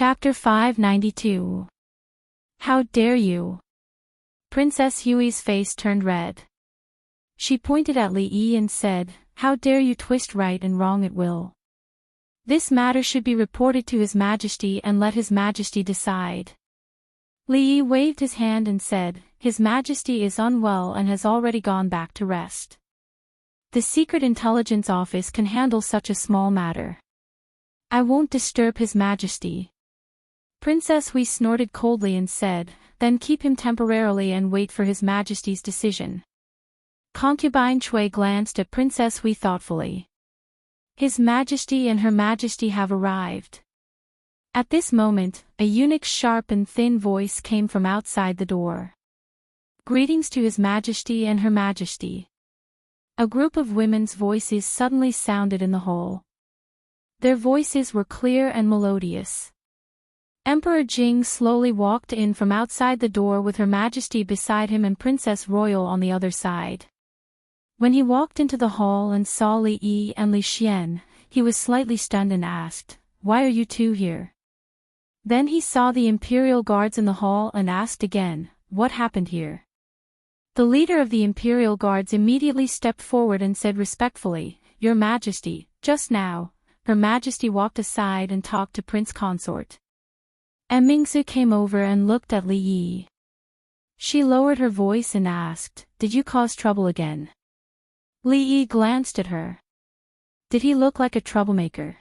Chapter 592. How dare you? Princess Hui's face turned red. She pointed at Li Yi and said, "How dare you twist right and wrong at will? This matter should be reported to His Majesty and let His Majesty decide." Li Yi waved his hand and said, "His Majesty is unwell and has already gone back to rest. The Secret Intelligence Office can handle such a small matter. I won't disturb His Majesty." Princess Hui snorted coldly and said, "Then keep him temporarily and wait for His Majesty's decision." Concubine Chui glanced at Princess Hui thoughtfully. "His Majesty and Her Majesty have arrived." At this moment, a eunuch's sharp and thin voice came from outside the door. "Greetings to His Majesty and Her Majesty." A group of women's voices suddenly sounded in the hall. Their voices were clear and melodious. Emperor Jing slowly walked in from outside the door with Her Majesty beside him and Princess Royal on the other side. When he walked into the hall and saw Li Yi and Li Xian, he was slightly stunned and asked, "Why are you two here?" Then he saw the Imperial Guards in the hall and asked again, "What happened here?" The leader of the Imperial Guards immediately stepped forward and said respectfully, "Your Majesty, just now, Her Majesty walked aside and talked to Prince Consort." Mingzu came over and looked at Li Yi. She lowered her voice and asked, "Did you cause trouble again?" Li Yi glanced at her. Did he look like a troublemaker?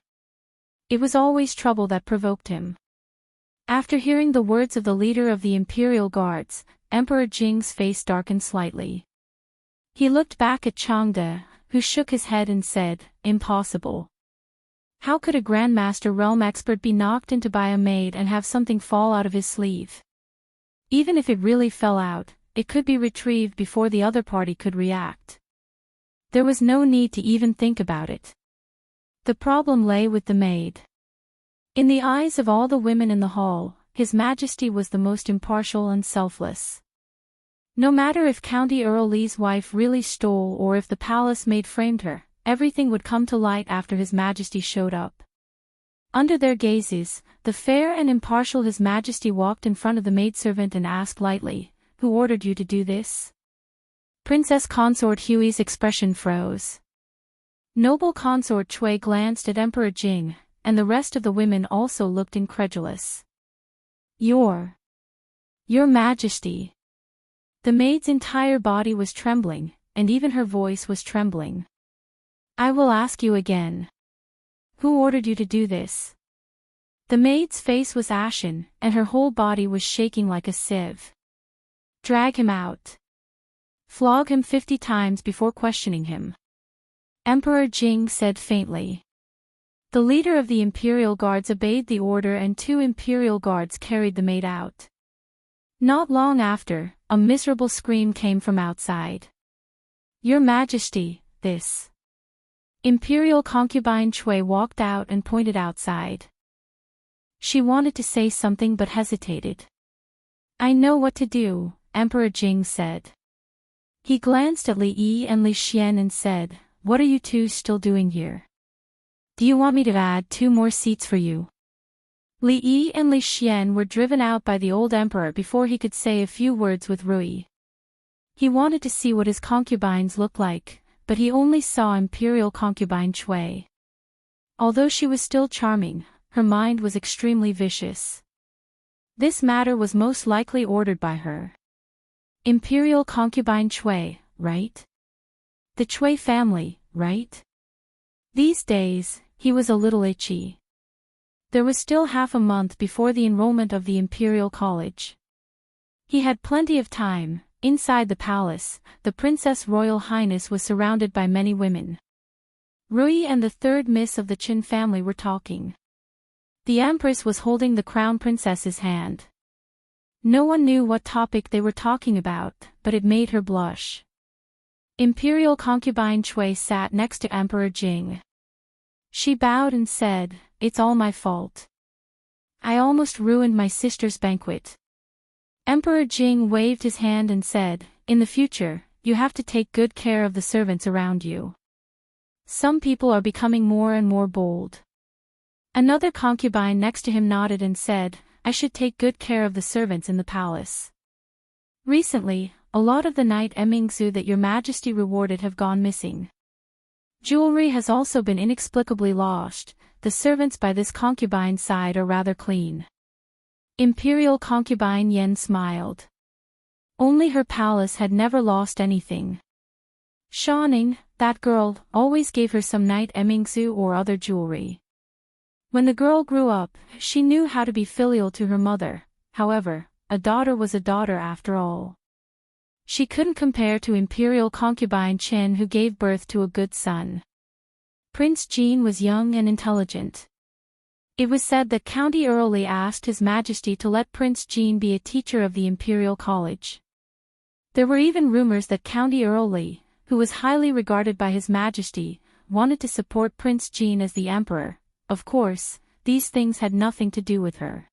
It was always trouble that provoked him. After hearing the words of the leader of the Imperial Guards, Emperor Jing's face darkened slightly. He looked back at Changde, who shook his head and said, "Impossible. How could a Grandmaster Realm expert be knocked into by a maid and have something fall out of his sleeve? Even if it really fell out, it could be retrieved before the other party could react. There was no need to even think about it." The problem lay with the maid. In the eyes of all the women in the hall, His Majesty was the most impartial and selfless. No matter if County Earl Li's wife really stole or if the palace maid framed her, everything would come to light after His Majesty showed up. Under their gazes, the fair and impartial His Majesty walked in front of the maidservant and asked lightly, "Who ordered you to do this?" Princess Consort Hui's expression froze. Noble Consort Chui glanced at Emperor Jing, and the rest of the women also looked incredulous. Your Majesty." The maid's entire body was trembling, and even her voice was trembling. "I will ask you again. Who ordered you to do this?" The maid's face was ashen, and her whole body was shaking like a sieve. "Drag him out. Flog him 50 times before questioning him," Emperor Jing said faintly. The leader of the Imperial Guards obeyed the order and 2 Imperial Guards carried the maid out. Not long after, a miserable scream came from outside. "Your Majesty, this..." Imperial concubine Chui walked out and pointed outside. She wanted to say something but hesitated. "I know what to do," Emperor Jing said. He glanced at Li Yi and Li Xian and said, "What are you two still doing here? Do you want me to add 2 more seats for you?" Li Yi and Li Xian were driven out by the old emperor before he could say a few words with Rui. He wanted to see what his concubines looked like, but he only saw Imperial concubine Chui. Although she was still charming, her mind was extremely vicious. This matter was most likely ordered by her. Imperial concubine Chui, right? The Chui family, right? These days, he was a little itchy. There was still half a month before the enrollment of the Imperial College. He had plenty of time. Inside the palace, the Princess Royal Highness was surrounded by many women. Rui and the 3rd Miss of the Qin family were talking. The Empress was holding the Crown Princess's hand. No one knew what topic they were talking about, but it made her blush. Imperial concubine Chui sat next to Emperor Jing. She bowed and said, "It's all my fault. I almost ruined my sister's banquet." Emperor Jing waved his hand and said, "In the future, you have to take good care of the servants around you. Some people are becoming more and more bold." Another concubine next to him nodded and said, I should take good care of the servants in the palace. Recently, a lot of the night emmingsu that your majesty rewarded have gone missing. Jewelry has also been inexplicably lost. The servants by this concubine's side are rather clean. Imperial concubine Yen smiled. Only her palace had never lost anything. Shaning, that girl, always gave her some night emmingsu or other jewelry. When the girl grew up, she knew how to be filial to her mother. However, a daughter was a daughter after all. She couldn't compare to Imperial concubine Chen, who gave birth to a good son. Prince Jean was young and intelligent. It was said that County Earl Li asked His Majesty to let Prince Jean be a teacher of the Imperial College. There were even rumors that County Earl Li, who was highly regarded by His Majesty, wanted to support Prince Jean as the emperor. Of course, these things had nothing to do with her.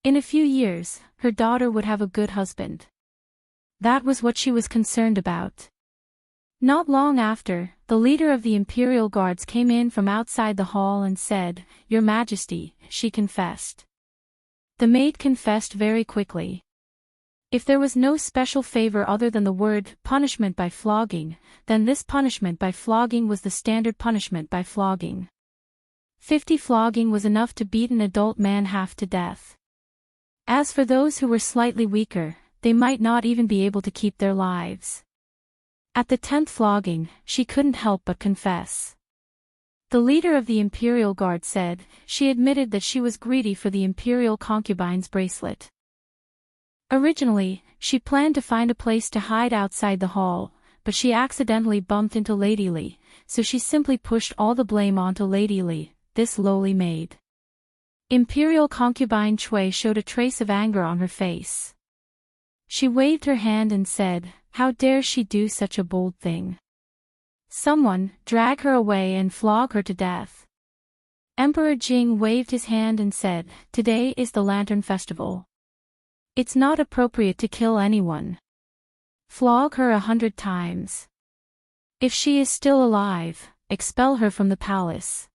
In a few years, her daughter would have a good husband. That was what she was concerned about. Not long after, the leader of the Imperial Guards came in from outside the hall and said, Your Majesty, she confessed. The maid confessed very quickly. If there was no special favor other than the word punishment by flogging, then this punishment by flogging was the standard punishment by flogging. 50 flogging was enough to beat an adult man half to death. As for those who were slightly weaker, they might not even be able to keep their lives. At the 10th flogging, she couldn't help but confess. The leader of the Imperial Guard said, she admitted that she was greedy for the Imperial concubine's bracelet. Originally, she planned to find a place to hide outside the hall, but she accidentally bumped into Lady Li, so she simply pushed all the blame onto Lady Li, this lowly maid. Imperial concubine Cui showed a trace of anger on her face. She waved her hand and said, How dare she do such a bold thing? Someone, drag her away and flog her to death. Emperor Jing waved his hand and said, Today is the Lantern Festival. It's not appropriate to kill anyone. Flog her 100 times. If she is still alive, expel her from the palace.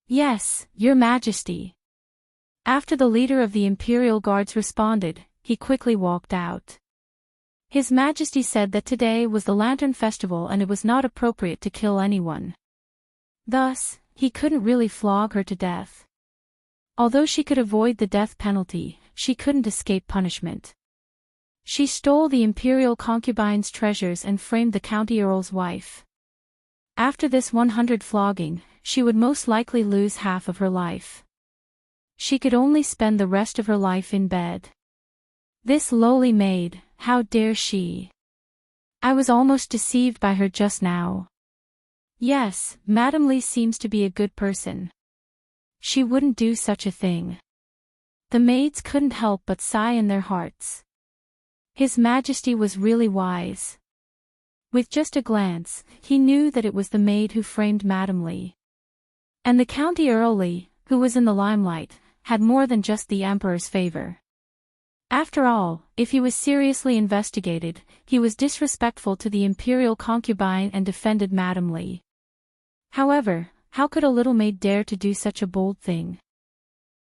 Yes, Your Majesty. After the leader of the Imperial Guards responded, he quickly walked out. His Majesty said that today was the Lantern Festival and it was not appropriate to kill anyone. Thus, he couldn't really flog her to death. Although she could avoid the death penalty, she couldn't escape punishment. She stole the Imperial concubine's treasures and framed the County Earl's wife. After this 100 flogging, she would most likely lose half of her life. She could only spend the rest of her life in bed. This lowly maid, how dare she? I was almost deceived by her just now. Yes, Madame Li seems to be a good person. She wouldn't do such a thing. The maids couldn't help but sigh in their hearts. His Majesty was really wise. With just a glance, he knew that it was the maid who framed Madame Li. And the County Earl Li, who was in the limelight, had more than just the Emperor's favor. After all, if he was seriously investigated, he was disrespectful to the Imperial concubine and defended Madame Li. However, how could a little maid dare to do such a bold thing?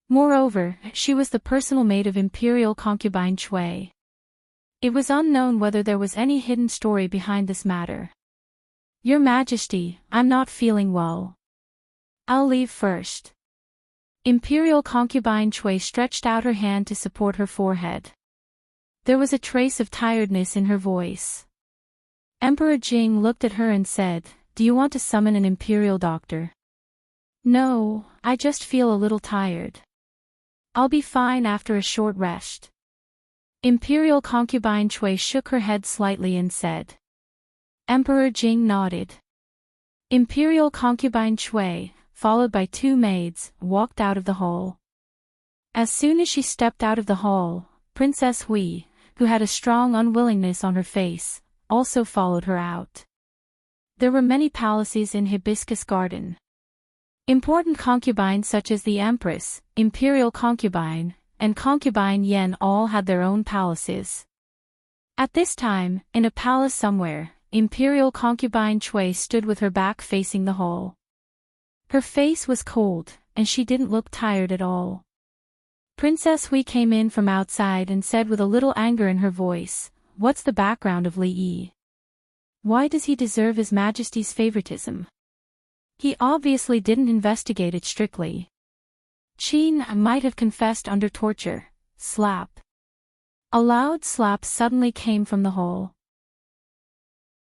Moreover, she was the personal maid of Imperial concubine Cui. It was unknown whether there was any hidden story behind this matter. Your Majesty, I'm not feeling well. I'll leave first. Imperial concubine Cui stretched out her hand to support her forehead. There was a trace of tiredness in her voice. Emperor Jing looked at her and said, Do you want to summon an imperial doctor? No, I just feel a little tired. I'll be fine after a short rest. Imperial concubine Cui shook her head slightly and said. Emperor Jing nodded. Imperial concubine Cui, followed by 2 maids, walked out of the hall. As soon as she stepped out of the hall, Princess Hui, who had a strong unwillingness on her face, also followed her out. There were many palaces in Hibiscus Garden. Important concubines such as the Empress, Imperial concubine, and concubine Yen all had their own palaces. At this time, in a palace somewhere, Imperial concubine Cui stood with her back facing the hall. Her face was cold, and she didn't look tired at all. Princess Hui came in from outside and said with a little anger in her voice, "What's the background of Li Yi? Why does he deserve His Majesty's favoritism? He obviously didn't investigate it strictly. Qin might have confessed under torture." Slap. A loud slap suddenly came from the hall.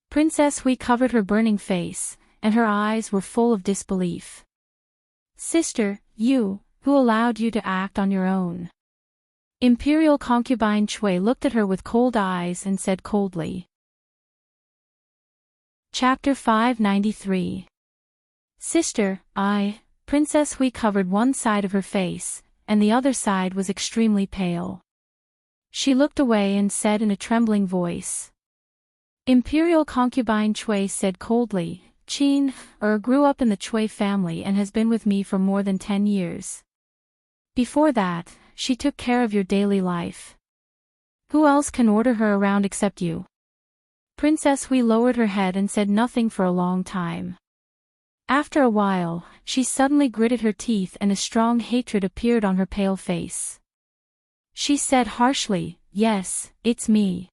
Princess Hui covered her burning face, and her eyes were full of disbelief. "Sister, who allowed you to act on your own?" Imperial concubine Chui looked at her with cold eyes and said coldly. Chapter 593. Sister, Princess Hui covered one side of her face, and the other side was extremely pale. She looked away and said in a trembling voice. Imperial concubine Chui said coldly, "Qin grew up in the Chui family and has been with me for more than 10 years. Before that, she took care of your daily life. Who else can order her around except you?" Princess Hui lowered her head and said nothing for a long time. After a while, she suddenly gritted her teeth and a strong hatred appeared on her pale face. She said harshly, "Yes, it's me.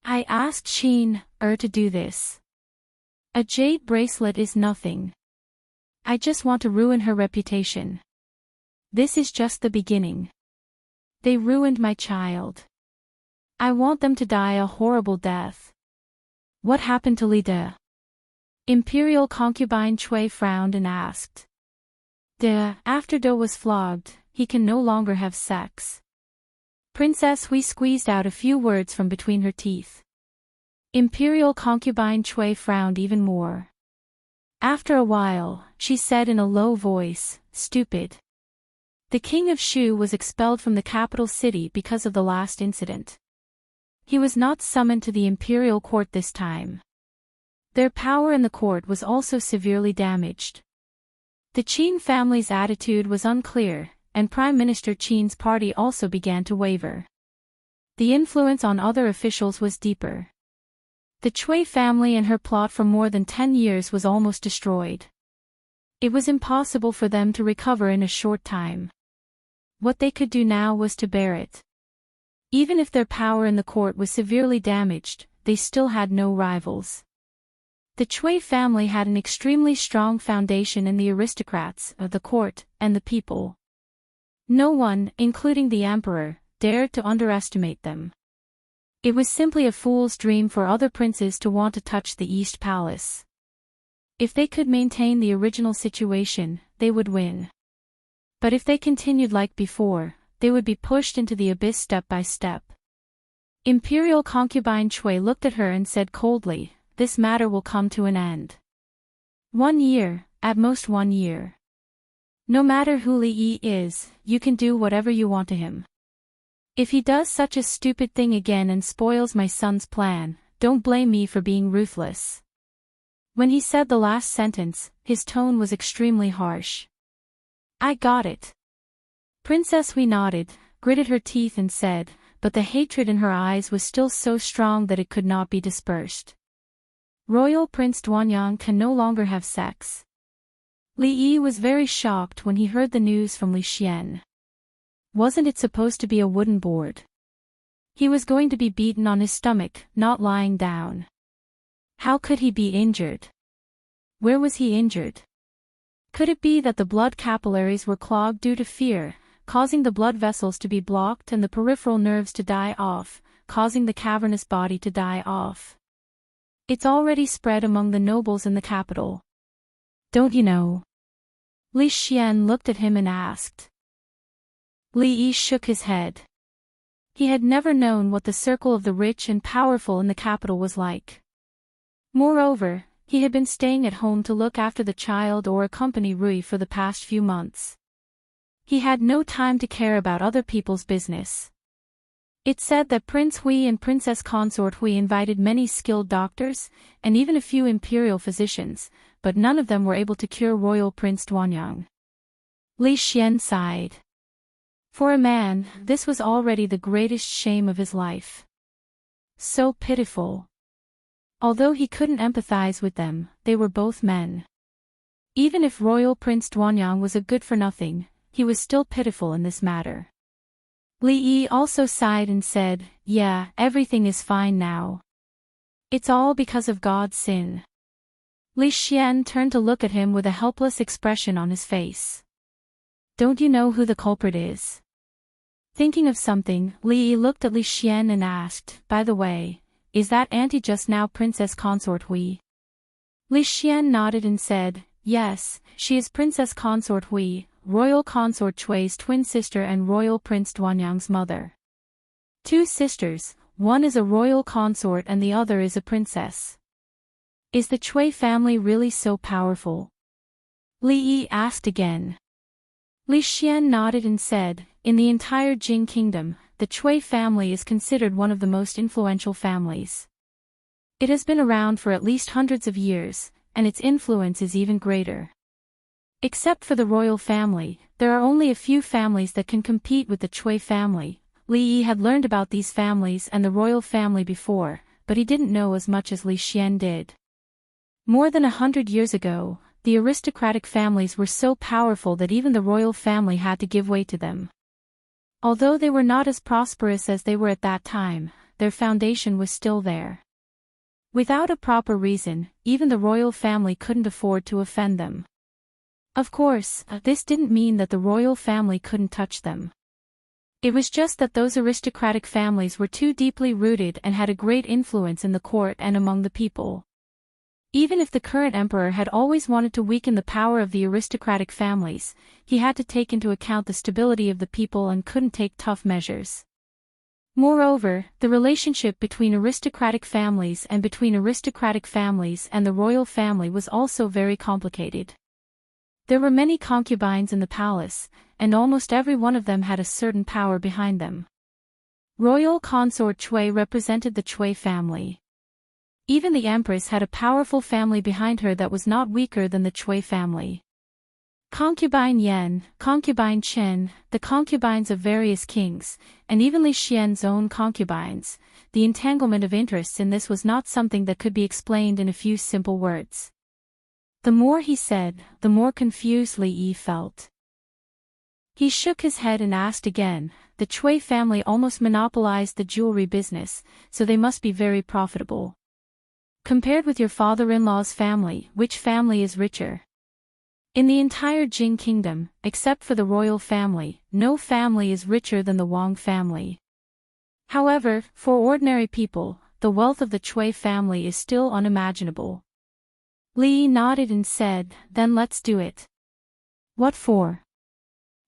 I asked Qin to do this. A jade bracelet is nothing. I just want to ruin her reputation. This is just the beginning. They ruined my child. I want them to die a horrible death." "What happened to Li De?" Imperial concubine Chui frowned and asked. After De was flogged, he can no longer have sex." Princess Hui squeezed out a few words from between her teeth. Imperial concubine Chui frowned even more. After a while, she said in a low voice, "Stupid. The king of Shu was expelled from the capital city because of the last incident. He was not summoned to the imperial court this time. Their power in the court was also severely damaged. The Qin family's attitude was unclear, and Prime Minister Qin's party also began to waver. The influence on other officials was deeper. The Chui family and her plot for more than 10 years was almost destroyed. It was impossible for them to recover in a short time. What they could do now was to bear it. Even if their power in the court was severely damaged, they still had no rivals. The Chui family had an extremely strong foundation in the aristocrats of the court and the people. No one, including the emperor, dared to underestimate them. It was simply a fool's dream for other princes to want to touch the East Palace. If they could maintain the original situation, they would win. But if they continued like before, they would be pushed into the abyss step by step. Imperial concubine Chui looked at her and said coldly, "This matter will come to an end. 1 year, at most 1 year. No matter who Li Yi is, you can do whatever you want to him. If he does such a stupid thing again and spoils my son's plan, don't blame me for being ruthless." When he said the last sentence, his tone was extremely harsh. "I got it." Princess Hui nodded, gritted her teeth and said, but the hatred in her eyes was still so strong that it could not be dispersed. "Royal Prince Duanyang can no longer have sex." Li Yi was very shocked when he heard the news from Li Xian. Wasn't it supposed to be a wooden board? He was going to be beaten on his stomach, not lying down. How could he be injured? Where was he injured? Could it be that the blood capillaries were clogged due to fear, causing the blood vessels to be blocked and the peripheral nerves to die off, causing the cavernous body to die off? It's already spread among the nobles in the capital. Don't you know? Li Xian looked at him and asked. Li Yi shook his head. He had never known what the circle of the rich and powerful in the capital was like. Moreover, he had been staying at home to look after the child or accompany Rui for the past few months. He had no time to care about other people's business. It said that Prince Hui and Princess Consort Hui invited many skilled doctors, and even a few imperial physicians, but none of them were able to cure Royal Prince Duanyang. Li Xian sighed. For a man, this was already the greatest shame of his life. So pitiful. Although he couldn't empathize with them, they were both men. Even if Royal Prince Duanyang was a good-for-nothing, he was still pitiful in this matter. Li Yi also sighed and said, "Yeah, everything is fine now. It's all because of God's sin." Li Xian turned to look at him with a helpless expression on his face. "Don't you know who the culprit is?" Thinking of something, Li Yi looked at Li Xian and asked, "By the way, is that auntie just now Princess Consort Hui?" Li Xian nodded and said, "Yes, she is Princess Consort Hui, Royal Consort Chui's twin sister and Royal Prince Duanyang's mother. 2 sisters, one is a royal consort and the other is a princess." "Is the Chui family really so powerful?" Li Yi asked again. Li Xian nodded and said, "In the entire Jing kingdom, the Chui family is considered one of the most influential families. It has been around for at least hundreds of years, and its influence is even greater. Except for the royal family, there are only a few families that can compete with the Chui family." Li Yi had learned about these families and the royal family before, but he didn't know as much as Li Xian did. More than 100 years ago, the aristocratic families were so powerful that even the royal family had to give way to them. Although they were not as prosperous as they were at that time, their foundation was still there. Without a proper reason, even the royal family couldn't afford to offend them. Of course, this didn't mean that the royal family couldn't touch them. It was just that those aristocratic families were too deeply rooted and had a great influence in the court and among the people. Even if the current emperor had always wanted to weaken the power of the aristocratic families, he had to take into account the stability of the people and couldn't take tough measures. Moreover, the relationship between aristocratic families and the royal family was also very complicated. There were many concubines in the palace, and almost every one of them had a certain power behind them. Royal Consort Chui represented the Chui family. Even the empress had a powerful family behind her that was not weaker than the Chui family. Concubine Yan, Concubine Chen, the concubines of various kings, and even Li Xian's own concubines, the entanglement of interests in this was not something that could be explained in a few simple words. The more he said, the more confused Li Yi felt. He shook his head and asked again, "The Chui family almost monopolized the jewelry business, so they must be very profitable. Compared with your father-in-law's family, which family is richer?" In the entire Jing kingdom, except for the royal family, no family is richer than the Wang family. However, for ordinary people, the wealth of the Chui family is still unimaginable. Li Yi nodded and said, "Then let's do it." "What for?"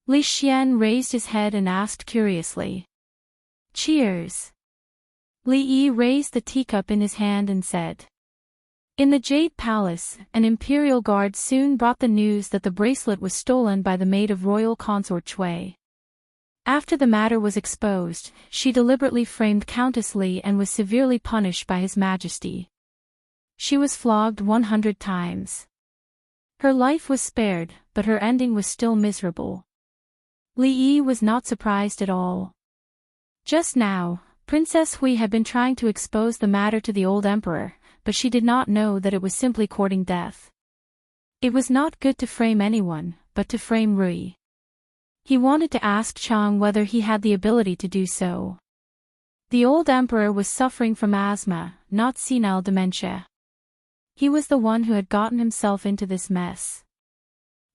Li Xian raised his head and asked curiously. "Cheers." Li Yi raised the teacup in his hand and said. In the Jade Palace, an imperial guard soon brought the news that the bracelet was stolen by the maid of Royal Consort Chui. After the matter was exposed, she deliberately framed Countess Li and was severely punished by His Majesty. She was flogged 100 times. Her life was spared, but her ending was still miserable. Li Yi was not surprised at all. Just now, Princess Hui had been trying to expose the matter to the old emperor, but she did not know that it was simply courting death. It was not good to frame anyone, but to frame Rui. He wanted to ask Chang whether he had the ability to do so. The old emperor was suffering from asthma, not senile dementia. He was the one who had gotten himself into this mess.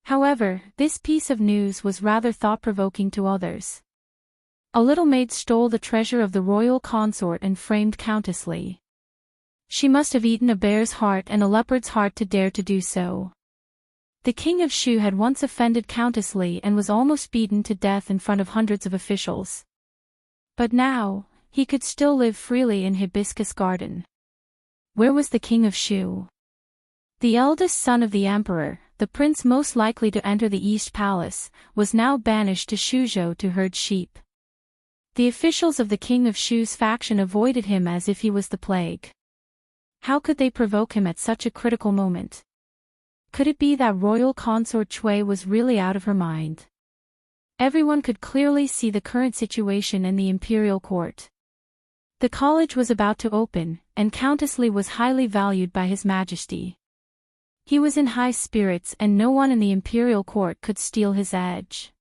However, this piece of news was rather thought-provoking to others. A little maid stole the treasure of the royal consort and framed Countess Li. She must have eaten a bear's heart and a leopard's heart to dare to do so. The king of Shu had once offended Countess Li and was almost beaten to death in front of hundreds of officials. But now, he could still live freely in Hibiscus Garden. Where was the king of Shu? The eldest son of the emperor, the prince most likely to enter the East Palace, was now banished to Shuzhou to herd sheep. The officials of the king of Shu's faction avoided him as if he was the plague. How could they provoke him at such a critical moment? Could it be that Royal Consort Chui was really out of her mind? Everyone could clearly see the current situation in the imperial court. The college was about to open, and Countess Li was highly valued by His Majesty. He was in high spirits and no one in the imperial court could steal his edge.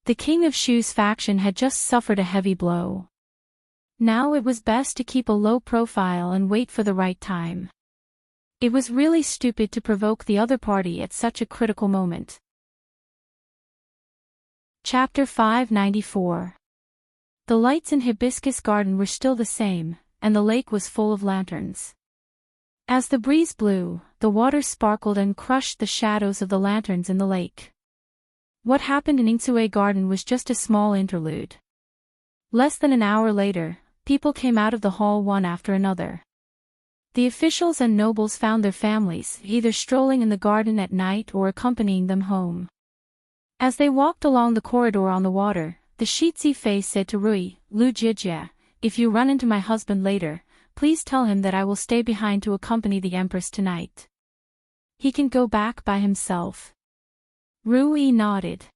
The King of Shu's faction had just suffered a heavy blow. Now it was best to keep a low profile and wait for the right time. It was really stupid to provoke the other party at such a critical moment. Chapter 594. The lights in Hibiscus Garden were still the same, and the lake was full of lanterns. As the breeze blew, the water sparkled and crushed the shadows of the lanterns in the lake. What happened in Ingsue Garden was just a small interlude. Less than an hour later, people came out of the hall one after another. The officials and nobles found their families either strolling in the garden at night or accompanying them home. As they walked along the corridor on the water, the Shitsi face said to Rui, "Lu Jijia, if you run into my husband later, please tell him that I will stay behind to accompany the Empress tonight. He can go back by himself." Rui nodded.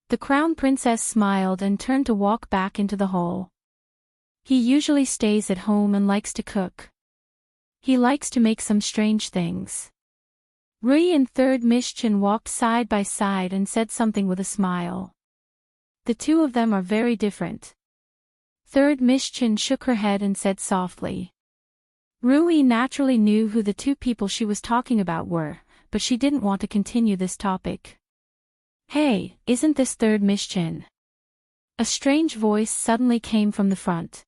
The Crown Princess smiled and turned to walk back into the hall. He usually stays at home and likes to cook. He likes to make some strange things. Rui and Third Mishchin walked side by side and said something with a smile. The two of them are very different. Third Mishchin shook her head and said softly. Rui naturally knew who the two people she was talking about were, but she didn't want to continue this topic. "Hey, isn't this Third Mishchin?" A strange voice suddenly came from the front.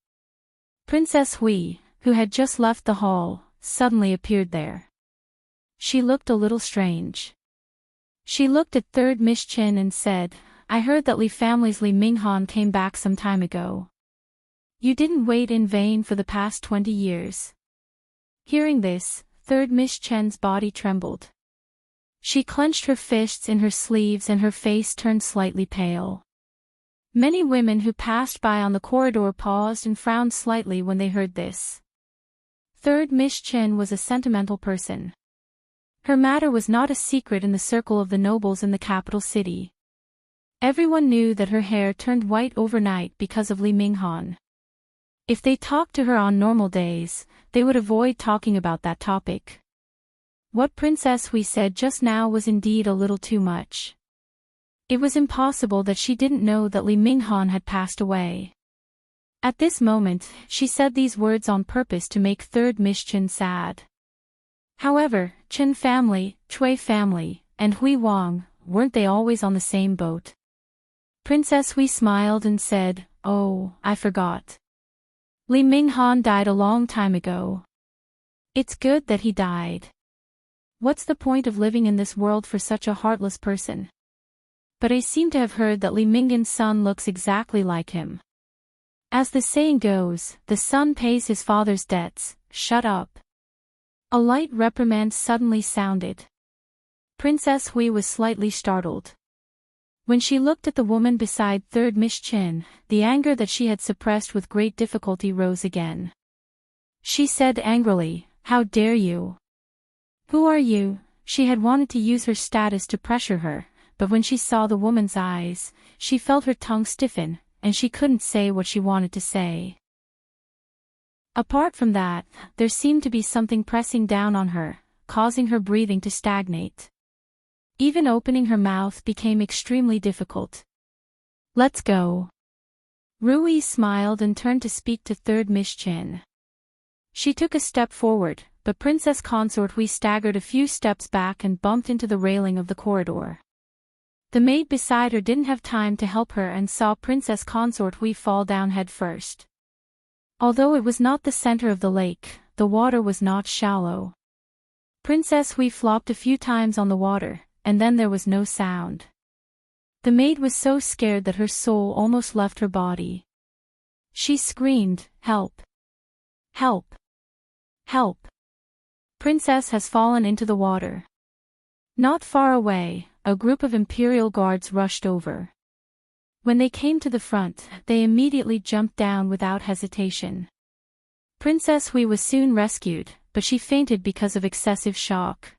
Princess Hui, who had just left the hall, suddenly appeared there. She looked a little strange. She looked at Third Mishchin and said, "I heard that Li family's Li Minghan came back some time ago. You didn't wait in vain for the past 20 years. Hearing this, Third Mischen's body trembled. She clenched her fists in her sleeves and her face turned slightly pale. Many women who passed by on the corridor paused and frowned slightly when they heard this. Third Mischen was a sentimental person. Her matter was not a secret in the circle of the nobles in the capital city. Everyone knew that her hair turned white overnight because of Li Minghan. If they talked to her on normal days, they would avoid talking about that topic. What Princess Hui said just now was indeed a little too much. It was impossible that she didn't know that Li Minghan had passed away. At this moment, she said these words on purpose to make Third Mischin sad. However, Chen family, Cui family, and Hui Wang, weren't they always on the same boat? Princess Hui smiled and said, "Oh, I forgot. Li Minghan died a long time ago. It's good that he died. What's the point of living in this world for such a heartless person? But I seem to have heard that Li Minghan's son looks exactly like him. As the saying goes, the son pays his father's debts." Shut up. A light reprimand suddenly sounded. Princess Hui was slightly startled. When she looked at the woman beside Third Mischin, the anger that she had suppressed with great difficulty rose again. She said angrily, "How dare you? Who are you?" She had wanted to use her status to pressure her, but when she saw the woman's eyes, she felt her tongue stiffen, and she couldn't say what she wanted to say. Apart from that, there seemed to be something pressing down on her, causing her breathing to stagnate. Even opening her mouth became extremely difficult. "Let's go." Rui smiled and turned to speak to Third Mischin. She took a step forward, but Princess Consort Hui staggered a few steps back and bumped into the railing of the corridor. The maid beside her didn't have time to help her and saw Princess Consort Hui fall down head first. Although it was not the center of the lake, the water was not shallow. Princess Hui flopped a few times on the water, and then there was no sound. The maid was so scared that her soul almost left her body. She screamed, "Help! Help! Help! Princess has fallen into the water." Not far away, a group of imperial guards rushed over. When they came to the front, they immediately jumped down without hesitation. Princess Hui was soon rescued, but she fainted because of excessive shock.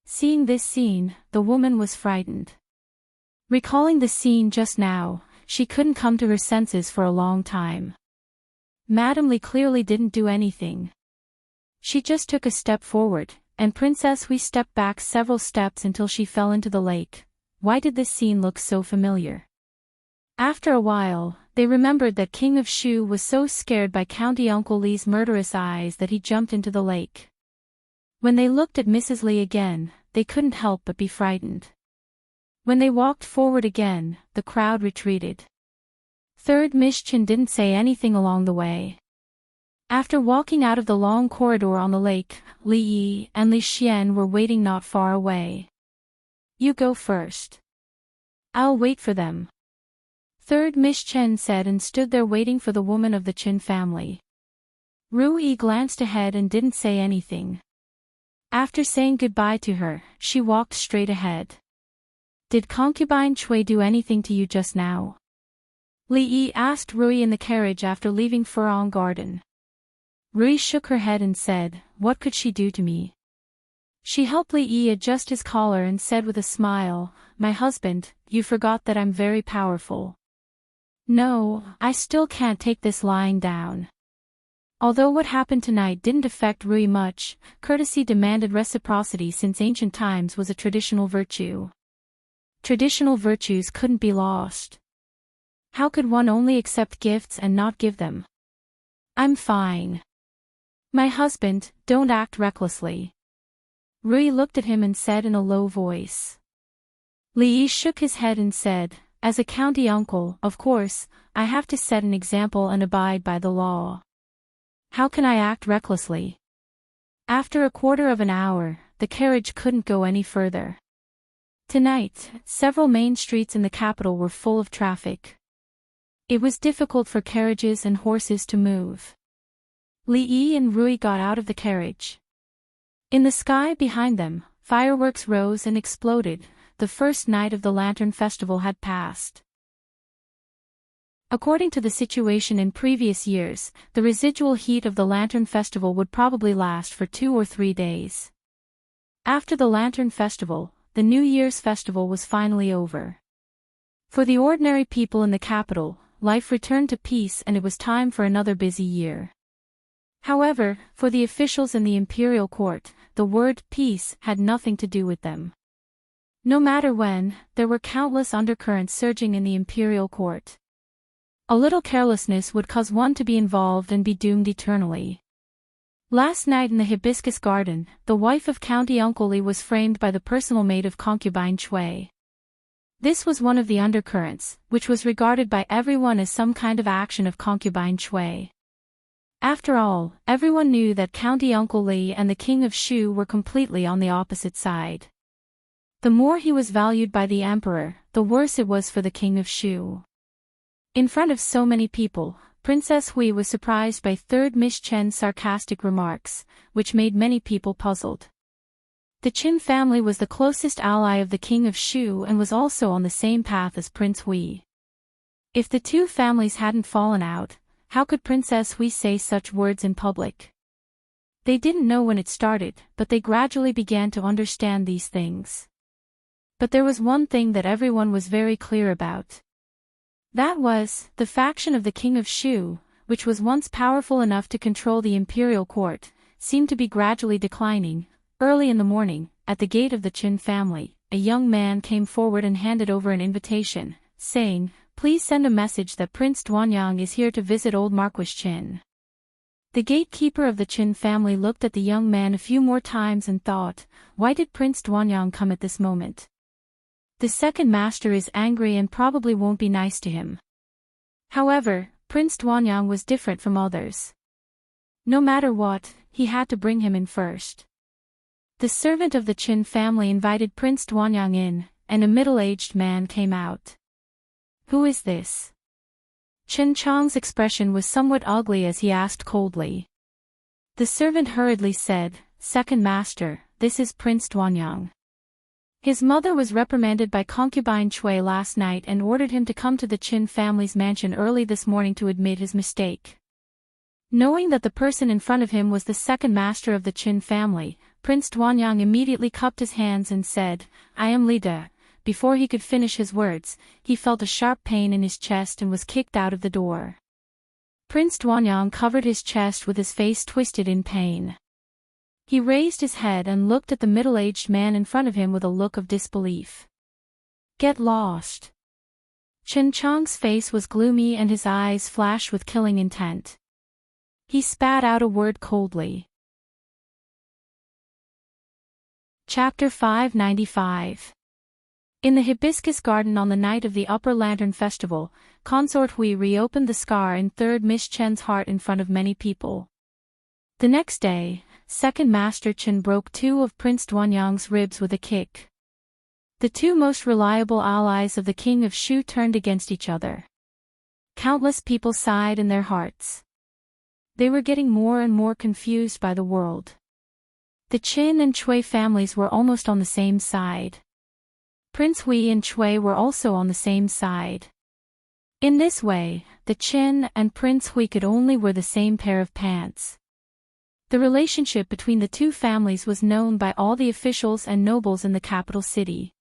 Seeing this scene, the woman was frightened. Recalling the scene just now, she couldn't come to her senses for a long time. Madame Li clearly didn't do anything. She just took a step forward, and Princess Hui stepped back several steps until she fell into the lake. Why did this scene look so familiar? After a while, they remembered that King of Shu was so scared by County Uncle Li's murderous eyes that he jumped into the lake. When they looked at Mrs. Li again, they couldn't help but be frightened. When they walked forward again, the crowd retreated. Third Miss Chen didn't say anything along the way. After walking out of the long corridor on the lake, Li Yi and Li Xian were waiting not far away. You go first. I'll wait for them. Third Miss Chen said and stood there waiting for the woman of the Qin family. Ru Yi glanced ahead and didn't say anything. After saying goodbye to her, she walked straight ahead. Did concubine Cui do anything to you just now? Li Yi asked Rui in the carriage after leaving Furong Garden. Rui shook her head and said, what could she do to me? She helped Li Yi adjust his collar and said with a smile, my husband, you forgot that I'm very powerful. No, I still can't take this lying down. Although what happened tonight didn't affect Rui much, courtesy demanded reciprocity since ancient times was a traditional virtue. Traditional virtues couldn't be lost. How could one only accept gifts and not give them? I'm fine. My husband, don't act recklessly. Rui looked at him and said in a low voice. Li Yi shook his head and said, as a county uncle, of course, I have to set an example and abide by the law. How can I act recklessly? After a quarter of an hour, the carriage couldn't go any further. Tonight, several main streets in the capital were full of traffic. It was difficult for carriages and horses to move. Li Yi and Rui got out of the carriage. In the sky behind them, fireworks rose and exploded. The first night of the Lantern Festival had passed. According to the situation in previous years, the residual heat of the Lantern Festival would probably last for 2 or 3 days. After the Lantern Festival, the New Year's festival was finally over. For the ordinary people in the capital, life returned to peace and it was time for another busy year. However, for the officials in the imperial court, the word peace had nothing to do with them. No matter when, there were countless undercurrents surging in the imperial court. A little carelessness would cause one to be involved and be doomed eternally. Last night in the hibiscus garden, the wife of County Uncle Li was framed by the personal maid of concubine Cui. This was one of the undercurrents, which was regarded by everyone as some kind of action of concubine Cui. After all, everyone knew that County Uncle Li and the King of Shu were completely on the opposite side. The more he was valued by the emperor, the worse it was for the King of Shu. In front of so many people, Princess Hui was surprised by Third Miss Chen's sarcastic remarks, which made many people puzzled. The Qin family was the closest ally of the King of Shu and was also on the same path as Prince Hui. If the two families hadn't fallen out, how could Princess Hui say such words in public? They didn't know when it started, but they gradually began to understand these things. But there was one thing that everyone was very clear about. That was, the faction of the King of Shu, which was once powerful enough to control the imperial court, seemed to be gradually declining. Early in the morning, at the gate of the Qin family, a young man came forward and handed over an invitation, saying, please send a message that Prince Duanyang is here to visit old Marquis Qin. The gatekeeper of the Qin family looked at the young man a few more times and thought, why did Prince Duanyang come at this moment? The second master is angry and probably won't be nice to him. However, Prince Duanyang was different from others. No matter what, he had to bring him in first. The servant of the Qin family invited Prince Duanyang in, and a middle-aged man came out. Who is this? Chen Chang's expression was somewhat ugly as he asked coldly. The servant hurriedly said, second master, this is Prince Duanyang. His mother was reprimanded by concubine Cui last night and ordered him to come to the Qin family's mansion early this morning to admit his mistake. Knowing that the person in front of him was the second master of the Qin family, Prince Duanyang immediately cupped his hands and said, I am Li De. Before he could finish his words, he felt a sharp pain in his chest and was kicked out of the door. Prince Duanyang covered his chest with his face twisted in pain. He raised his head and looked at the middle-aged man in front of him with a look of disbelief. Get lost. Chen Chang's face was gloomy and his eyes flashed with killing intent. He spat out a word coldly. Chapter 595. In the hibiscus garden on the night of the Upper Lantern Festival, Consort Hui reopened the scar in third Miss Chen's heart in front of many people. The next day, Second Master Chen broke two of Prince Duanyang's ribs with a kick. The two most reliable allies of the King of Shu turned against each other. Countless people sighed in their hearts. They were getting more and more confused by the world. The Qin and Chui families were almost on the same side. Prince Hui and Chui were also on the same side. In this way, the Qin and Prince Hui could only wear the same pair of pants. The relationship between the two families was known by all the officials and nobles in the capital city.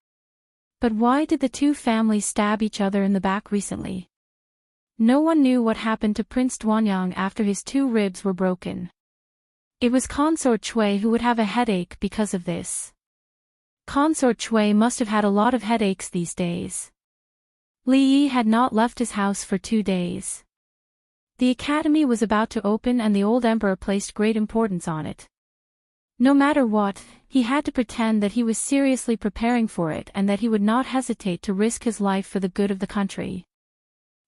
But why did the two families stab each other in the back recently? No one knew what happened to Prince Duanyang after his two ribs were broken. It was Consort Chui who would have a headache because of this. Consort Chui must have had a lot of headaches these days. Li Yi had not left his house for 2 days. The academy was about to open and the old emperor placed great importance on it. No matter what, he had to pretend that he was seriously preparing for it and that he would not hesitate to risk his life for the good of the country.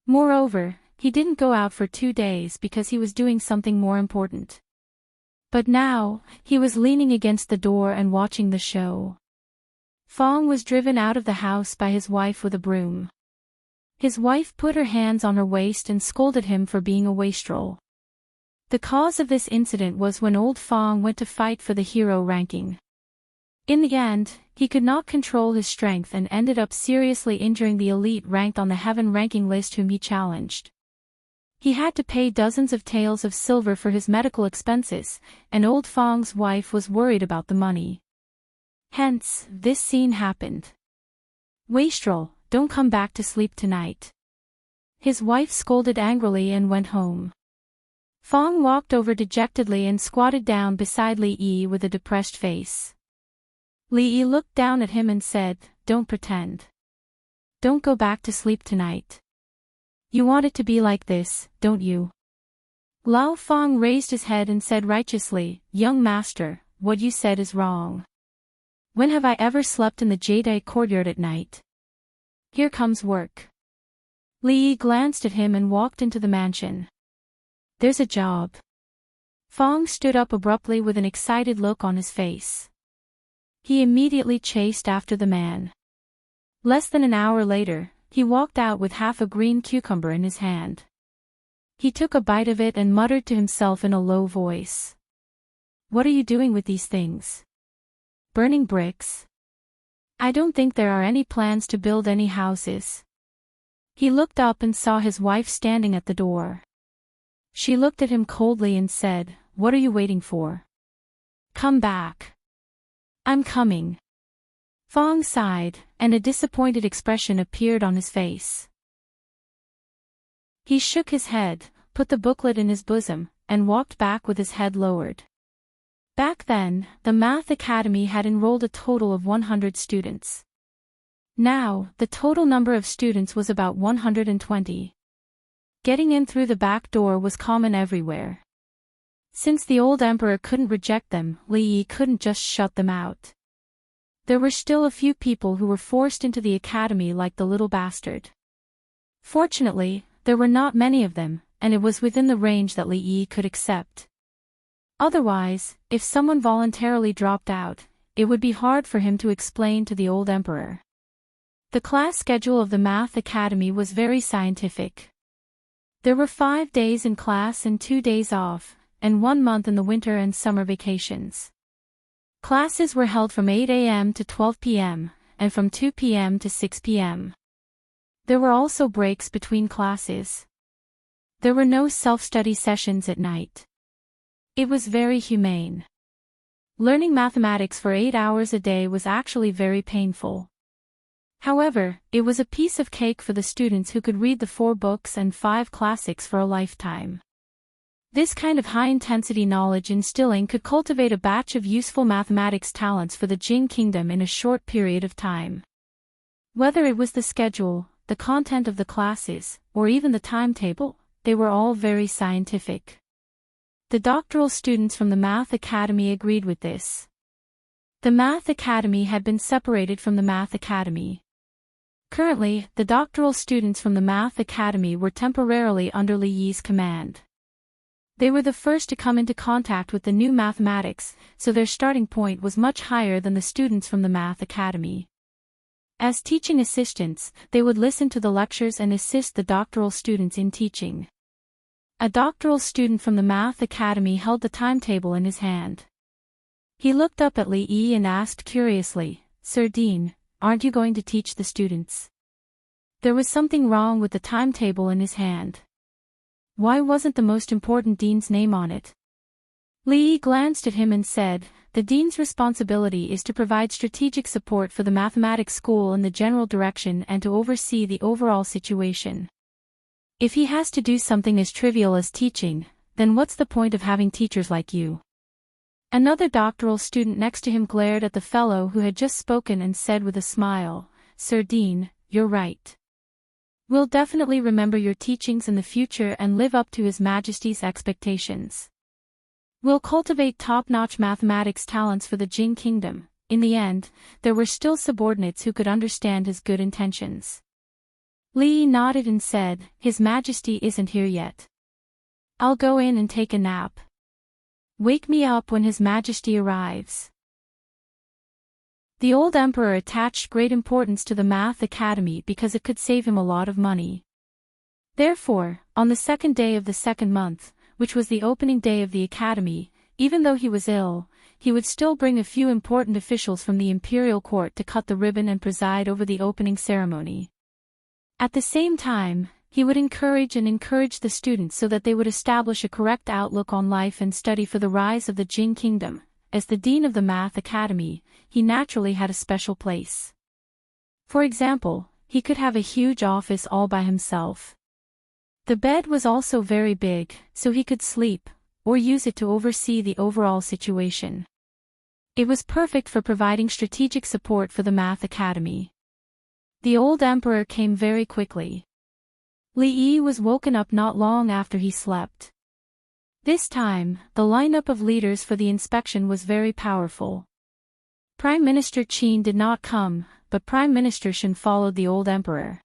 Moreover, he didn't go out for 2 days because he was doing something more important. But now, he was leaning against the door and watching the show. Fong was driven out of the house by his wife with a broom. His wife put her hands on her waist and scolded him for being a wastrel. The cause of this incident was when old Fong went to fight for the hero ranking. In the end, he could not control his strength and ended up seriously injuring the elite ranked on the heaven ranking list whom he challenged. He had to pay dozens of taels of silver for his medical expenses, and old Fong's wife was worried about the money. Hence, this scene happened. Wastrel, don't come back to sleep tonight. His wife scolded angrily and went home. Fong walked over dejectedly and squatted down beside Li Yi with a depressed face. Li Yi looked down at him and said, "Don't pretend. Don't go back to sleep tonight. You want it to be like this, don't you?" Lao Fong raised his head and said righteously, "Young master, what you said is wrong. When have I ever slept in the Jade courtyard at night? Here comes work." Li Yi glanced at him and walked into the mansion. "There's a job." Fong stood up abruptly with an excited look on his face. He immediately chased after the man. Less than an hour later, he walked out with half a green cucumber in his hand. He took a bite of it and muttered to himself in a low voice. "What are you doing with these things? Burning bricks? I don't think there are any plans to build any houses." He looked up and saw his wife standing at the door. She looked at him coldly and said, "What are you waiting for? Come back." "I'm coming." Fong sighed, and a disappointed expression appeared on his face. He shook his head, put the booklet in his bosom, and walked back with his head lowered. Back then, the Math Academy had enrolled a total of 100 students. Now, the total number of students was about 120. Getting in through the back door was common everywhere. Since the old emperor couldn't reject them, Li Yi couldn't just shut them out. There were still a few people who were forced into the academy like the little bastard. Fortunately, there were not many of them, and it was within the range that Li Yi could accept. Otherwise, if someone voluntarily dropped out, it would be hard for him to explain to the old emperor. The class schedule of the Math Academy was very scientific. There were 5 days in class and 2 days off, and 1 month in the winter and summer vacations. Classes were held from 8 a.m. to 12 p.m., and from 2 p.m. to 6 p.m. There were also breaks between classes. There were no self-study sessions at night. It was very humane. Learning mathematics for 8 hours a day was actually very painful. However, it was a piece of cake for the students who could read the 4 books and 5 classics for a lifetime. This kind of high-intensity knowledge instilling could cultivate a batch of useful mathematics talents for the Jing Kingdom in a short period of time. Whether it was the schedule, the content of the classes, or even the timetable, they were all very scientific. The doctoral students from the Math Academy agreed with this. The Math Academy had been separated from the Math Academy. Currently, the doctoral students from the Math Academy were temporarily under Li Yi's command. They were the first to come into contact with the new mathematics, so their starting point was much higher than the students from the Math Academy. As teaching assistants, they would listen to the lectures and assist the doctoral students in teaching. A doctoral student from the Math Academy held the timetable in his hand. He looked up at Li Yi and asked curiously, "Sir Dean, aren't you going to teach the students?" There was something wrong with the timetable in his hand. Why wasn't the most important dean's name on it? Li Yi glanced at him and said, "The dean's responsibility is to provide strategic support for the mathematics school in the general direction and to oversee the overall situation. If he has to do something as trivial as teaching, then what's the point of having teachers like you?" Another doctoral student next to him glared at the fellow who had just spoken and said with a smile, "Sir Dean, you're right. We'll definitely remember your teachings in the future and live up to His Majesty's expectations. We'll cultivate top-notch mathematics talents for the Jing Kingdom." In the end, there were still subordinates who could understand his good intentions. Li Yi nodded and said, "His Majesty isn't here yet. I'll go in and take a nap. Wake me up when His Majesty arrives." The old emperor attached great importance to the Math Academy because it could save him a lot of money. Therefore, on the second day of the second month, which was the opening day of the academy, even though he was ill, he would still bring a few important officials from the imperial court to cut the ribbon and preside over the opening ceremony. At the same time, he would encourage the students so that they would establish a correct outlook on life and study for the rise of the Jing Kingdom. As the dean of the Math Academy, he naturally had a special place. For example, he could have a huge office all by himself. The bed was also very big, so he could sleep, or use it to oversee the overall situation. It was perfect for providing strategic support for the Math Academy. The old emperor came very quickly. Li Yi was woken up not long after he slept. This time, the lineup of leaders for the inspection was very powerful. Prime Minister Qin did not come, but Prime Minister Shen followed the old emperor.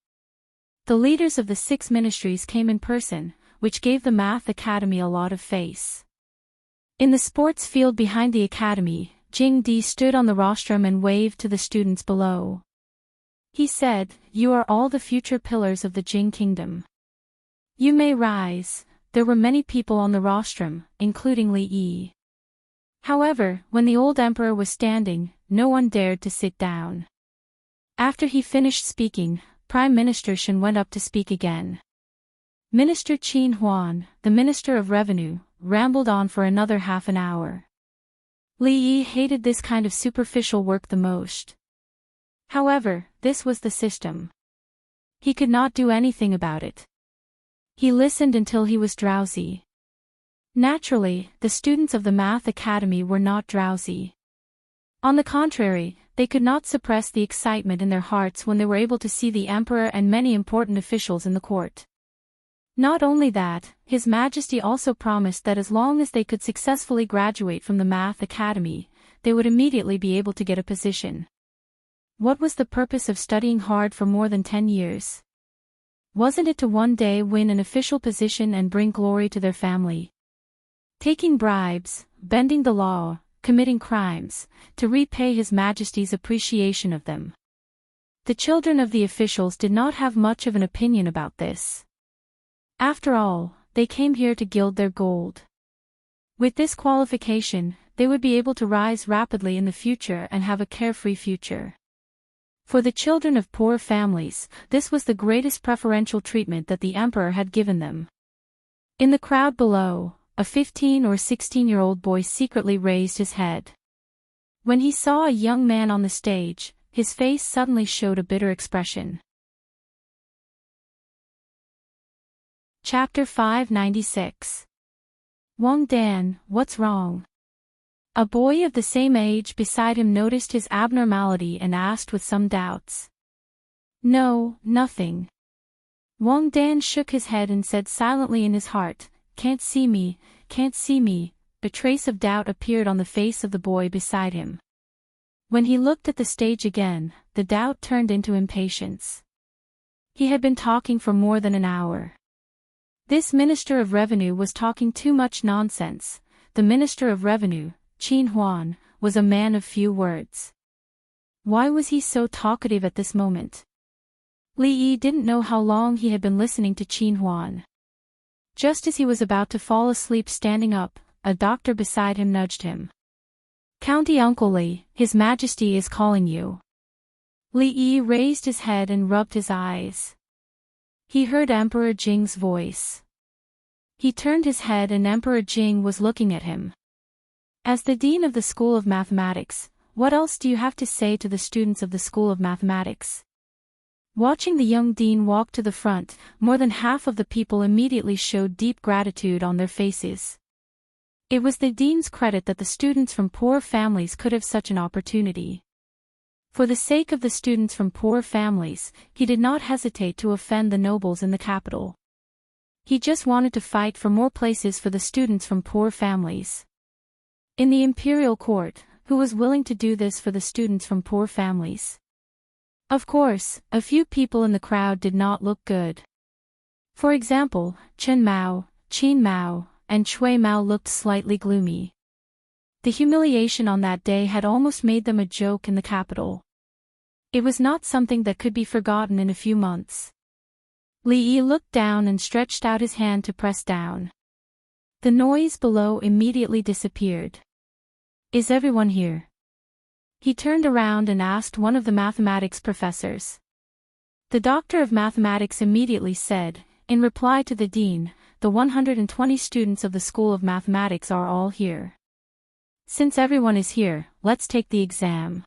The leaders of the 6 ministries came in person, which gave the Math Academy a lot of face. In the sports field behind the academy, Jing Di stood on the rostrum and waved to the students below. He said, "You are all the future pillars of the Jing Kingdom. You may rise." There were many people on the rostrum, including Li Yi. However, when the old emperor was standing, no one dared to sit down. After he finished speaking, Prime Minister Shen went up to speak again. Minister Qin Huan, the Minister of Revenue, rambled on for another half an hour. Li Yi hated this kind of superficial work the most. However, this was the system. He could not do anything about it. He listened until he was drowsy. Naturally, the students of the Math Academy were not drowsy. On the contrary, they could not suppress the excitement in their hearts when they were able to see the emperor and many important officials in the court. Not only that, His Majesty also promised that as long as they could successfully graduate from the Math Academy, they would immediately be able to get a position. What was the purpose of studying hard for more than 10 years? Wasn't it to one day win an official position and bring glory to their family? Taking bribes, bending the law, committing crimes, to repay His Majesty's appreciation of them. The children of the officials did not have much of an opinion about this. After all, they came here to gild their gold. With this qualification, they would be able to rise rapidly in the future and have a carefree future. For the children of poor families, this was the greatest preferential treatment that the emperor had given them. In the crowd below, a 15 or 16-year-old boy secretly raised his head. When he saw a young man on the stage, his face suddenly showed a bitter expression. Chapter 596. Wang Dan, what's wrong? A boy of the same age beside him noticed his abnormality and asked with some doubts. No, nothing. Wang Dan shook his head and said silently in his heart, can't see me, can't see me. A trace of doubt appeared on the face of the boy beside him. When he looked at the stage again, the doubt turned into impatience. He had been talking for more than an hour. This Minister of Revenue was talking too much nonsense. The Minister of Revenue, Qin Huan, was a man of few words. Why was he so talkative at this moment? Li Yi didn't know how long he had been listening to Qin Huan. Just as he was about to fall asleep standing up, a doctor beside him nudged him. County Uncle Li, His Majesty is calling you. Li Yi raised his head and rubbed his eyes. He heard Emperor Jing's voice. He turned his head and Emperor Jing was looking at him. As the Dean of the School of Mathematics, what else do you have to say to the students of the School of Mathematics? Watching the young dean walk to the front, more than half of the people immediately showed deep gratitude on their faces. It was the dean's credit that the students from poor families could have such an opportunity. For the sake of the students from poor families, he did not hesitate to offend the nobles in the capital. He just wanted to fight for more places for the students from poor families. In the imperial court, who was willing to do this for the students from poor families? Of course, a few people in the crowd did not look good. For example, Chen Mao, Qin Mao, and Cui Mao looked slightly gloomy. The humiliation on that day had almost made them a joke in the capital. It was not something that could be forgotten in a few months. Li Yi looked down and stretched out his hand to press down. The noise below immediately disappeared. Is everyone here? He turned around and asked one of the mathematics professors. The doctor of mathematics immediately said, in reply to the dean, the 120 students of the School of Mathematics are all here. Since everyone is here, let's take the exam.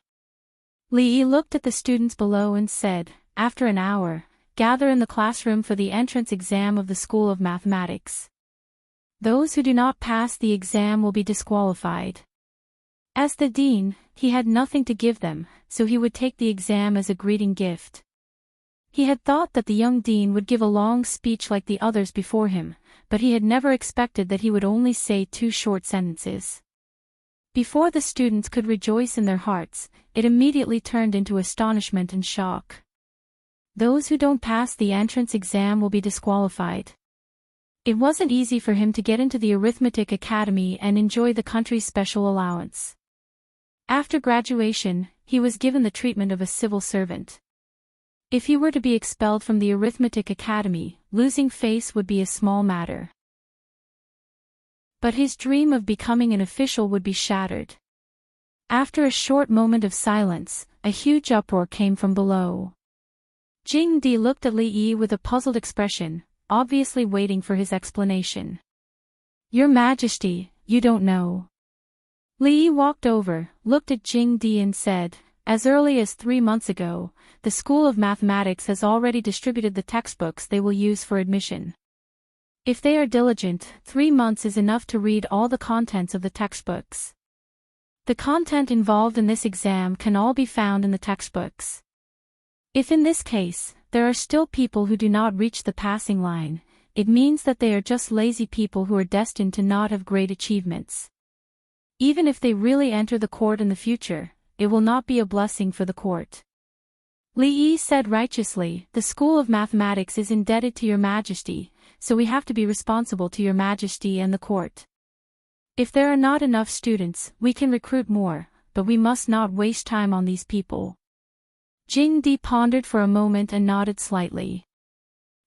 Li Yi looked at the students below and said, after an hour, gather in the classroom for the entrance exam of the School of Mathematics. Those who do not pass the exam will be disqualified. As the dean, he had nothing to give them, so he would take the exam as a greeting gift. He had thought that the young dean would give a long speech like the others before him, but he had never expected that he would only say 2 short sentences. Before the students could rejoice in their hearts, it immediately turned into astonishment and shock. Those who don't pass the entrance exam will be disqualified. It wasn't easy for him to get into the arithmetic academy and enjoy the country's special allowance. After graduation, he was given the treatment of a civil servant. If he were to be expelled from the arithmetic academy, losing face would be a small matter. But his dream of becoming an official would be shattered. After a short moment of silence, a huge uproar came from below. Jing Di looked at Li Yi with a puzzled expression, obviously waiting for his explanation. Your Majesty, you don't know. Li Yi walked over, looked at Jing Di and said, as early as 3 months ago, the School of Mathematics has already distributed the textbooks they will use for admission. If they are diligent, 3 months is enough to read all the contents of the textbooks. The content involved in this exam can all be found in the textbooks. If in this case, there are still people who do not reach the passing line, it means that they are just lazy people who are destined to not have great achievements. Even if they really enter the court in the future, it will not be a blessing for the court. Li Yi said righteously, the School of Mathematics is indebted to Your Majesty, so we have to be responsible to Your Majesty and the court. If there are not enough students, we can recruit more, but we must not waste time on these people. Jing Di pondered for a moment and nodded slightly.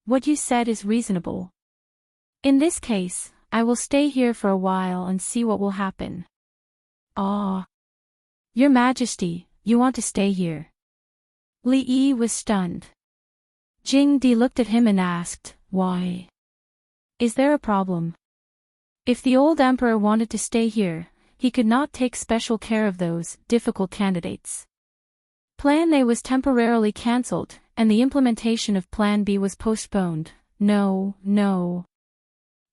What you said is reasonable. In this case, I will stay here for a while and see what will happen. Ah. Your Majesty, you want to stay here? Li Yi was stunned. Jing Di looked at him and asked, why? Is there a problem? If the old emperor wanted to stay here, he could not take special care of those difficult candidates. Plan A was temporarily cancelled, and the implementation of Plan B was postponed. No, no.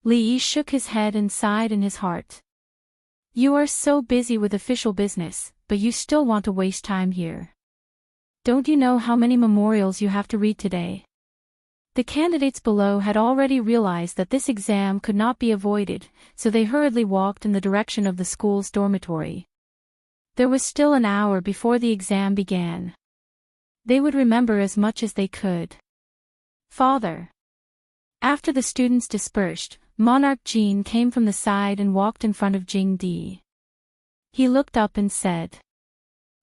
Li Yi shook his head and sighed in his heart. You are so busy with official business, but you still want to waste time here. Don't you know how many memorials you have to read today? The candidates below had already realized that this exam could not be avoided, so they hurriedly walked in the direction of the school's dormitory. There was still an hour before the exam began. They would remember as much as they could. Father. After the students dispersed, Monarch Jin came from the side and walked in front of Jing Di. He looked up and said.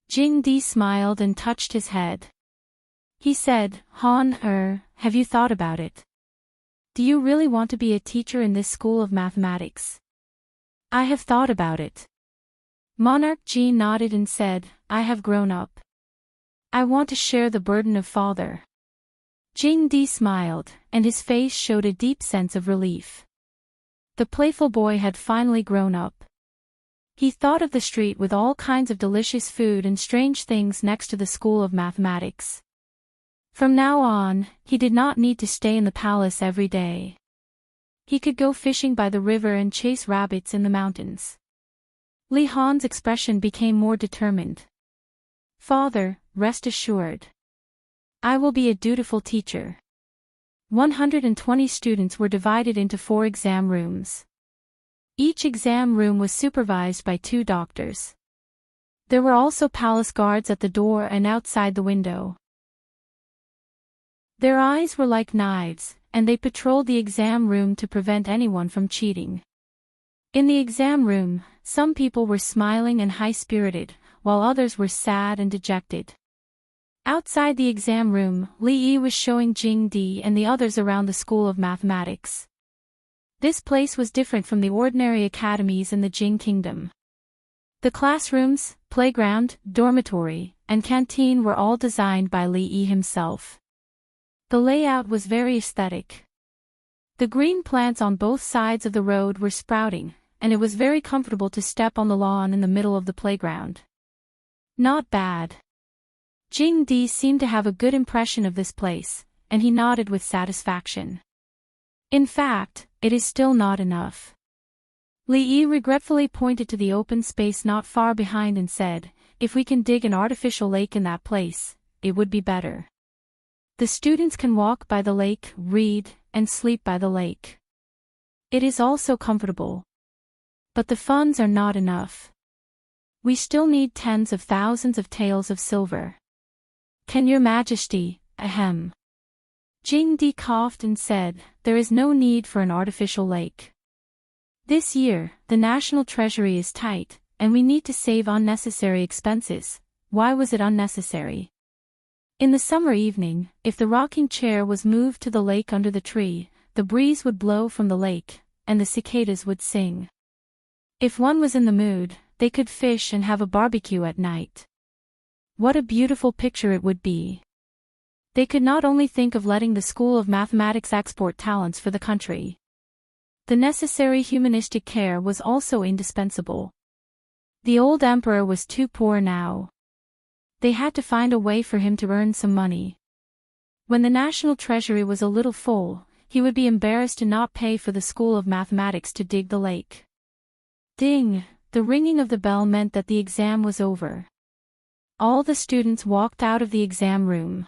Jing Di smiled and touched his head. He said, have you thought about it? Do you really want to be a teacher in this school of mathematics? I have thought about it. Monarch Jin nodded and said, I have grown up. I want to share the burden of father. Jing Di smiled, and his face showed a deep sense of relief. The playful boy had finally grown up. He thought of the street with all kinds of delicious food and strange things next to the school of mathematics. From now on, he did not need to stay in the palace every day. He could go fishing by the river and chase rabbits in the mountains. Li Han's expression became more determined. Father, rest assured. I will be a dutiful teacher. 120 students were divided into 4 exam rooms. Each exam room was supervised by 2 doctors. There were also palace guards at the door and outside the window. Their eyes were like knives, and they patrolled the exam room to prevent anyone from cheating. In the exam room, some people were smiling and high-spirited, while others were sad and dejected. Outside the exam room, Li Yi was showing Jing Di and the others around the school of mathematics. This place was different from the ordinary academies in the Jing kingdom. The classrooms, playground, dormitory, and canteen were all designed by Li Yi himself. The layout was very aesthetic. The green plants on both sides of the road were sprouting, and it was very comfortable to step on the lawn in the middle of the playground. Not bad. Jing Di seemed to have a good impression of this place, and he nodded with satisfaction. In fact, it is still not enough. Li Yi regretfully pointed to the open space not far behind and said, if we can dig an artificial lake in that place, it would be better. The students can walk by the lake, read, and sleep by the lake. It is also comfortable. But the funds are not enough. We still need tens of thousands of taels of silver. Can your majesty, ahem. Jing Di coughed and said, there is no need for an artificial lake. This year, the national treasury is tight, and we need to save unnecessary expenses. Why was it unnecessary? In the summer evening, if the rocking chair was moved to the lake under the tree, the breeze would blow from the lake, and the cicadas would sing. If one was in the mood, they could fish and have a barbecue at night. What a beautiful picture it would be. They could not only think of letting the School of Mathematics export talents for the country. The necessary humanistic care was also indispensable. The old emperor was too poor now. They had to find a way for him to earn some money. When the national treasury was a little full, he would be embarrassed to not pay for the School of Mathematics to dig the lake. Ding! The ringing of the bell meant that the exam was over. All the students walked out of the exam room.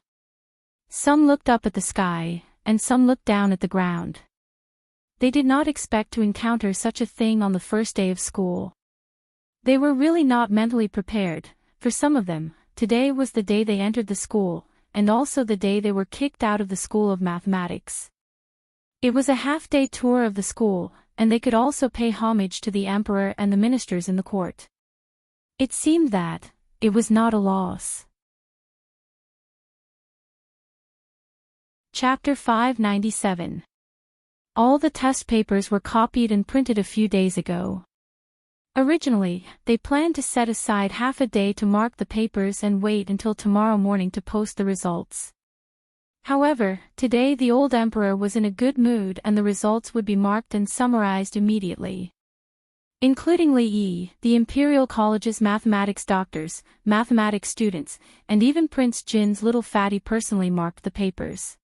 Some looked up at the sky, and some looked down at the ground. They did not expect to encounter such a thing on the first day of school. They were really not mentally prepared. For some of them, today was the day they entered the school, and also the day they were kicked out of the School of Mathematics. It was a half-day tour of the school, and they could also pay homage to the emperor and the ministers in the court. It seemed that it was not a loss. Chapter 597. All the test papers were copied and printed a few days ago. Originally, they planned to set aside half a day to mark the papers and wait until tomorrow morning to post the results. However, today the old emperor was in a good mood and the results would be marked and summarized immediately. Including Li Yi, the Imperial College's mathematics doctors, mathematics students, and even Prince Jin's little fatty personally marked the papers.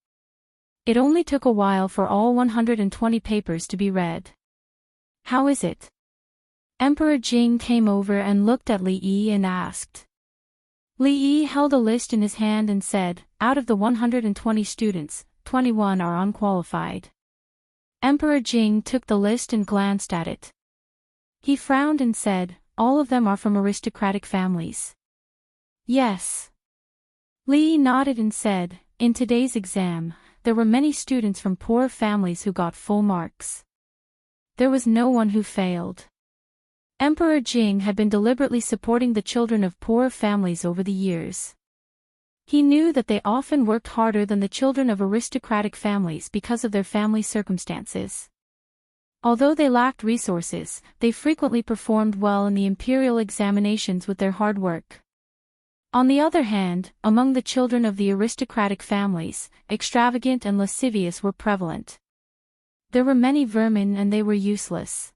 It only took a while for all 120 papers to be read. How is it? Emperor Jing came over and looked at Li Yi and asked. Li Yi held a list in his hand and said, out of the 120 students, 21 are unqualified. Emperor Jing took the list and glanced at it. He frowned and said, all of them are from aristocratic families. Yes. Li Yi nodded and said, in today's exam, there were many students from poor families who got full marks. There was no one who failed. Emperor Jing had been deliberately supporting the children of poor families over the years. He knew that they often worked harder than the children of aristocratic families because of their family circumstances. Although they lacked resources, they frequently performed well in the imperial examinations with their hard work. On the other hand, among the children of the aristocratic families, extravagant and lascivious were prevalent. There were many vermin and they were useless.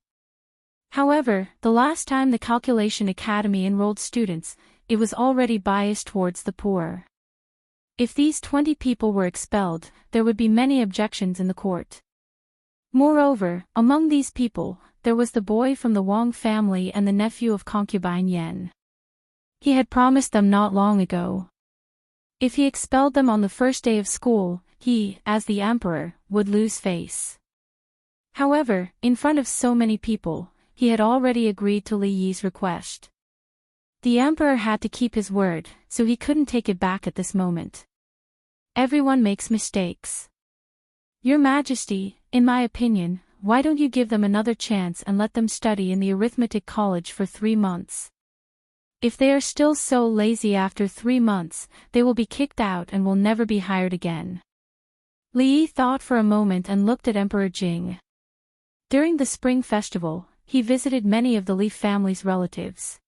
However, the last time the Calculation Academy enrolled students, it was already biased towards the poor. If these 20 people were expelled, there would be many objections in the court. Moreover, among these people, there was the boy from the Wang family and the nephew of concubine Yan. He had promised them not long ago. If he expelled them on the first day of school, he, as the emperor, would lose face. However, in front of so many people, he had already agreed to Li Yi's request. The emperor had to keep his word, so he couldn't take it back at this moment. Everyone makes mistakes. Your Majesty, in my opinion, why don't you give them another chance and let them study in the arithmetic college for 3 months? If they are still so lazy after 3 months, they will be kicked out and will never be hired again. Li Yi thought for a moment and looked at Emperor Jing. During the Spring Festival, he visited many of the Li family's relatives.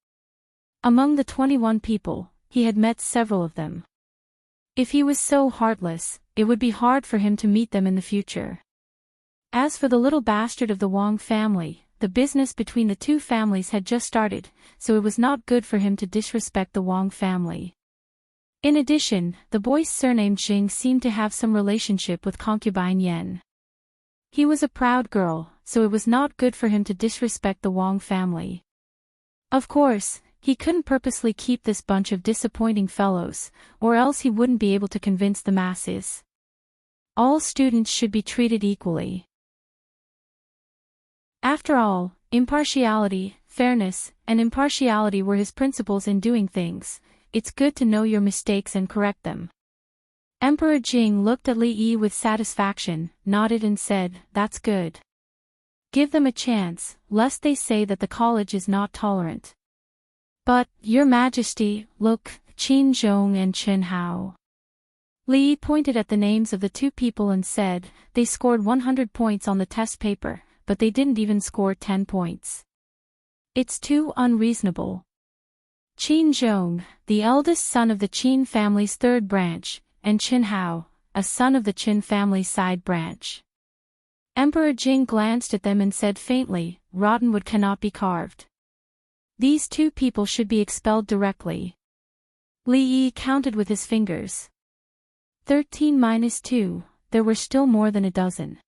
Among the 21 people, he had met several of them. If he was so heartless, it would be hard for him to meet them in the future. As for the little bastard of the Wang family, the business between the two families had just started, so it was not good for him to disrespect the Wang family. In addition, the boy's surname Jing seemed to have some relationship with concubine Yan. He was a proud girl, so it was not good for him to disrespect the Wang family. Of course, he couldn't purposely keep this bunch of disappointing fellows, or else he wouldn't be able to convince the masses. All students should be treated equally. After all, impartiality, fairness, and impartiality were his principles in doing things. It's good to know your mistakes and correct them. Emperor Jing looked at Li Yi with satisfaction, nodded and said, that's good. Give them a chance, lest they say that the college is not tolerant. But, Your Majesty, look, Qin Zhong and Chen Hao. Li Yi pointed at the names of the two people and said, they scored 100 points on the test paper, but they didn't even score 10 points. It's too unreasonable. Qin Zhong, the eldest son of the Qin family's third branch, and Chen Hao, a son of the Qin family's side branch. Emperor Jing glanced at them and said faintly, rotten wood cannot be carved. These two people should be expelled directly. Li Yi counted with his fingers. 13 minus 2, there were still more than a dozen.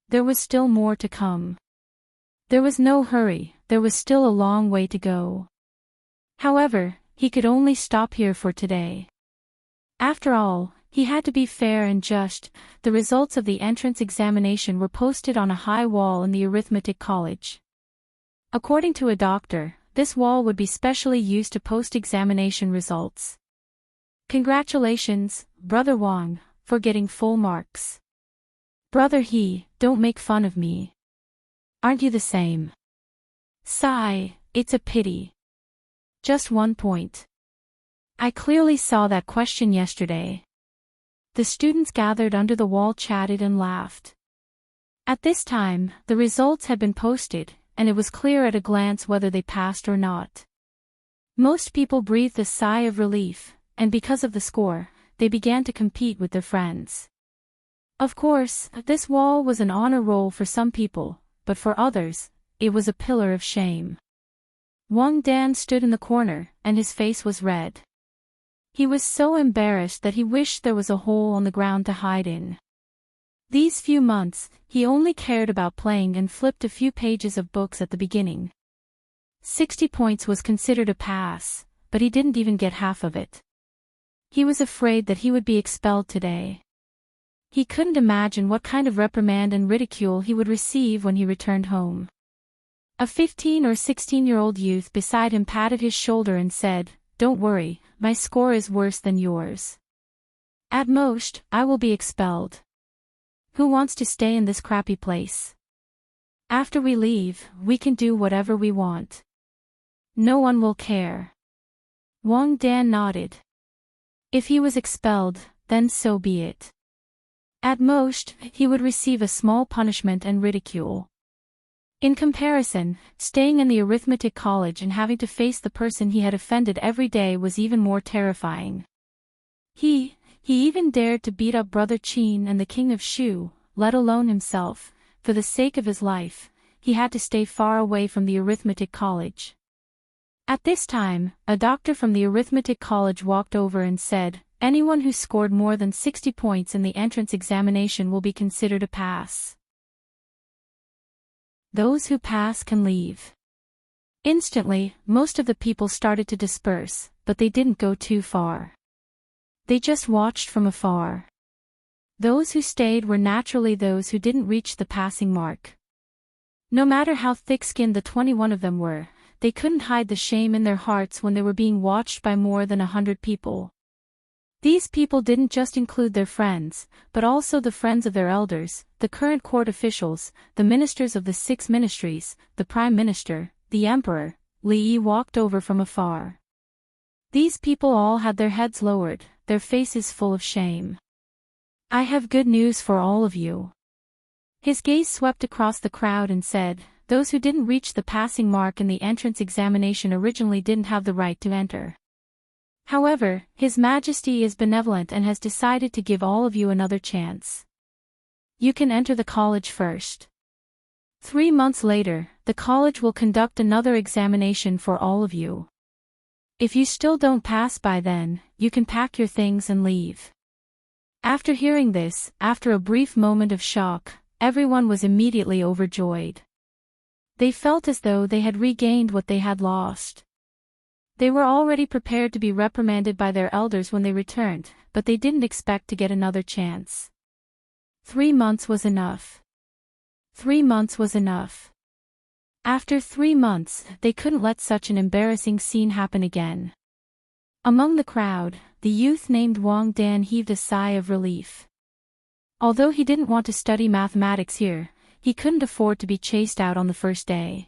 There was still more to come. There was no hurry, there was still a long way to go. However, he could only stop here for today. After all, he had to be fair and just. The results of the entrance examination were posted on a high wall in the arithmetic college. According to a doctor, this wall would be specially used to post examination results. Congratulations, Brother Wang, for getting full marks. Brother He, don't make fun of me. Aren't you the same? Sigh, it's a pity. Just 1 point. I clearly saw that question yesterday. The students gathered under the wall chatted and laughed. At this time, the results had been posted, and it was clear at a glance whether they passed or not. Most people breathed a sigh of relief, and because of the score, they began to compete with their friends. Of course, this wall was an honor roll for some people, but for others, it was a pillar of shame. Wang Dan stood in the corner, and his face was red. He was so embarrassed that he wished there was a hole on the ground to hide in. These few months, he only cared about playing and flipped a few pages of books at the beginning. 60 points was considered a pass, but he didn't even get half of it. He was afraid that he would be expelled today. He couldn't imagine what kind of reprimand and ridicule he would receive when he returned home. A 15 or 16-year-old youth beside him patted his shoulder and said, "Don't worry, my score is worse than yours. At most, I will be expelled. Who wants to stay in this crappy place? After we leave, we can do whatever we want. No one will care." Wang Dan nodded. If he was expelled, then so be it. At most, he would receive a small punishment and ridicule. In comparison, staying in the arithmetic college and having to face the person he had offended every day was even more terrifying. He even dared to beat up Brother Qin and the King of Shu, let alone himself. For the sake of his life, he had to stay far away from the arithmetic college. At this time, a doctor from the arithmetic college walked over and said, "Anyone who scored more than 60 points in the entrance examination will be considered a pass. Those who pass can leave." Instantly, most of the people started to disperse, but they didn't go too far. They just watched from afar. Those who stayed were naturally those who didn't reach the passing mark. No matter how thick-skinned the 21 of them were, they couldn't hide the shame in their hearts when they were being watched by more than 100 people. These people didn't just include their friends, but also the friends of their elders, the current court officials, the ministers of the 6 ministries, the prime minister, the emperor. Li Yi walked over from afar. These people all had their heads lowered, their faces full of shame. "I have good news for all of you." His gaze swept across the crowd and said, "Those who didn't reach the passing mark in the entrance examination originally didn't have the right to enter. However, His Majesty is benevolent and has decided to give all of you another chance. You can enter the college first. 3 months later, the college will conduct another examination for all of you. If you still don't pass by then, you can pack your things and leave." After hearing this, after a brief moment of shock, everyone was immediately overjoyed. They felt as though they had regained what they had lost. They were already prepared to be reprimanded by their elders when they returned, but they didn't expect to get another chance. 3 months was enough. 3 months was enough. After 3 months, they couldn't let such an embarrassing scene happen again. Among the crowd, the youth named Wang Dan heaved a sigh of relief. Although he didn't want to study mathematics here, he couldn't afford to be chased out on the first day.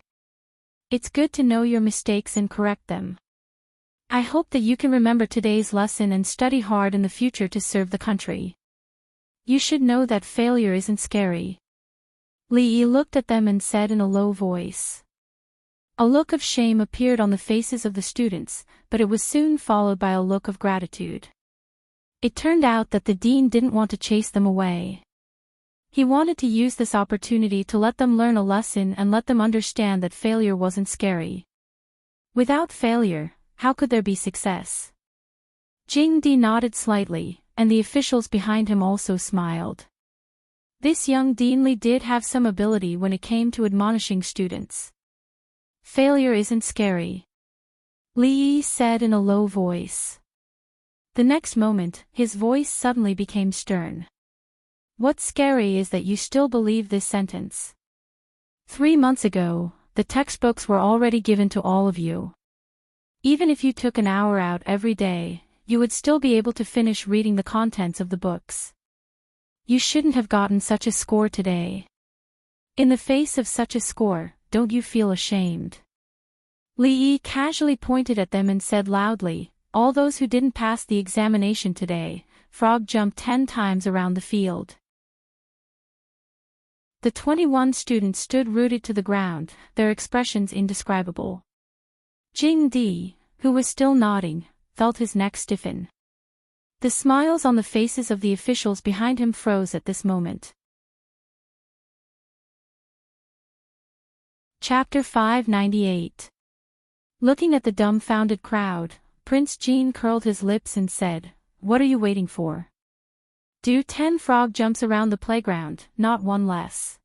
It's good to know your mistakes and correct them. I hope that you can remember today's lesson and study hard in the future to serve the country. You should know that failure isn't scary. Li Yi looked at them and said in a low voice. A look of shame appeared on the faces of the students, but it was soon followed by a look of gratitude. It turned out that the dean didn't want to chase them away. He wanted to use this opportunity to let them learn a lesson and let them understand that failure wasn't scary. Without failure, how could there be success? Jing Di nodded slightly, and the officials behind him also smiled. This young deanly did have some ability when it came to admonishing students. Failure isn't scary, Li Yi said in a low voice. The next moment, his voice suddenly became stern. What's scary is that you still believe this sentence. 3 months ago, the textbooks were already given to all of you. Even if you took an hour out every day, you would still be able to finish reading the contents of the books. You shouldn't have gotten such a score today. In the face of such a score, don't you feel ashamed? Li Yi casually pointed at them and said loudly, "All those who didn't pass the examination today." Frog jumped 10 times around the field. The 21 students stood rooted to the ground, their expressions indescribable. Jing Di, who was still nodding, felt his neck stiffen. The smiles on the faces of the officials behind him froze at this moment. Chapter 598. Looking at the dumbfounded crowd, Prince Jean curled his lips and said, "What are you waiting for? Do 10 frog jumps around the playground, not one less.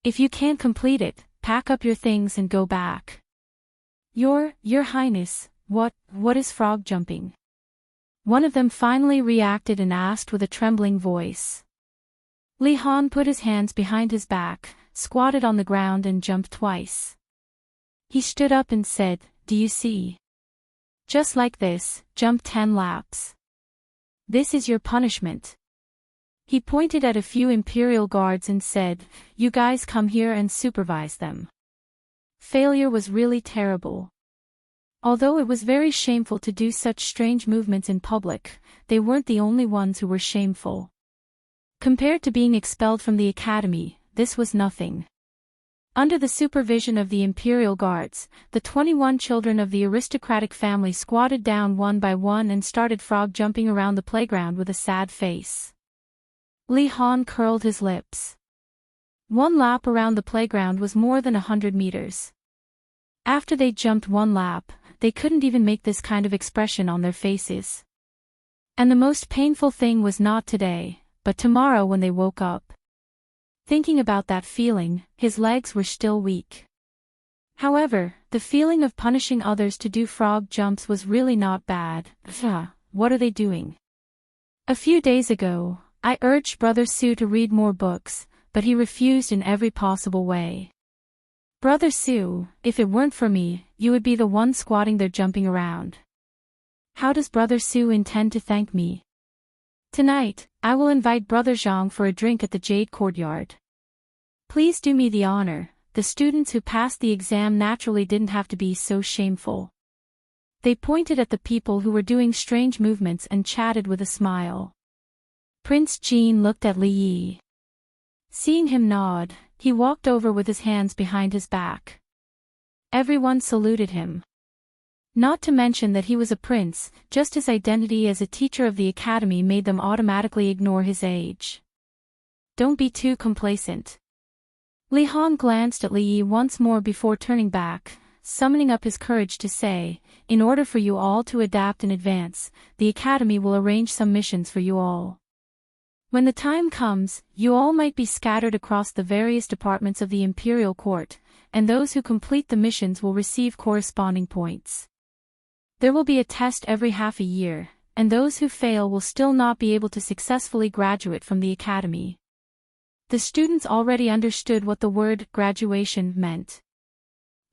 If you can't complete it, pack up your things and go back. Your Highness, what is frog jumping? One of them finally reacted and asked with a trembling voice. Li Han put his hands behind his back, squatted on the ground and jumped twice. He stood up and said, "Do you see? Just like this, jump 10 laps. This is your punishment." He pointed at a few Imperial guards and said, "You guys come here and supervise them." Failure was really terrible. Although it was very shameful to do such strange movements in public, they weren't the only ones who were shameful. Compared to being expelled from the academy, this was nothing. Under the supervision of the Imperial guards, the 21 children of the aristocratic family squatted down one by one and started frog jumping around the playground with a sad face. Li Han curled his lips. 1 lap around the playground was more than 100 meters. After they jumped 1 lap, they couldn't even make this kind of expression on their faces. And the most painful thing was not today, but tomorrow when they woke up. Thinking about that feeling, his legs were still weak. However, the feeling of punishing others to do frog jumps was really not bad. What are they doing? A few days ago, I urged Brother Su to read more books, but he refused in every possible way. Brother Su, if it weren't for me, you would be the one squatting there jumping around. How does Brother Su intend to thank me? Tonight, I will invite Brother Zhang for a drink at the Jade Courtyard. Please do me the honor. The students who passed the exam naturally didn't have to be so shameful. They pointed at the people who were doing strange movements and chatted with a smile. Prince Jean looked at Li Yi. Seeing him nod, he walked over with his hands behind his back. Everyone saluted him. Not to mention that he was a prince, just his identity as a teacher of the academy made them automatically ignore his age. Don't be too complacent. Li Han glanced at Li Yi once more before turning back, summoning up his courage to say, "In order for you all to adapt and advance, the academy will arrange some missions for you all. When the time comes, you all might be scattered across the various departments of the Imperial Court, and those who complete the missions will receive corresponding points. There will be a test every half a year, and those who fail will still not be able to successfully graduate from the academy." The students already understood what the word graduation meant.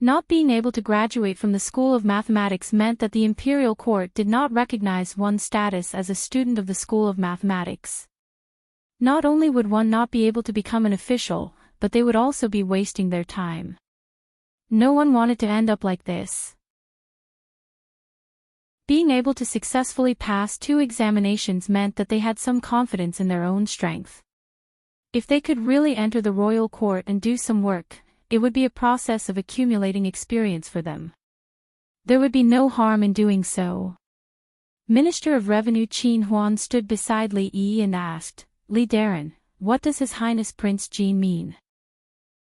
Not being able to graduate from the School of Mathematics meant that the Imperial Court did not recognize one's status as a student of the School of Mathematics. Not only would one not be able to become an official, but they would also be wasting their time. No one wanted to end up like this. Being able to successfully pass 2 examinations meant that they had some confidence in their own strength. If they could really enter the royal court and do some work, it would be a process of accumulating experience for them. There would be no harm in doing so. Minister of Revenue Qin Huan stood beside Li Yi and asked, "Li Darren, what does His Highness Prince Jean mean?"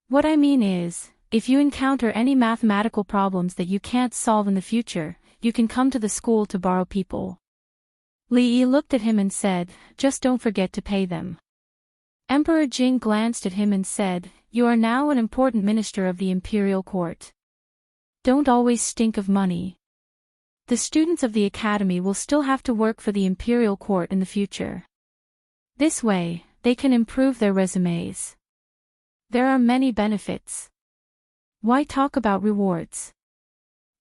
"What I mean is, if you encounter any mathematical problems that you can't solve in the future, you can come to the school to borrow people." Li Yi looked at him and said, "Just don't forget to pay them." Emperor Jing glanced at him and said, "You are now an important minister of the Imperial Court. Don't always stink of money. The students of the academy will still have to work for the Imperial Court in the future. This way, they can improve their resumes. There are many benefits. Why talk about rewards?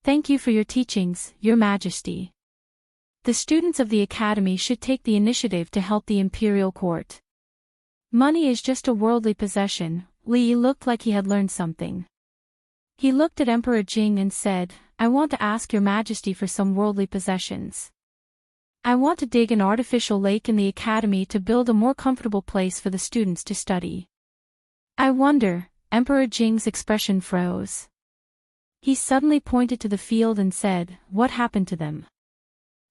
Thank you for your teachings, Your Majesty. The students of the academy should take the initiative to help the Imperial Court. Money is just a worldly possession." Li Yi looked like he had learned something. He looked at Emperor Jing and said, "I want to ask Your Majesty for some worldly possessions. I want to dig an artificial lake in the academy to build a more comfortable place for the students to study." "I wonder," Emperor Jing's expression froze. He suddenly pointed to the field and said, "What happened to them?"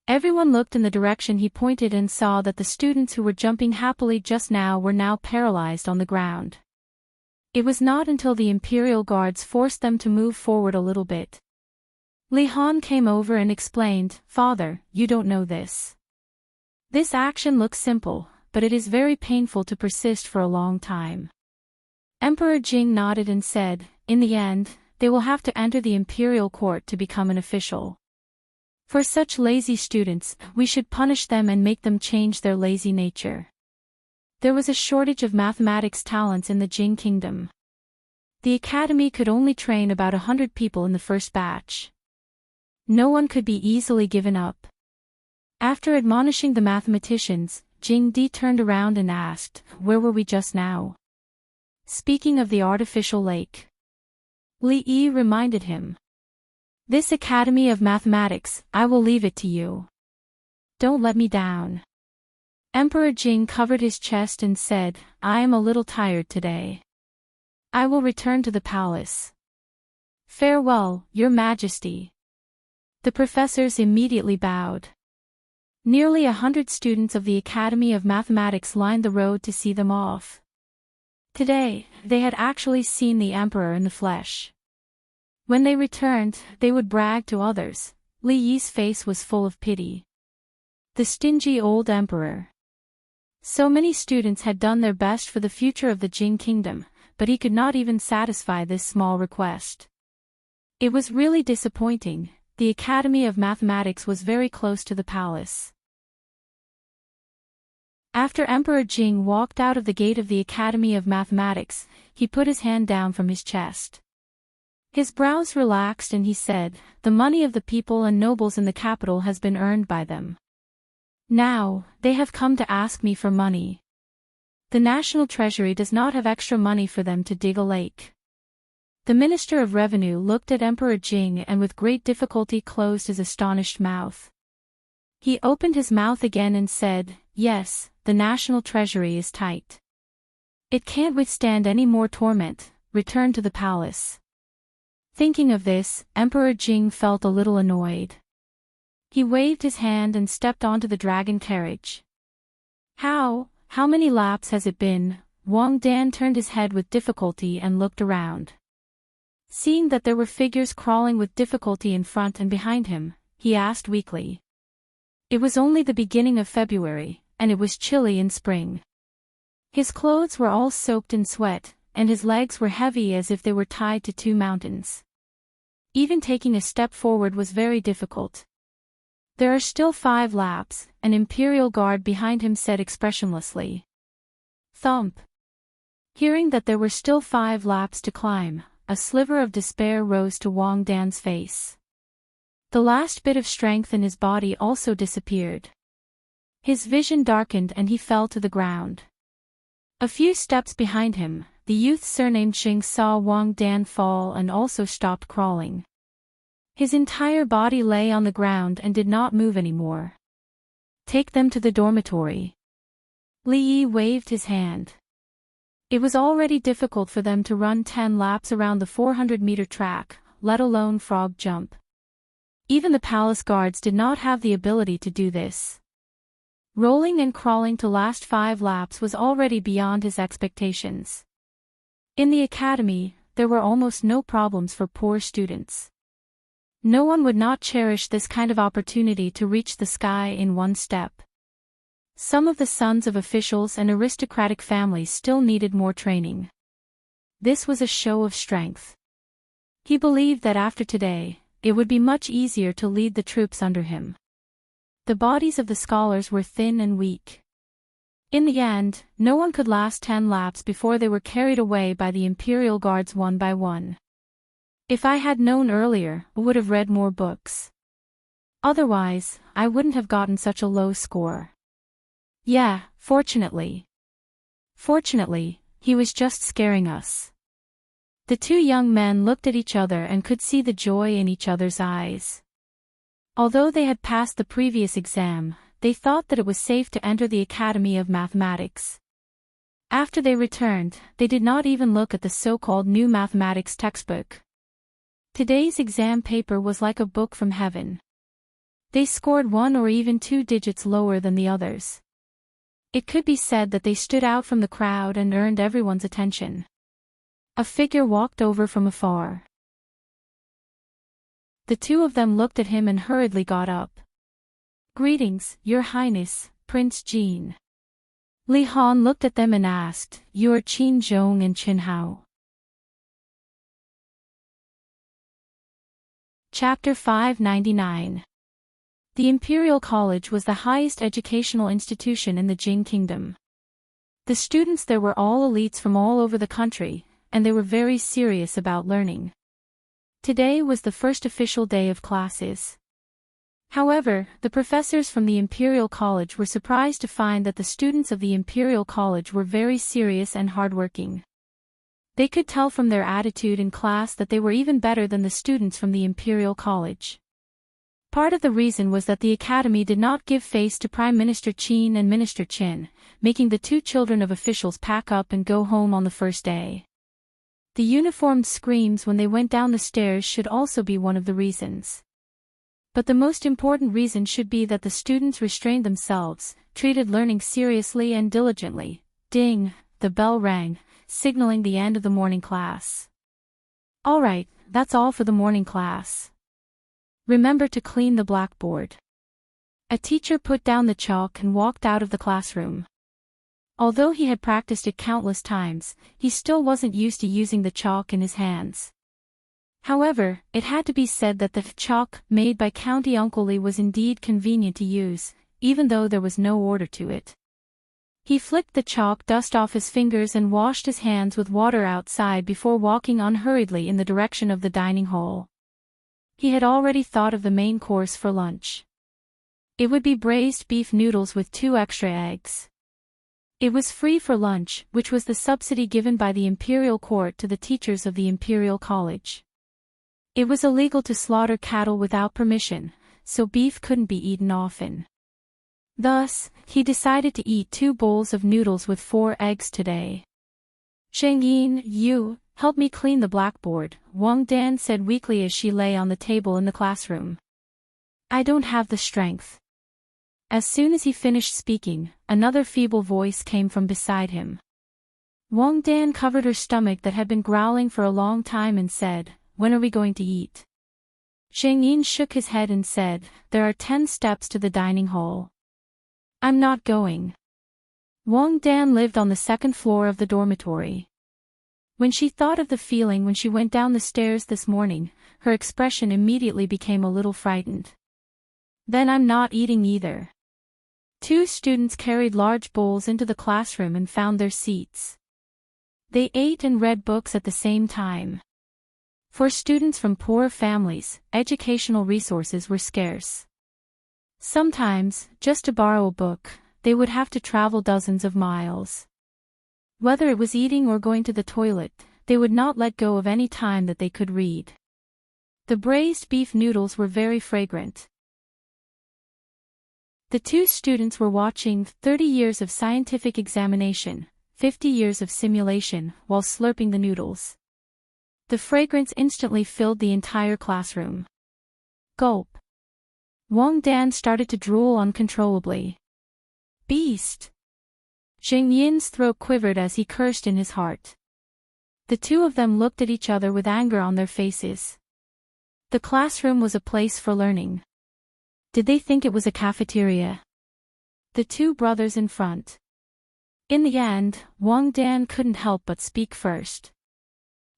Everyone looked in the direction he pointed and saw that the students who were jumping happily just now were now paralyzed on the ground. It was not until the Imperial Guards forced them to move forward a little bit. Li Han came over and explained, "Father, you don't know this. This action looks simple, but it is very painful to persist for a long time. Emperor Jing nodded and said, in the end, they will have to enter the imperial court to become an official. For such lazy students, we should punish them and make them change their lazy nature. There was a shortage of mathematics talents in the Jing kingdom. The academy could only train about 100 people in the first batch. No one could be easily given up. After admonishing the mathematicians, Jing Di turned around and asked, where were we just now? Speaking of the artificial lake. Li Yi reminded him. This Academy of Mathematics, I will leave it to you. Don't let me down. Emperor Jing covered his chest and said, I am a little tired today. I will return to the palace. Farewell, Your Majesty. The professors immediately bowed. Nearly 100 students of the Academy of Mathematics lined the road to see them off. Today, they had actually seen the emperor in the flesh. When they returned, they would brag to others. Li Yi's face was full of pity. The stingy old emperor. So many students had done their best for the future of the Jing kingdom, but he could not even satisfy this small request. It was really disappointing. The Academy of Mathematics was very close to the palace. After Emperor Jing walked out of the gate of the Academy of Mathematics, he put his hand down from his chest. His brows relaxed and he said, the money of the people and nobles in the capital has been earned by them. Now, they have come to ask me for money. The national treasury does not have extra money for them to dig a lake. The Minister of Revenue looked at Emperor Jing and with great difficulty closed his astonished mouth. He opened his mouth again and said, yes, the national treasury is tight. It can't withstand any more torment, return to the palace. Thinking of this, Emperor Jing felt a little annoyed. He waved his hand and stepped onto the dragon carriage. How many laps has it been? Wang Dan turned his head with difficulty and looked around. Seeing that there were figures crawling with difficulty in front and behind him, he asked weakly. It was only the beginning of February, and it was chilly in spring. His clothes were all soaked in sweat, and his legs were heavy as if they were tied to 2 mountains. Even taking a step forward was very difficult. There are still 5 laps, an imperial guard behind him said expressionlessly. Thump. Hearing that there were still 5 laps to climb, a sliver of despair rose to Wang Dan's face. The last bit of strength in his body also disappeared. His vision darkened and he fell to the ground. A few steps behind him, the youth surnamed Xing saw Wang Dan fall and also stopped crawling. His entire body lay on the ground and did not move anymore. Take them to the dormitory. Li Yi waved his hand. It was already difficult for them to run 10 laps around the 400-meter track, let alone frog jump. Even the palace guards did not have the ability to do this. Rolling and crawling to last 5 laps was already beyond his expectations. In the academy, there were almost no problems for poor students. No one would not cherish this kind of opportunity to reach the sky in one step. Some of the sons of officials and aristocratic families still needed more training. This was a show of strength. He believed that after today, it would be much easier to lead the troops under him. The bodies of the scholars were thin and weak. In the end, no one could last 10 laps before they were carried away by the imperial guards one by one. If I had known earlier, I would have read more books. Otherwise, I wouldn't have gotten such a low score. Yeah, fortunately. Fortunately, he was just scaring us. The 2 young men looked at each other and could see the joy in each other's eyes. Although they had passed the previous exam, they thought that it was safe to enter the Academy of Mathematics. After they returned, they did not even look at the so-called new mathematics textbook. Today's exam paper was like a book from heaven. They scored 1 or even 2 digits lower than the others. It could be said that they stood out from the crowd and earned everyone's attention. A figure walked over from afar. The 2 of them looked at him and hurriedly got up. Greetings, Your Highness, Prince Jean. Li Han looked at them and asked, "You are Qin Zhong and Qin Hao." Chapter 599. The Imperial College was the highest educational institution in the Jing Kingdom. The students there were all elites from all over the country, and they were very serious about learning. Today was the first official day of classes. However, the professors from the Imperial College were surprised to find that the students of the Imperial College were very serious and hardworking. They could tell from their attitude in class that they were even better than the students from the Imperial College. Part of the reason was that the academy did not give face to Prime Minister Qin and Minister Qin, making the two children of officials pack up and go home on the first day. The uniformed screams when they went down the stairs should also be one of the reasons. But the most important reason should be that the students restrained themselves, treated learning seriously and diligently. Ding, the bell rang, signaling the end of the morning class. All right, that's all for the morning class. Remember to clean the blackboard. A teacher put down the chalk and walked out of the classroom. Although he had practiced it countless times, he still wasn't used to using the chalk in his hands. However, it had to be said that the chalk made by County Uncle Li was indeed convenient to use, even though there was no order to it. He flicked the chalk dust off his fingers and washed his hands with water outside before walking unhurriedly in the direction of the dining hall. He had already thought of the main course for lunch. It would be braised beef noodles with 2 extra eggs. It was free for lunch, which was the subsidy given by the Imperial Court to the teachers of the Imperial College. It was illegal to slaughter cattle without permission, so beef couldn't be eaten often. Thus, he decided to eat 2 bowls of noodles with 4 eggs today. "Sheng Yin, you, help me clean the blackboard," Wang Dan said weakly as she lay on the table in the classroom. "I don't have the strength." As soon as he finished speaking, another feeble voice came from beside him. Wang Dan covered her stomach that had been growling for a long time and said, "When are we going to eat?" Sheng Yin shook his head and said, "There are 10 steps to the dining hall." "I'm not going." Wang Dan lived on the 2nd floor of the dormitory. When she thought of the feeling when she went down the stairs this morning, her expression immediately became a little frightened. "Then I'm not eating either." 2 students carried large bowls into the classroom and found their seats. They ate and read books at the same time. For students from poorer families, educational resources were scarce. Sometimes, just to borrow a book, they would have to travel dozens of miles. Whether it was eating or going to the toilet, they would not let go of any time that they could read. The braised beef noodles were very fragrant. The 2 students were watching 30 years of scientific examination, 50 years of simulation, while slurping the noodles. The fragrance instantly filled the entire classroom. Gulp. Wang Dan started to drool uncontrollably. "Beast!" Sheng Yin's throat quivered as he cursed in his heart. The 2 of them looked at each other with anger on their faces. The classroom was a place for learning. Did they think it was a cafeteria? The 2 brothers in front. In the end, Wang Dan couldn't help but speak first.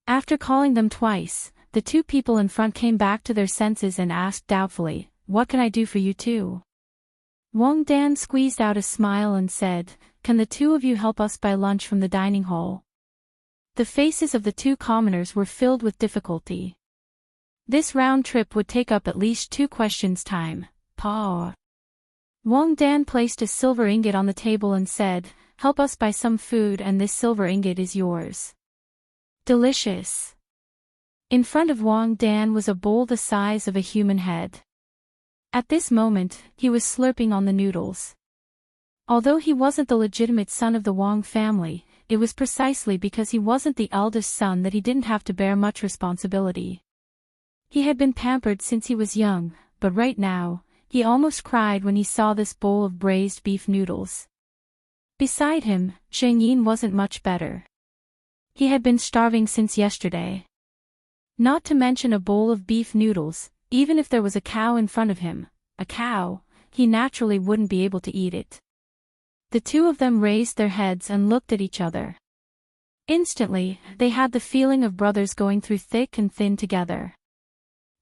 After calling them twice, the 2 people in front came back to their senses and asked doubtfully, "What can I do for you 2?" Wang Dan squeezed out a smile and said, "Can the 2 of you help us buy lunch from the dining hall?" The faces of the 2 commoners were filled with difficulty. This round trip would take up at least 2 questions' time. Pa. Wang Dan placed a silver ingot on the table and said, "Help us buy some food and this silver ingot is yours." Delicious. In front of Wang Dan was a bowl the size of a human head. At this moment, he was slurping on the noodles. Although he wasn't the legitimate son of the Wang family, it was precisely because he wasn't the eldest son that he didn't have to bear much responsibility. He had been pampered since he was young, but right now, he almost cried when he saw this bowl of braised beef noodles. Beside him, Sheng Yin wasn't much better. He had been starving since yesterday. Not to mention a bowl of beef noodles, even if there was a cow in front of him, he naturally wouldn't be able to eat it. The two of them raised their heads and looked at each other. Instantly, they had the feeling of brothers going through thick and thin together.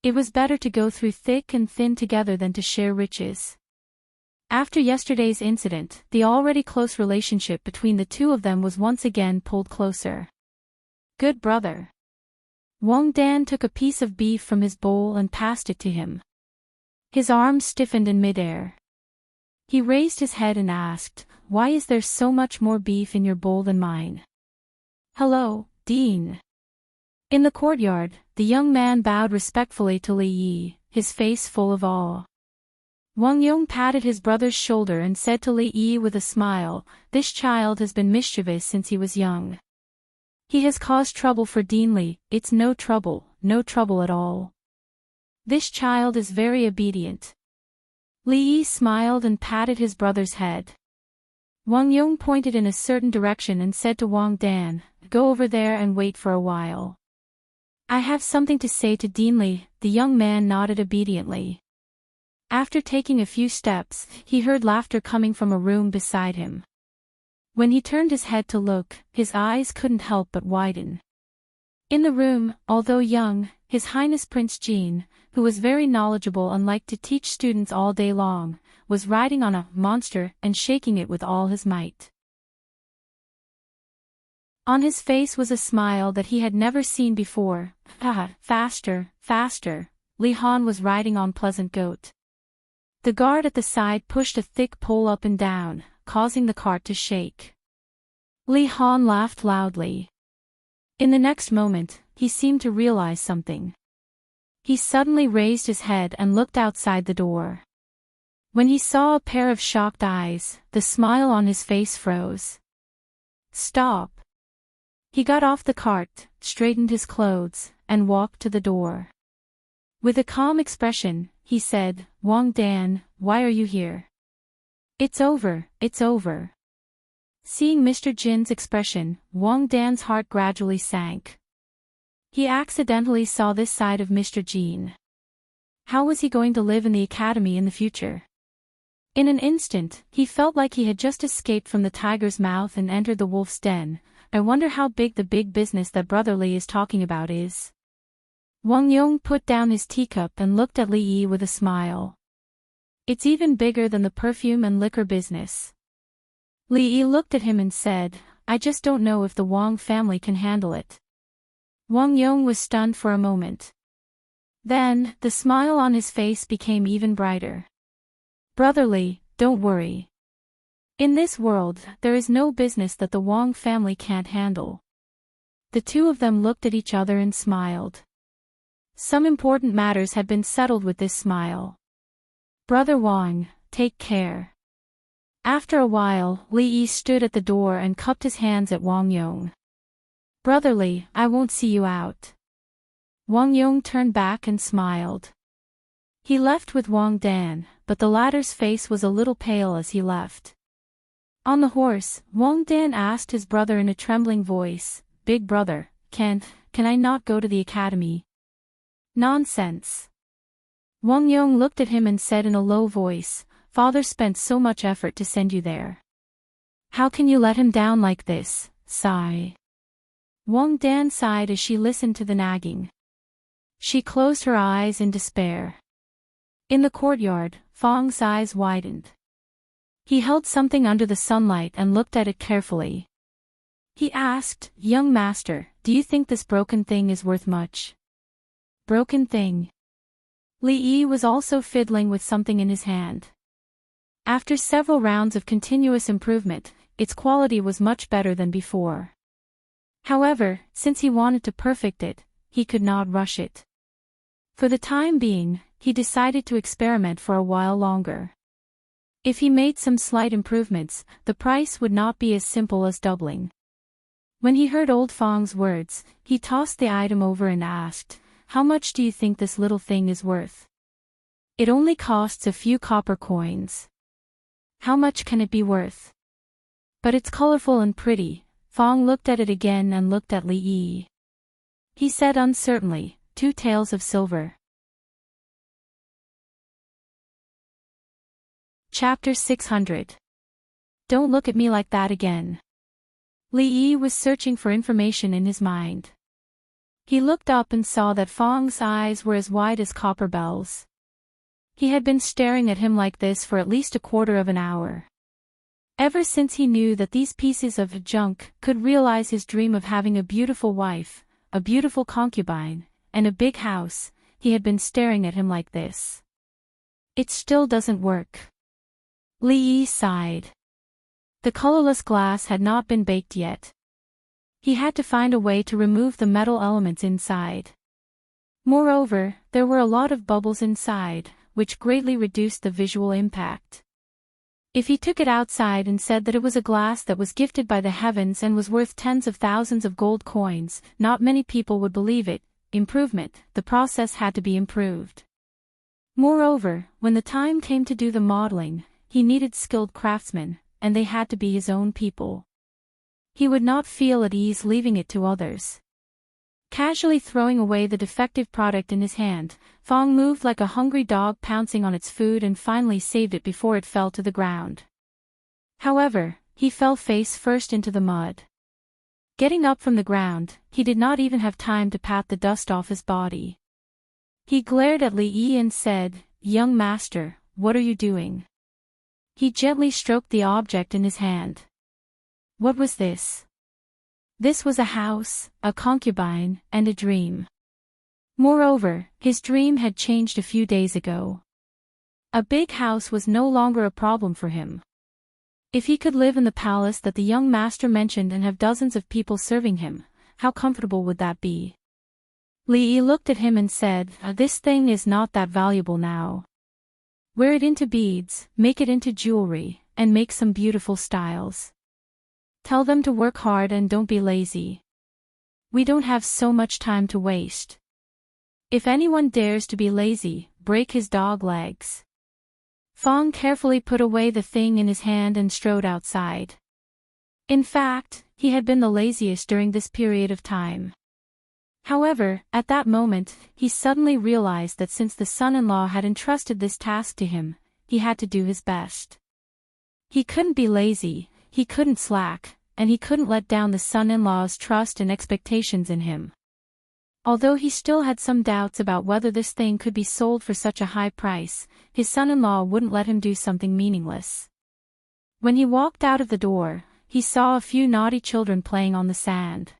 It was better to go through thick and thin together than to share riches. After yesterday's incident, the already close relationship between the two of them was once again pulled closer. Good brother. Wang Dan took a piece of beef from his bowl and passed it to him. His arms stiffened in midair. He raised his head and asked, "Why is there so much more beef in your bowl than mine?" "Hello, Dean." In the courtyard, the young man bowed respectfully to Li Yi, his face full of awe. Wang Yong patted his brother's shoulder and said to Li Yi with a smile, "This child has been mischievous since he was young. He has caused trouble for Dean Li. It's no trouble at all. This child is very obedient." Li Yi smiled and patted his brother's head. Wang Yong pointed in a certain direction and said to Wang Dan, "Go over there and wait for a while. I have something to say to Dean Li." The young man nodded obediently. After taking a few steps, he heard laughter coming from a room beside him. When he turned his head to look, his eyes couldn't help but widen. In the room, although young, His Highness Prince Jean, who was very knowledgeable and liked to teach students all day long, was riding on a monster and shaking it with all his might. On his face was a smile that he had never seen before. "Ah, faster, faster." Li Han was riding on Pleasant Goat. The guard at the side pushed a thick pole up and down, causing the cart to shake. Li Han laughed loudly. In the next moment, he seemed to realize something. He suddenly raised his head and looked outside the door. When he saw a pair of shocked eyes, the smile on his face froze. "Stop." He got off the cart, straightened his clothes, and walked to the door. With a calm expression, he said, "Wang Dan, why are you here?" It's over. Seeing Mr. Jin's expression, Wang Dan's heart gradually sank. He accidentally saw this side of Mr. Jin. How was he going to live in the academy in the future? In an instant, he felt like he had just escaped from the tiger's mouth and entered the wolf's den. I wonder how big the big business that Brother Li is talking about is. Wang Yong put down his teacup and looked at Li Yi with a smile. It's even bigger than the perfume and liquor business. Li Yi looked at him and said, "I just don't know if the Wang family can handle it." Wang Yong was stunned for a moment. Then, the smile on his face became even brighter. "Brother Li, don't worry. In this world, there is no business that the Wang family can't handle." The two of them looked at each other and smiled. Some important matters had been settled with this smile. "Brother Wang, take care." After a while, Li Yi stood at the door and cupped his hands at Wang Yong. "Brother Li, I won't see you out." Wang Yong turned back and smiled. He left with Wang Dan, but the latter's face was a little pale as he left. On the horse, Wang Dan asked his brother in a trembling voice, "Big brother, can I not go to the academy?" "Nonsense." Wang Yong looked at him and said in a low voice, "Father spent so much effort to send you there. How can you let him down like this?" Sigh. Wang Dan sighed as she listened to the nagging. She closed her eyes in despair. In the courtyard, Fang's eyes widened. He held something under the sunlight and looked at it carefully. He asked, "Young master, do you think this broken thing is worth much?" Broken thing. Li Yi was also fiddling with something in his hand. After several rounds of continuous improvement, its quality was much better than before. However, since he wanted to perfect it, he could not rush it. For the time being, he decided to experiment for a while longer. If he made some slight improvements, the price would not be as simple as doubling. When he heard old Fang's words, he tossed the item over and asked, "How much do you think this little thing is worth?" "It only costs a few copper coins." "How much can it be worth?" "But it's colorful and pretty." Fang looked at it again and looked at Li Yi. He said uncertainly, 2 taels of silver." Chapter 600. Don't look at me like that again. Li Yi was searching for information in his mind. He looked up and saw that Fang's eyes were as wide as copper bells. He had been staring at him like this for at least a quarter of an hour. Ever since he knew that these pieces of junk could realize his dream of having a beautiful wife, a beautiful concubine, and a big house, he had been staring at him like this. It still doesn't work. Li Yi sighed. The colorless glass had not been baked yet. He had to find a way to remove the metal elements inside. Moreover, there were a lot of bubbles inside, which greatly reduced the visual impact. If he took it outside and said that it was a glass that was gifted by the heavens and was worth tens of thousands of gold coins, not many people would believe it. Improvement, the process had to be improved. Moreover, when the time came to do the modeling, he needed skilled craftsmen, and they had to be his own people. He would not feel at ease leaving it to others. Casually throwing away the defective product in his hand, Fang moved like a hungry dog pouncing on its food and finally saved it before it fell to the ground. However, he fell face first into the mud. Getting up from the ground, he did not even have time to pat the dust off his body. He glared at Li Yi and said, "Young master, what are you doing?" He gently stroked the object in his hand. What was this? This was a house, a concubine, and a dream. Moreover, his dream had changed a few days ago. A big house was no longer a problem for him. If he could live in the palace that the young master mentioned and have dozens of people serving him, how comfortable would that be? Li Yi looked at him and said, "This thing is not that valuable now. Wear it into beads, make it into jewelry, and make some beautiful styles. Tell them to work hard and don't be lazy. We don't have so much time to waste. If anyone dares to be lazy, break his dog legs." Fang carefully put away the thing in his hand and strode outside. In fact, he had been the laziest during this period of time. However, at that moment, he suddenly realized that since the son-in-law had entrusted this task to him, he had to do his best. He couldn't be lazy, he couldn't slack, and he couldn't let down the son-in-law's trust and expectations in him. Although he still had some doubts about whether this thing could be sold for such a high price, his son-in-law wouldn't let him do something meaningless. When he walked out of the door, he saw a few naughty children playing on the sand.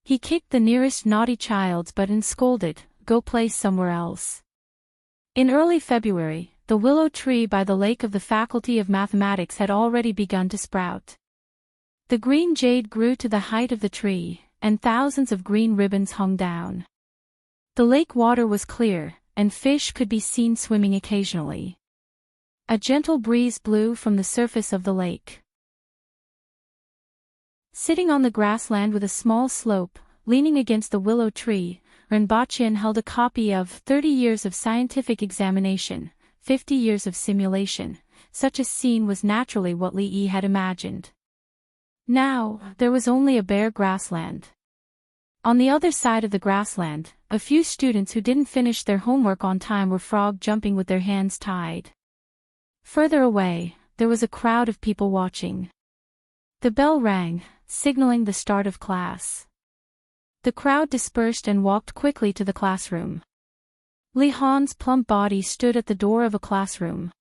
He kicked the nearest naughty child's butt and scolded, "Go play somewhere else." In early February, the willow tree by the lake of the Faculty of Mathematics had already begun to sprout. The green jade grew to the height of the tree, and thousands of green ribbons hung down. The lake water was clear, and fish could be seen swimming occasionally. A gentle breeze blew from the surface of the lake. Sitting on the grassland with a small slope, leaning against the willow tree, Rinpoche held a copy of 30 Years of Scientific Examination, 50 Years of Simulation. Such a scene was naturally what Li Yi had imagined. Now, there was only a bare grassland. On the other side of the grassland, a few students who didn't finish their homework on time were frog jumping with their hands tied. Further away, there was a crowd of people watching. The bell rang, signaling the start of class. The crowd dispersed and walked quickly to the classroom. Li Han's plump body stood at the door of a classroom.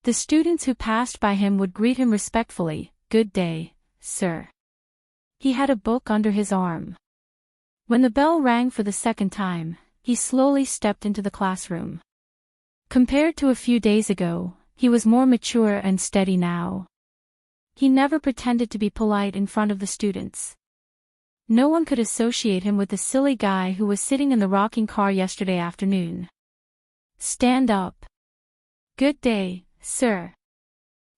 The students who passed by him would greet him respectfully, "Good day, sir." He had a book under his arm. When the bell rang for the second time, he slowly stepped into the classroom. Compared to a few days ago, he was more mature and steady now. He never pretended to be polite in front of the students. No one could associate him with the silly guy who was sitting in the rocking car yesterday afternoon. "Stand up." "Good day, sir."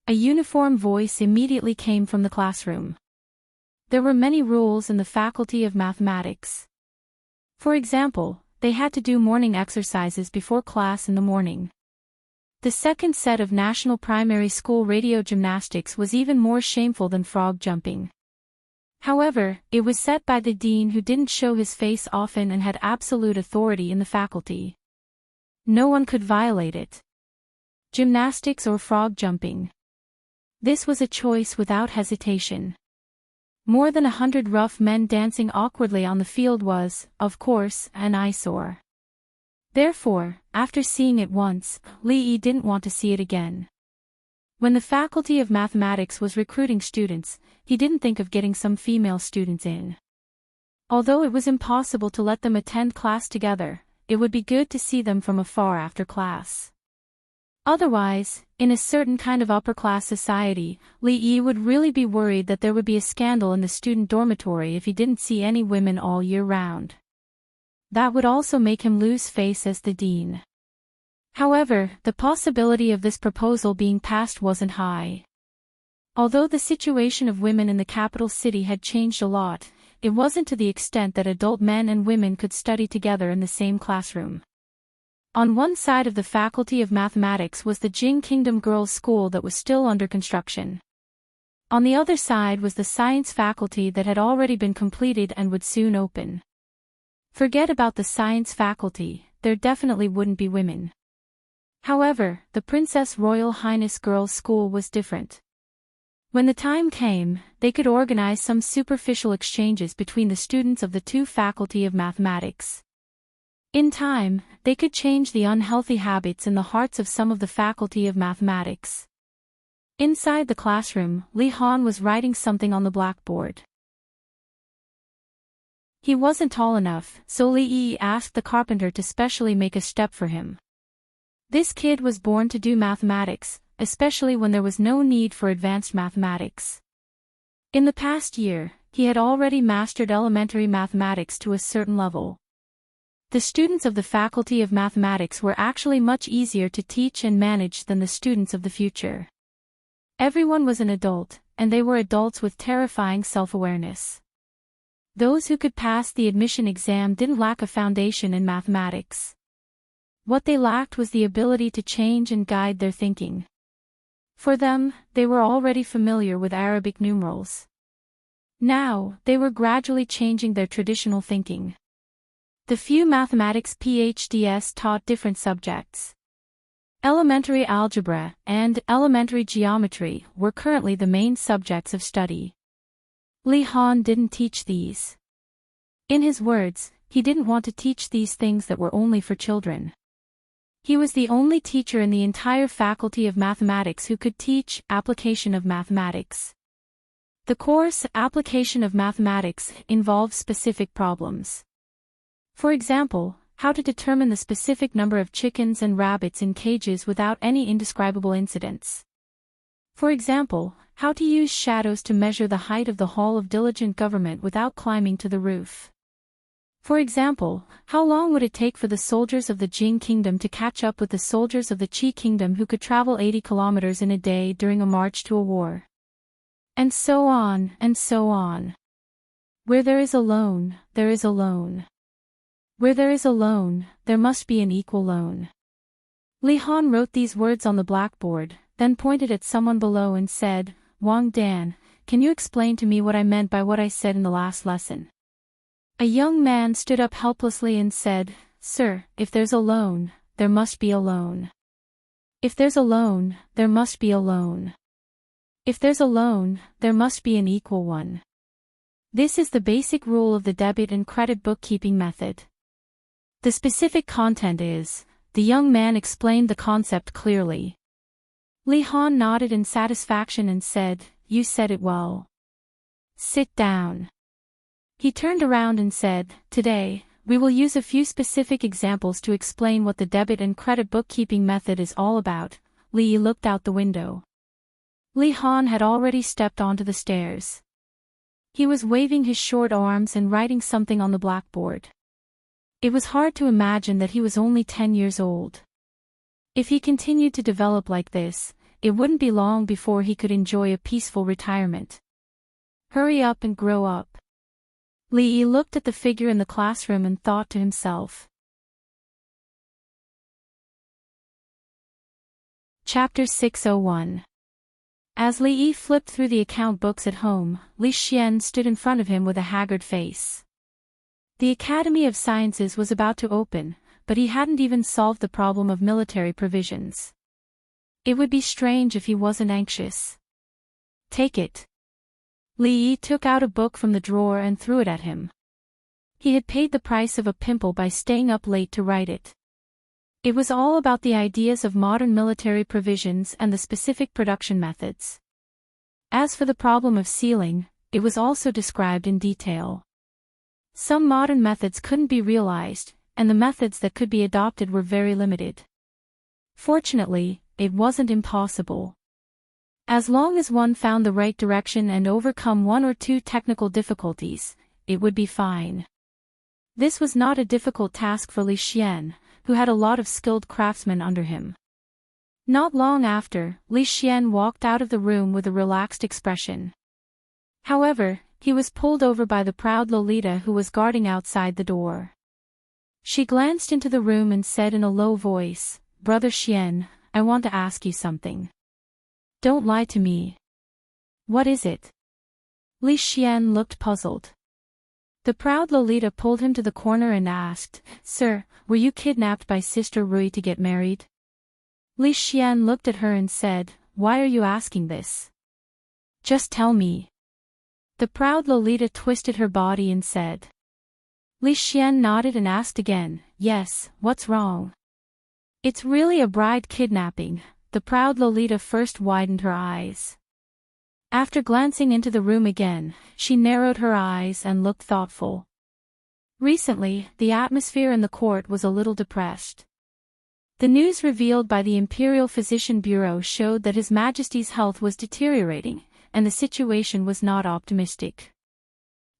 A uniform voice immediately came from the classroom. There were many rules in the Faculty of Mathematics. For example, they had to do morning exercises before class in the morning. The second set of National Primary School radio gymnastics was even more shameful than frog jumping. However, it was set by the dean who didn't show his face often and had absolute authority in the faculty. No one could violate it. Gymnastics or frog jumping. This was a choice without hesitation. More than 100 rough men dancing awkwardly on the field was, of course, an eyesore. Therefore, after seeing it once, Lee didn't want to see it again. When the Faculty of Mathematics was recruiting students, he didn't think of getting some female students in. Although it was impossible to let them attend class together, it would be good to see them from afar after class. Otherwise, in a certain kind of upper-class society, Lee would really be worried that there would be a scandal in the student dormitory if he didn't see any women all year round. That would also make him lose face as the dean. However, the possibility of this proposal being passed wasn't high. Although the situation of women in the capital city had changed a lot, it wasn't to the extent that adult men and women could study together in the same classroom. On one side of the Faculty of Mathematics was the Jing Kingdom Girls' School that was still under construction. On the other side was the Science Faculty that had already been completed and would soon open. Forget about the Science Faculty, there definitely wouldn't be women. However, the Princess Royal Highness Girls' School was different. When the time came, they could organize some superficial exchanges between the students of the two Faculty of Mathematics. In time, they could change the unhealthy habits in the hearts of some of the Faculty of Mathematics. Inside the classroom, Li Han was writing something on the blackboard. He wasn't tall enough, so Li asked the carpenter to specially make a step for him. This kid was born to do mathematics, especially when there was no need for advanced mathematics. In the past year, he had already mastered elementary mathematics to a certain level. The students of the Faculty of Mathematics were actually much easier to teach and manage than the students of the future. Everyone was an adult, and they were adults with terrifying self-awareness. Those who could pass the admission exam didn't lack a foundation in mathematics. What they lacked was the ability to change and guide their thinking. For them, they were already familiar with Arabic numerals. Now, they were gradually changing their traditional thinking. The few mathematics PhDs taught different subjects. Elementary algebra and elementary geometry were currently the main subjects of study. Li Han didn't teach these. In his words, he didn't want to teach these things that were only for children. He was the only teacher in the entire Faculty of Mathematics who could teach application of mathematics. The course Application of Mathematics involves specific problems. For example, how to determine the specific number of chickens and rabbits in cages without any indescribable incidents. For example, how to use shadows to measure the height of the Hall of Diligent Government without climbing to the roof. For example, how long would it take for the soldiers of the Jing Kingdom to catch up with the soldiers of the Qi Kingdom who could travel 80 kilometers in a day during a march to a war? And so on, and so on. Where there is a loan, there is a loan. Where there is a loan, there must be an equal loan. Li Han wrote these words on the blackboard, then pointed at someone below and said, "Wang Dan, can you explain to me what I meant by what I said in the last lesson?" A young man stood up helplessly and said, "Sir, if there's a loan, there must be a loan. If there's a loan, there must be a loan. If there's a loan, there must be an equal one. This is the basic rule of the debit and credit bookkeeping method." The specific content is, the young man explained the concept clearly. Li Han nodded in satisfaction and said, "You said it well. Sit down." He turned around and said, "Today, we will use a few specific examples to explain what the debit and credit bookkeeping method is all about." Li looked out the window. Li Han had already stepped onto the stairs. He was waving his short arms and writing something on the blackboard. It was hard to imagine that he was only 10 years old. If he continued to develop like this, it wouldn't be long before he could enjoy a peaceful retirement. Hurry up and grow up. Li looked at the figure in the classroom and thought to himself. Chapter 601. As Li flipped through the account books at home, Li Xian stood in front of him with a haggard face. The Academy of Sciences was about to open, but he hadn't even solved the problem of military provisions. It would be strange if he wasn't anxious. Take it. Li Yi took out a book from the drawer and threw it at him. He had paid the price of a pimple by staying up late to write it. It was all about the ideas of modern military provisions and the specific production methods. As for the problem of sealing, it was also described in detail. Some modern methods couldn't be realized, and the methods that could be adopted were very limited. Fortunately, it wasn't impossible. As long as one found the right direction and overcome one or two technical difficulties, it would be fine. This was not a difficult task for Li Xian, who had a lot of skilled craftsmen under him. Not long after, Li Xian walked out of the room with a relaxed expression. However, he was pulled over by the proud Lolita who was guarding outside the door. She glanced into the room and said in a low voice, "Brother Xian, I want to ask you something. Don't lie to me." "What is it?" Li Xian looked puzzled. The proud Lolita pulled him to the corner and asked, "Sir, were you kidnapped by Sister Rui to get married?" Li Xian looked at her and said, "Why are you asking this? Just tell me." The proud Lolita twisted her body and said. Li Xian nodded and asked again, "Yes, what's wrong?" "It's really a bride kidnapping." The proud Lolita first widened her eyes. After glancing into the room again, she narrowed her eyes and looked thoughtful. Recently, the atmosphere in the court was a little depressed. The news revealed by the Imperial Physician Bureau showed that His Majesty's health was deteriorating, and the situation was not optimistic.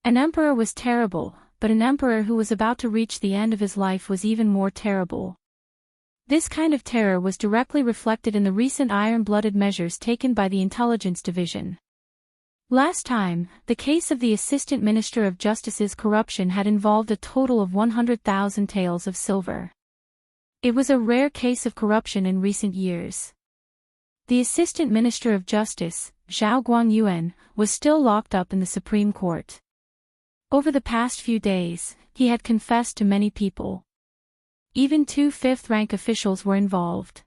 An emperor was terrible, but an emperor who was about to reach the end of his life was even more terrible. This kind of terror was directly reflected in the recent iron-blooded measures taken by the Intelligence Division. Last time, the case of the Assistant Minister of Justice's corruption had involved a total of 100,000 taels of silver. It was a rare case of corruption in recent years. The Assistant Minister of Justice, Zhao Guangyuan, was still locked up in the Supreme Court. Over the past few days, he had confessed to many people. Even 2 fifth-rank officials were involved.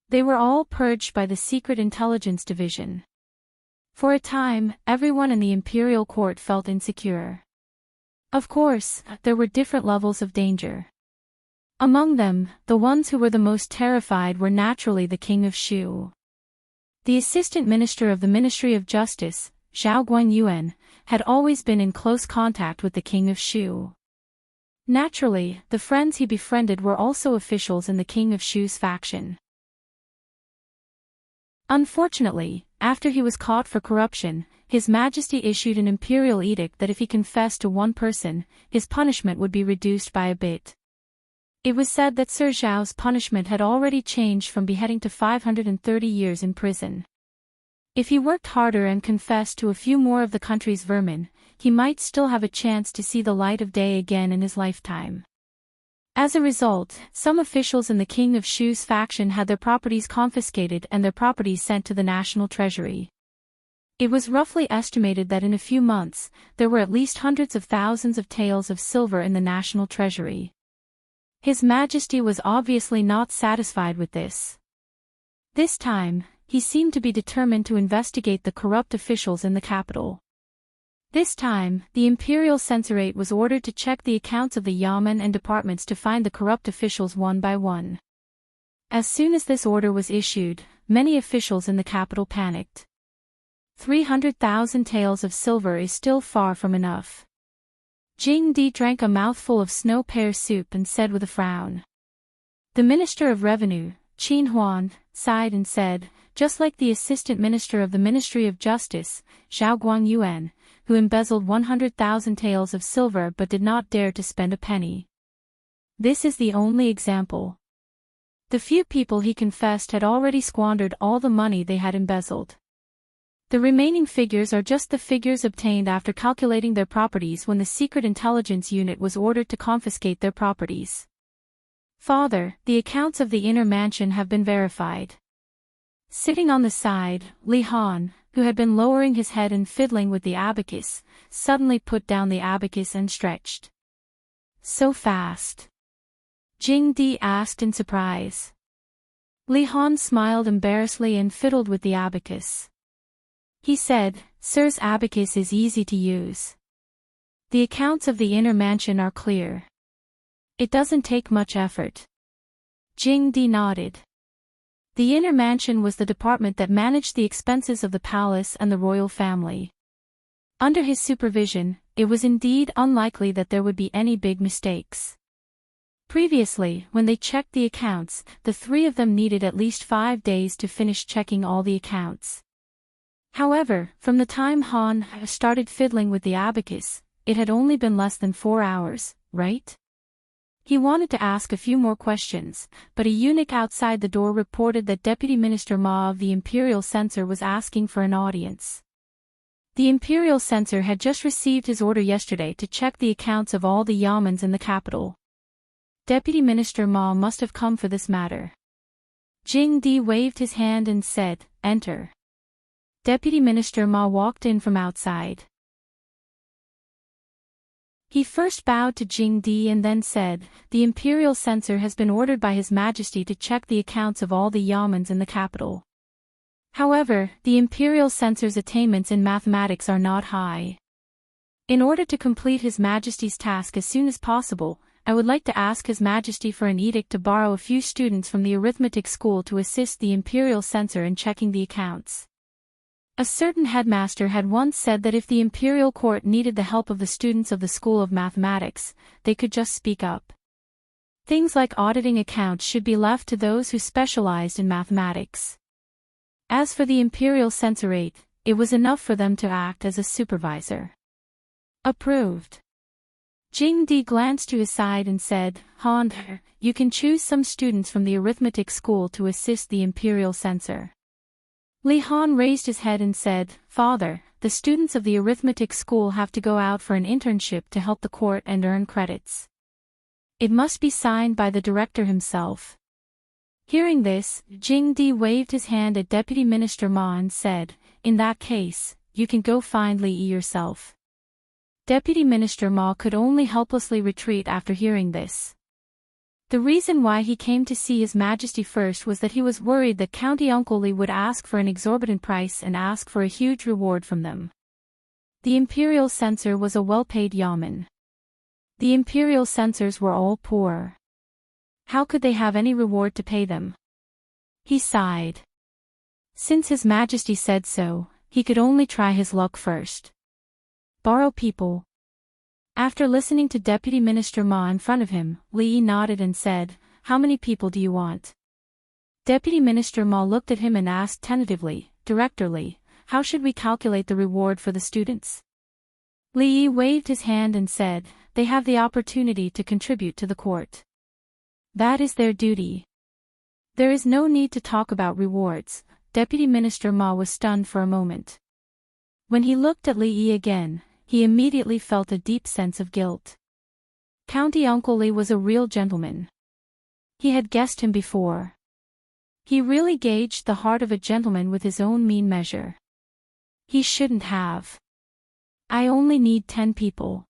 They were all purged by the Secret Intelligence Division. For a time, everyone in the Imperial Court felt insecure. Of course, there were different levels of danger. Among them, the ones who were the most terrified were naturally the King of Shu. The Assistant Minister of the Ministry of Justice, Zhao Guangyuan, had always been in close contact with the King of Shu. Naturally, the friends he befriended were also officials in the King of Shu's faction. Unfortunately, after he was caught for corruption, His Majesty issued an imperial edict that if he confessed to one person, his punishment would be reduced by a bit. It was said that Sir Zhao's punishment had already changed from beheading to 530 years in prison. If he worked harder and confessed to a few more of the country's vermin, he might still have a chance to see the light of day again in his lifetime. As a result, some officials in the King of Shu's faction had their properties confiscated and their properties sent to the national treasury. It was roughly estimated that in a few months, there were at least hundreds of thousands of taels of silver in the national treasury. His Majesty was obviously not satisfied with this. This time, he seemed to be determined to investigate the corrupt officials in the capital. This time, the Imperial Censorate was ordered to check the accounts of the yamen and departments to find the corrupt officials one by one. As soon as this order was issued, many officials in the capital panicked. 300,000 taels of silver is still far from enough. Jing Di drank a mouthful of snow pear soup and said with a frown. The Minister of Revenue, Qin Huan, sighed and said, just like the Assistant Minister of the Ministry of Justice, Zhao Guangyuan, who embezzled 100,000 taels of silver but did not dare to spend a penny. This is the only example. The few people he confessed had already squandered all the money they had embezzled. The remaining figures are just the figures obtained after calculating their properties when the Secret Intelligence Unit was ordered to confiscate their properties. Father, the accounts of the inner mansion have been verified. Sitting on the side, Li Han, who had been lowering his head and fiddling with the abacus, suddenly put down the abacus and stretched. So fast? Jing Di asked in surprise. Li Han smiled embarrassedly and fiddled with the abacus. He said, Sir's abacus is easy to use. The accounts of the inner mansion are clear. It doesn't take much effort. Jingdi nodded. The inner mansion was the department that managed the expenses of the palace and the royal family. Under his supervision, it was indeed unlikely that there would be any big mistakes. Previously, when they checked the accounts, the three of them needed at least 5 days to finish checking all the accounts. However, from the time Han started fiddling with the abacus, it had only been less than 4 hours, right? He wanted to ask a few more questions, but a eunuch outside the door reported that Deputy Minister Ma of the Imperial Censor was asking for an audience. The Imperial Censor had just received his order yesterday to check the accounts of all the yamens in the capital. Deputy Minister Ma must have come for this matter. Jing Di waved his hand and said, "Enter." Deputy Minister Ma walked in from outside. He first bowed to Jing Di and then said, "The Imperial Censor has been ordered by His Majesty to check the accounts of all the yamens in the capital. However, the Imperial Censor's attainments in mathematics are not high. In order to complete His Majesty's task as soon as possible, I would like to ask His Majesty for an edict to borrow a few students from the arithmetic school to assist the Imperial Censor in checking the accounts." A certain headmaster had once said that if the imperial court needed the help of the students of the School of Mathematics, they could just speak up. Things like auditing accounts should be left to those who specialized in mathematics. As for the Imperial Censorate, it was enough for them to act as a supervisor. Approved. Jing Di glanced to his side and said, "Han, you can choose some students from the arithmetic school to assist the Imperial Censor." Li Han raised his head and said, "Father, the students of the arithmetic school have to go out for an internship to help the court and earn credits. It must be signed by the director himself." Hearing this, Jing Di waved his hand at Deputy Minister Ma and said, "In that case, you can go find Li Yi yourself." Deputy Minister Ma could only helplessly retreat after hearing this. The reason why he came to see His Majesty first was that he was worried that County Uncle Li would ask for an exorbitant price and ask for a huge reward from them. The Imperial Censor was a well-paid yeoman. The Imperial Censors were all poor. How could they have any reward to pay them? He sighed. Since His Majesty said so, he could only try his luck first. Borrow people. After listening to Deputy Minister Ma in front of him, Li Yi nodded and said, "How many people do you want?" Deputy Minister Ma looked at him and asked tentatively, "Director Li, how should we calculate the reward for the students?" Li Yi waved his hand and said, "They have the opportunity to contribute to the court. That is their duty. There is no need to talk about rewards." Deputy Minister Ma was stunned for a moment. When he looked at Li Yi again, he immediately felt a deep sense of guilt. County Uncle Li was a real gentleman. He had guessed him before. He really gauged the heart of a gentleman with his own mean measure. He shouldn't have. "I only need 10 people."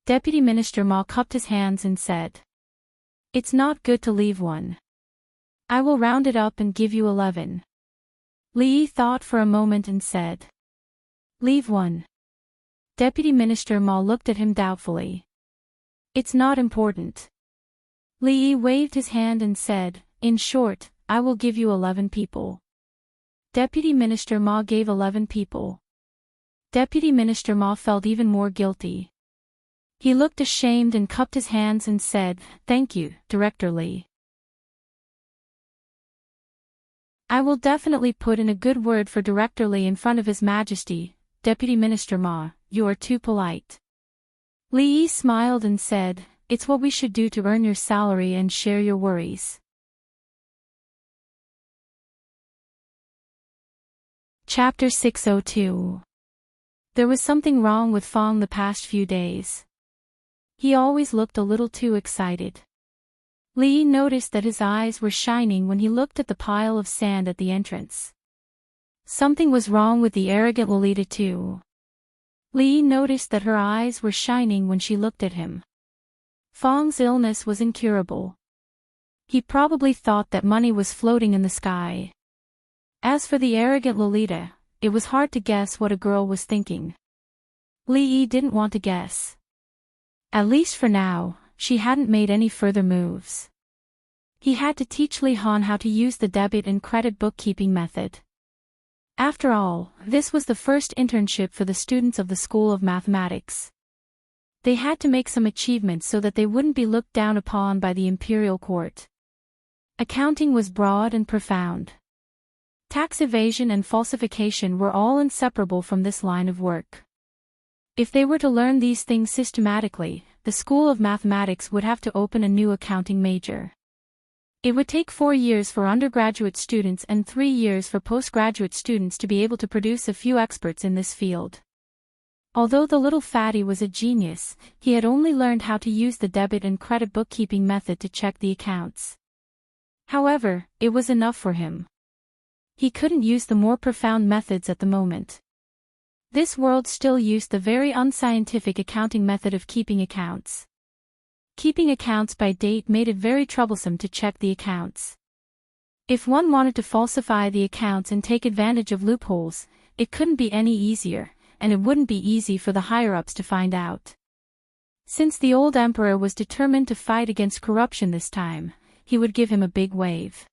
Deputy Minister Ma cupped his hands and said, "It's not good to leave one. I will round it up and give you 11. Li Yi thought for a moment and said, "Leave one." Deputy Minister Ma looked at him doubtfully. "It's not important." Li Yi waved his hand and said, "In short, I will give you 11 people." Deputy Minister Ma gave 11 people. Deputy Minister Ma felt even more guilty. He looked ashamed and cupped his hands and said, "Thank you, Director Li. I will definitely put in a good word for Director Li in front of His Majesty." Deputy Minister Ma, "You are too polite." Li Yi smiled and said, "It's what we should do to earn your salary and share your worries." Chapter 602. There was something wrong with Fong the past few days. He always looked a little too excited. Li Yi noticed that his eyes were shining when he looked at the pile of sand at the entrance. Something was wrong with the arrogant Lolita too. Li Yi noticed that her eyes were shining when she looked at him. Fong's illness was incurable. He probably thought that money was floating in the sky. As for the arrogant Lolita, it was hard to guess what a girl was thinking. Li Yi didn't want to guess. At least for now, she hadn't made any further moves. He had to teach Li Han how to use the debit and credit bookkeeping method. After all, this was the first internship for the students of the School of Mathematics. They had to make some achievements so that they wouldn't be looked down upon by the imperial court. Accounting was broad and profound. Tax evasion and falsification were all inseparable from this line of work. If they were to learn these things systematically, the School of Mathematics would have to open a new accounting major. It would take 4 years for undergraduate students and 3 years for postgraduate students to be able to produce a few experts in this field. Although the little fatty was a genius, he had only learned how to use the debit and credit bookkeeping method to check the accounts. However, it was enough for him. He couldn't use the more profound methods at the moment. This world still used the very unscientific accounting method of keeping accounts. Keeping accounts by date made it very troublesome to check the accounts. If one wanted to falsify the accounts and take advantage of loopholes, it couldn't be any easier, and it wouldn't be easy for the higher-ups to find out. Since the old emperor was determined to fight against corruption this time, he would give him a big wave.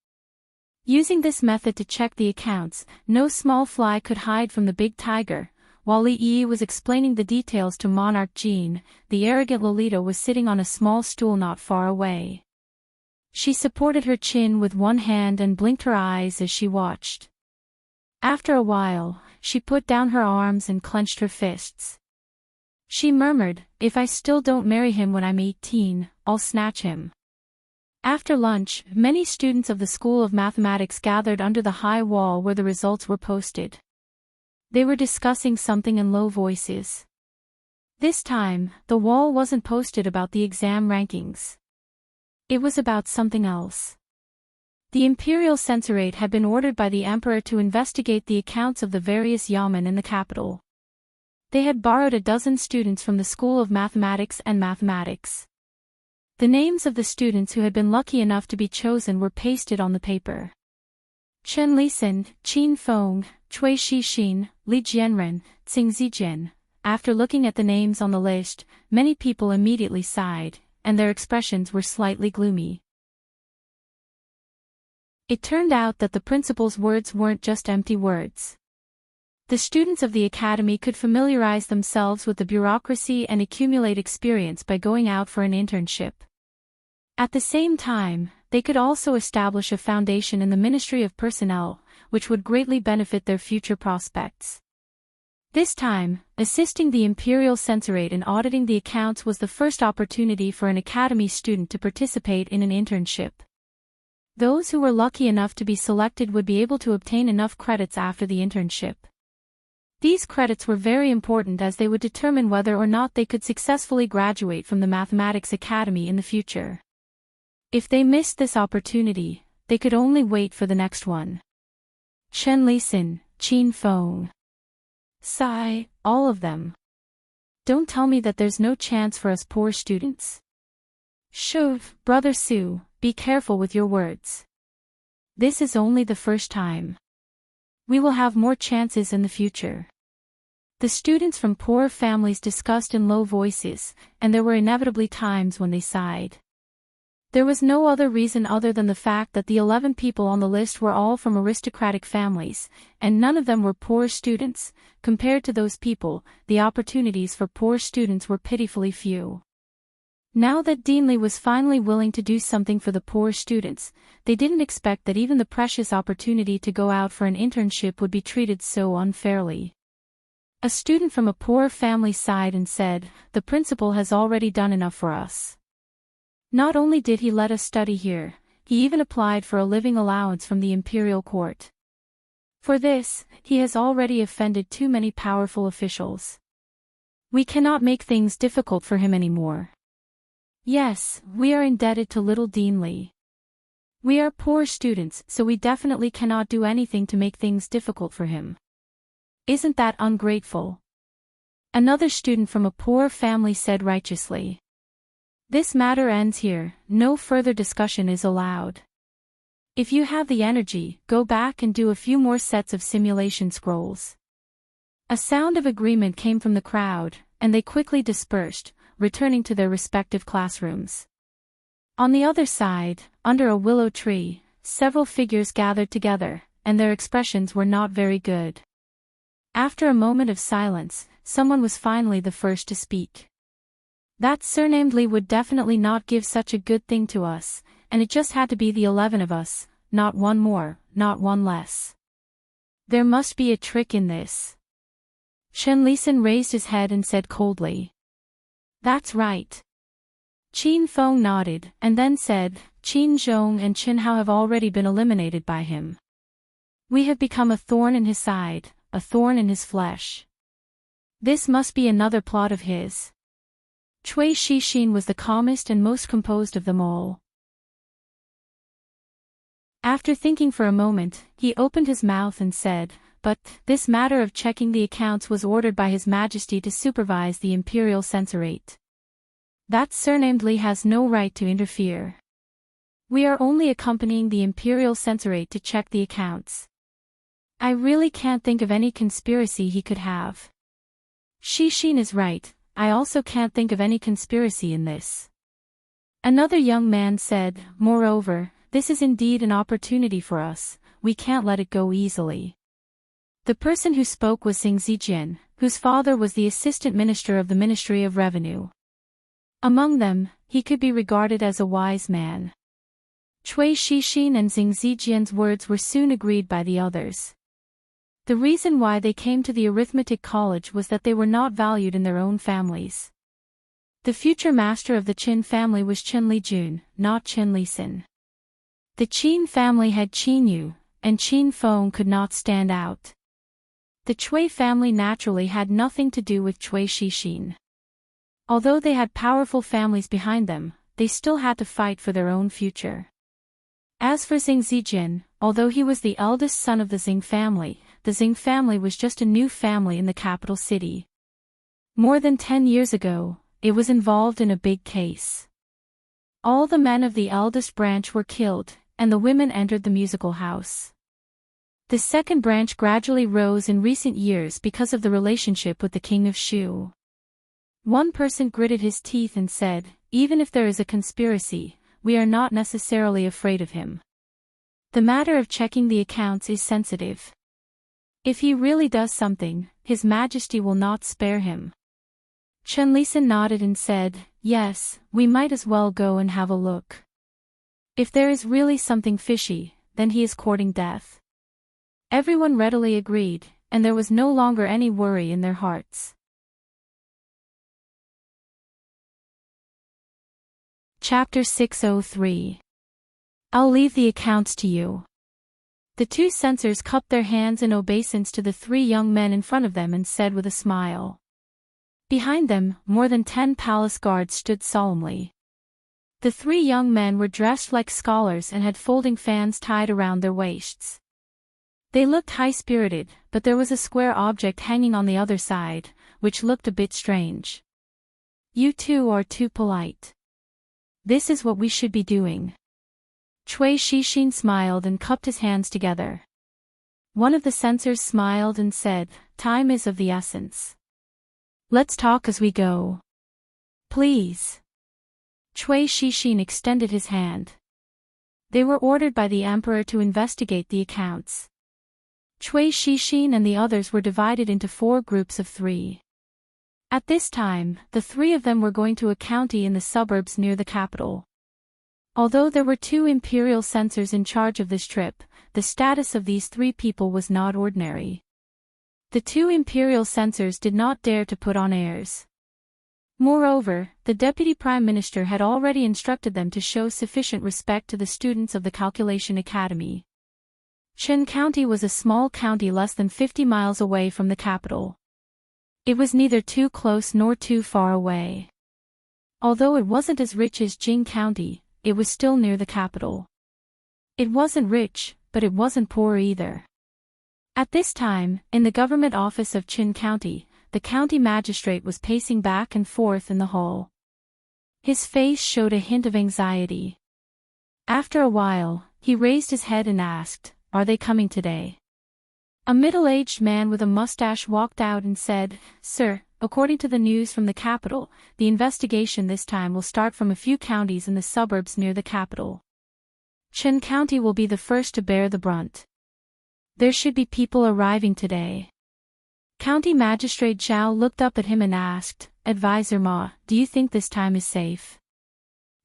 Using this method to check the accounts, no small fly could hide from the big tiger. While Li Yi was explaining the details to Monarch Jean, the arrogant Lolita was sitting on a small stool not far away. She supported her chin with one hand and blinked her eyes as she watched. After a while, she put down her arms and clenched her fists. She murmured, "If I still don't marry him when I'm 18, I'll snatch him." After lunch, many students of the School of Mathematics gathered under the high wall where the results were posted. They were discussing something in low voices. This time, the wall wasn't posted about the exam rankings. It was about something else. The imperial censorate had been ordered by the emperor to investigate the accounts of the various yamen in the capital. They had borrowed a dozen students from the School of Mathematics and Mathematics. The names of the students who had been lucky enough to be chosen were pasted on the paper. Chen Lisin, Qin Feng, Cui Shixin, Li Jianren, Tsing Zijian. After looking at the names on the list, many people immediately sighed, and their expressions were slightly gloomy. It turned out that the principal's words weren't just empty words. The students of the academy could familiarize themselves with the bureaucracy and accumulate experience by going out for an internship. At the same time, they could also establish a foundation in the Ministry of Personnel, which would greatly benefit their future prospects. This time, assisting the imperial censorate in auditing the accounts was the first opportunity for an academy student to participate in an internship. Those who were lucky enough to be selected would be able to obtain enough credits after the internship. These credits were very important as they would determine whether or not they could successfully graduate from the Mathematics Academy in the future. If they missed this opportunity, they could only wait for the next one. Chen Lisin, Qin Feng. Sigh, all of them. Don't tell me that there's no chance for us poor students. Shove, Brother Su, be careful with your words. This is only the first time. We will have more chances in the future. The students from poorer families discussed in low voices, and there were inevitably times when they sighed. There was no other reason other than the fact that the 11 people on the list were all from aristocratic families, and none of them were poor students. Compared to those people, the opportunities for poor students were pitifully few. Now that Dean Li was finally willing to do something for the poor students, they didn't expect that even the precious opportunity to go out for an internship would be treated so unfairly. A student from a poor family sighed and said, "The principal has already done enough for us. Not only did he let us study here, he even applied for a living allowance from the imperial court. For this, he has already offended too many powerful officials. We cannot make things difficult for him anymore. Yes, we are indebted to little Dean Li. We are poor students, so we definitely cannot do anything to make things difficult for him. Isn't that ungrateful?" Another student from a poor family said righteously. "This matter ends here, no further discussion is allowed." If you have the energy, go back and do a few more sets of simulation scrolls. A sound of agreement came from the crowd, and they quickly dispersed, returning to their respective classrooms. On the other side, under a willow tree, several figures gathered together, and their expressions were not very good. After a moment of silence, someone was finally the first to speak. That surnamed Lee would definitely not give such a good thing to us, and it just had to be the 11 of us, not one more, not one less. There must be a trick in this. Chen Lisan raised his head and said coldly. That's right. Qin Feng nodded, and then said, Qin Zhong and Qin Hao have already been eliminated by him. We have become a thorn in his side, a thorn in his flesh. This must be another plot of his. Cui Shixin was the calmest and most composed of them all. After thinking for a moment, he opened his mouth and said, but, this matter of checking the accounts was ordered by His Majesty to supervise the Imperial Censorate. That surnamed Li has no right to interfere. We are only accompanying the Imperial Censorate to check the accounts. I really can't think of any conspiracy he could have. Shixin is right, I also can't think of any conspiracy in this. Another young man said, moreover, this is indeed an opportunity for us, we can't let it go easily. The person who spoke was Xing Zijian, whose father was the assistant minister of the Ministry of Revenue. Among them, he could be regarded as a wise man. Cui Shixin and Xing Zijian's words were soon agreed by the others. The reason why they came to the arithmetic college was that they were not valued in their own families. The future master of the Qin family was Qin Lijun, not Qin Lisan. The Qin family had Qin Yu, and Qin Feng could not stand out. The Cui family naturally had nothing to do with Cui Shixin. Although they had powerful families behind them, they still had to fight for their own future. As for Xing Zijian, although he was the eldest son of the Xing family was just a new family in the capital city. More than 10 years ago, it was involved in a big case. All the men of the eldest branch were killed, and the women entered the musical house. The second branch gradually rose in recent years because of the relationship with the king of Shu. One person gritted his teeth and said, even if there is a conspiracy, we are not necessarily afraid of him. The matter of checking the accounts is sensitive. If he really does something, His Majesty will not spare him. Chen Lisan nodded and said, yes, we might as well go and have a look. If there is really something fishy, then he is courting death. Everyone readily agreed, and there was no longer any worry in their hearts. Chapter 603. I'll leave the accounts to you. The two censors cupped their hands in obeisance to the three young men in front of them and said with a smile. Behind them, more than 10 palace guards stood solemnly. The three young men were dressed like scholars and had folding fans tied around their waists. They looked high-spirited, but there was a square object hanging on the other side, which looked a bit strange. You two are too polite. This is what we should be doing. Cui Shixin smiled and cupped his hands together. One of the censors smiled and said, time is of the essence. Let's talk as we go. Please. Cui Shixin extended his hand. They were ordered by the emperor to investigate the accounts. Cui Shixin and the others were divided into 4 groups of 3. At this time, the 3 of them were going to a county in the suburbs near the capital. Although there were 2 imperial censors in charge of this trip, the status of these 3 people was not ordinary. The 2 imperial censors did not dare to put on airs. Moreover, the deputy prime minister had already instructed them to show sufficient respect to the students of the Calculation Academy. Chen County was a small county less than 50 miles away from the capital. It was neither too close nor too far away. Although it wasn't as rich as Jing County, it was still near the capital. It wasn't rich, but it wasn't poor either. At this time, in the government office of Qin County, the county magistrate was pacing back and forth in the hall. His face showed a hint of anxiety. After a while, He raised his head and asked, "Are they coming today?" A middle-aged man with a mustache walked out and said, "Sir, according to the news from the capital, the investigation this time will start from a few counties in the suburbs near the capital. Chen County will be the first to bear the brunt. There should be people arriving today." County Magistrate Zhao looked up at him and asked, "Advisor Ma, do you think this time is safe?"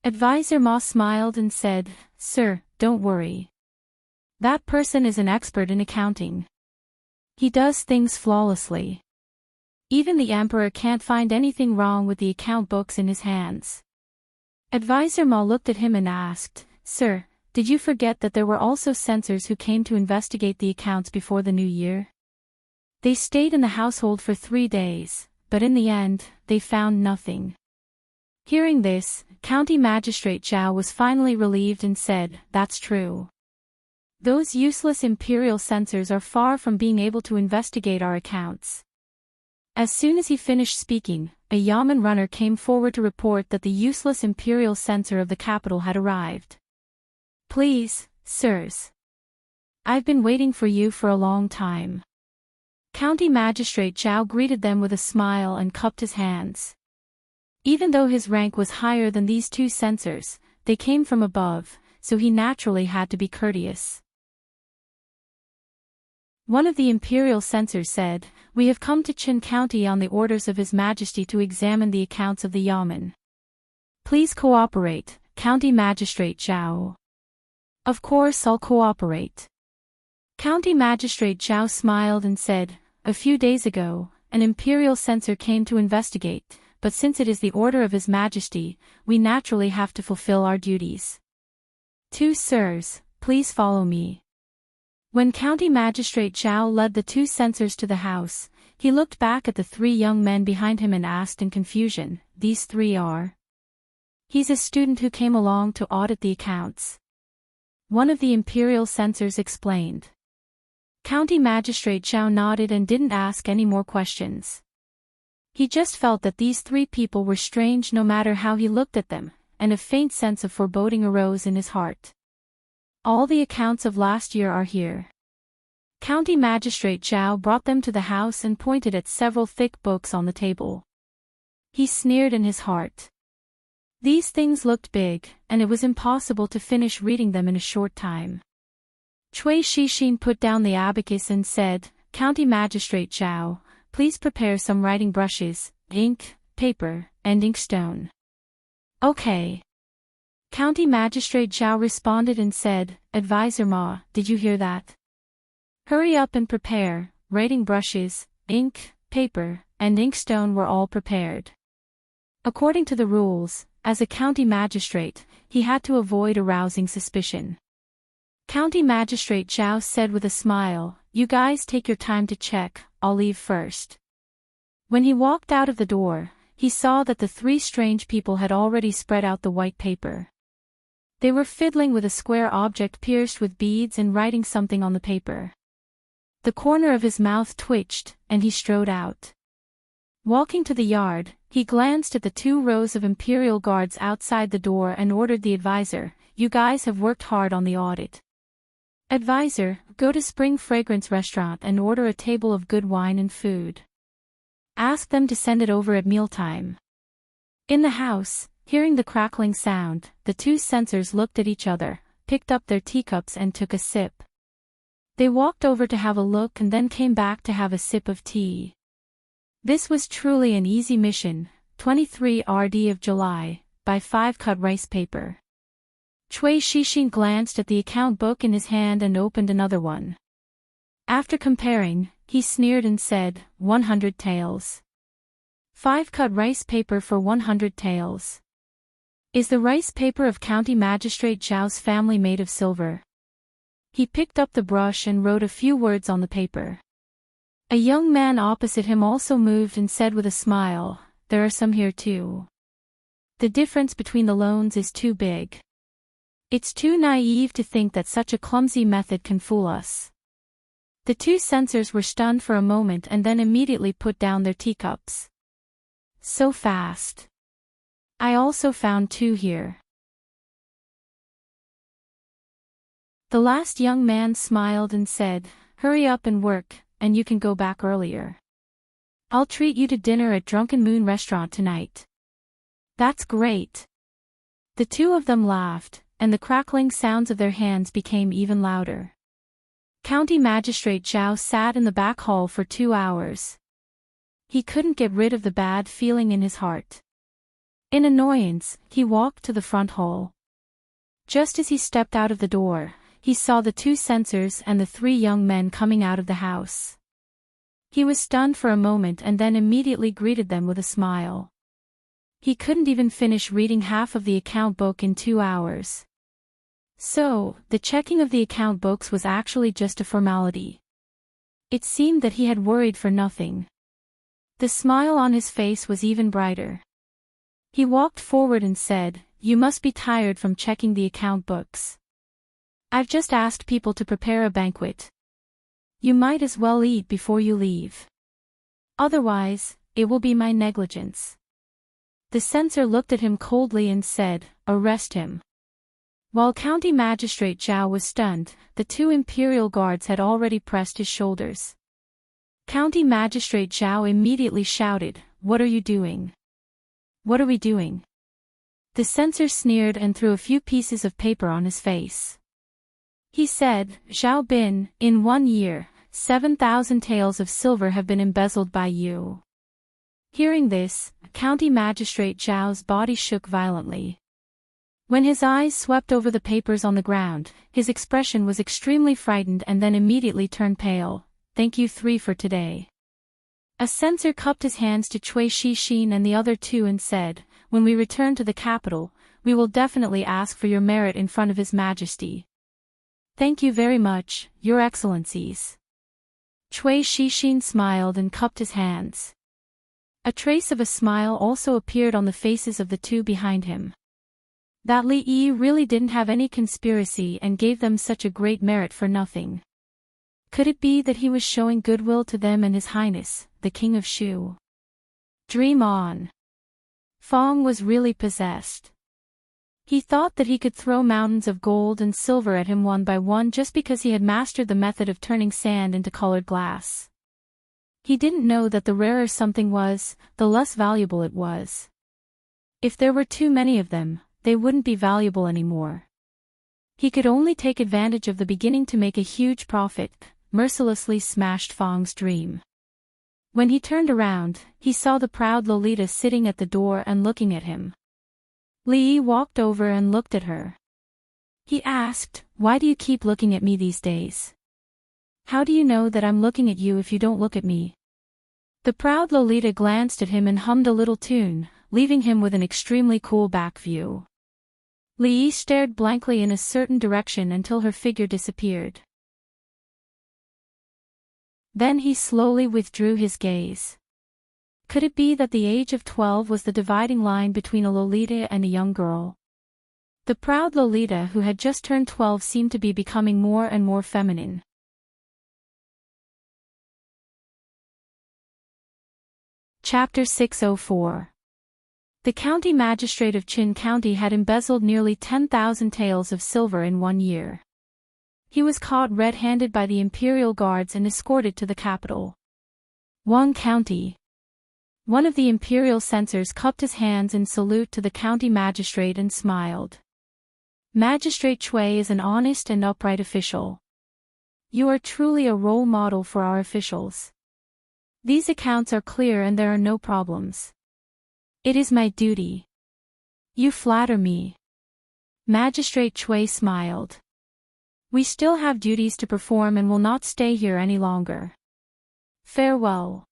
Advisor Ma smiled and said, "Sir, don't worry. That person is an expert in accounting. He does things flawlessly. Even the emperor can't find anything wrong with the account books in his hands." Advisor Ma looked at him and asked, "Sir, did you forget that there were also censors who came to investigate the accounts before the new year? They stayed in the household for 3 days, but in the end, they found nothing." Hearing this, County Magistrate Zhao was finally relieved and said, "That's true. Those useless imperial censors are far from being able to investigate our accounts." As soon as he finished speaking, a yamen runner came forward to report that the useless imperial censor of the capital had arrived. "Please, sirs. I've been waiting for you for a long time." County Magistrate Zhao greeted them with a smile and cupped his hands. Even though his rank was higher than these two censors, they came from above, so he naturally had to be courteous. One of the imperial censors said, "We have come to Qin County on the orders of His Majesty to examine the accounts of the yamen. Please cooperate, County Magistrate Zhao." "Of course I'll cooperate." County Magistrate Zhao smiled and said, "A few days ago, an imperial censor came to investigate, but since it is the order of His Majesty, we naturally have to fulfill our duties. 2 sirs, please follow me." When County Magistrate Zhao led the 2 censors to the house, he looked back at the 3 young men behind him and asked in confusion, "These 3 are?" "He's a student who came along to audit the accounts," one of the imperial censors explained. County Magistrate Zhao nodded and didn't ask any more questions. He just felt that these 3 people were strange no matter how he looked at them, and a faint sense of foreboding arose in his heart. "All the accounts of last year are here." County Magistrate Zhao brought them to the house and pointed at several thick books on the table. He sneered in his heart. These things looked big, and it was impossible to finish reading them in a short time. Cui Shixin put down the abacus and said, "County Magistrate Zhao, please prepare some writing brushes, ink, paper, and inkstone." "Okay." County Magistrate Zhao responded and said, "Advisor Ma, did you hear that? Hurry up and prepare." Writing brushes, ink, paper, and inkstone were all prepared. According to the rules, as a county magistrate, he had to avoid arousing suspicion. County Magistrate Zhao said with a smile, "You guys take your time to check, I'll leave first." When he walked out of the door, he saw that the 3 strange people had already spread out the white paper. They were fiddling with a square object pierced with beads and writing something on the paper. The corner of his mouth twitched, and he strode out. Walking to the yard, he glanced at the 2 rows of imperial guards outside the door and ordered the advisor, "You guys have worked hard on the audit. Advisor, go to Spring Fragrance Restaurant and order a table of good wine and food. Ask them to send it over at mealtime." In the house, hearing the crackling sound, the 2 censors looked at each other, picked up their teacups and took a sip. They walked over to have a look and then came back to have a sip of tea. This was truly an easy mission. 23 RD of July, by 5 cut rice paper. Cui Shixin glanced at the account book in his hand and opened another one. After comparing, he sneered and said, 100 taels. 5 cut rice paper for 100 taels. Is the rice paper of County Magistrate Zhao's family made of silver? He picked up the brush and wrote a few words on the paper. A young man opposite him also moved and said with a smile, "There are some here too. The difference between the loans is too big. It's too naive to think that such a clumsy method can fool us." The 2 censors were stunned for a moment and then immediately put down their teacups. "So fast. I also found 2 here." The last young man smiled and said, "Hurry up and work, and you can go back earlier. I'll treat you to dinner at Drunken Moon Restaurant tonight." "That's great." The two of them laughed, and the crackling sounds of their hands became even louder. County Magistrate Zhao sat in the back hall for 2 hours. He couldn't get rid of the bad feeling in his heart. In annoyance, he walked to the front hall. Just as he stepped out of the door, he saw the 2 censors and the 3 young men coming out of the house. He was stunned for a moment and then immediately greeted them with a smile. He couldn't even finish reading half of the account book in 2 hours. So, the checking of the account books was actually just a formality. It seemed that he had worried for nothing. The smile on his face was even brighter. He walked forward and said, "You must be tired from checking the account books. I've just asked people to prepare a banquet. You might as well eat before you leave. Otherwise, it will be my negligence." The censor looked at him coldly and said, "Arrest him." While County Magistrate Zhao was stunned, the 2 imperial guards had already pressed his shoulders. County Magistrate Zhao immediately shouted, "What are you doing? What are we doing?" The censor sneered and threw a few pieces of paper on his face. He said, "Zhao Bin, in 1 year, 7,000 taels of silver have been embezzled by you." Hearing this, County Magistrate Zhao's body shook violently. When his eyes swept over the papers on the ground, his expression was extremely frightened and then immediately turned pale. "Thank you 3 for today." A censor cupped his hands to Cui Shixin and the other 2 and said, "When we return to the capital, we will definitely ask for your merit in front of His Majesty." "Thank you very much, Your Excellencies." Cui Shixin smiled and cupped his hands. A trace of a smile also appeared on the faces of the 2 behind him. That Li Yi really didn't have any conspiracy and gave them such a great merit for nothing. Could it be that he was showing goodwill to them and His Highness, the King of Shu? Dream on. Fong was really possessed. He thought that he could throw mountains of gold and silver at him one by one just because he had mastered the method of turning sand into colored glass. He didn't know that the rarer something was, the less valuable it was. If there were too many of them, they wouldn't be valuable anymore. He could only take advantage of the beginning to make a huge profit, mercilessly smashed Fong's dream. When he turned around, he saw the proud Lolita sitting at the door and looking at him. Li Yi walked over and looked at her. He asked, "Why do you keep looking at me these days? How do you know that I'm looking at you if you don't look at me?" The proud Lolita glanced at him and hummed a little tune, leaving him with an extremely cool back view. Li Yi stared blankly in a certain direction until her figure disappeared. Then he slowly withdrew his gaze. Could it be that the age of 12 was the dividing line between a Lolita and a young girl? The proud Lolita who had just turned 12 seemed to be becoming more and more feminine. Chapter 604. The county magistrate of Qin County had embezzled nearly 10,000 taels of silver in 1 year. He was caught red-handed by the imperial guards and escorted to the capital. Wang County. One of the imperial censors cupped his hands in salute to the county magistrate and smiled. "Magistrate Cui is an honest and upright official. You are truly a role model for our officials. These accounts are clear and there are no problems. It is my duty." "You flatter me." Magistrate Cui smiled. "We still have duties to perform and will not stay here any longer. Farewell."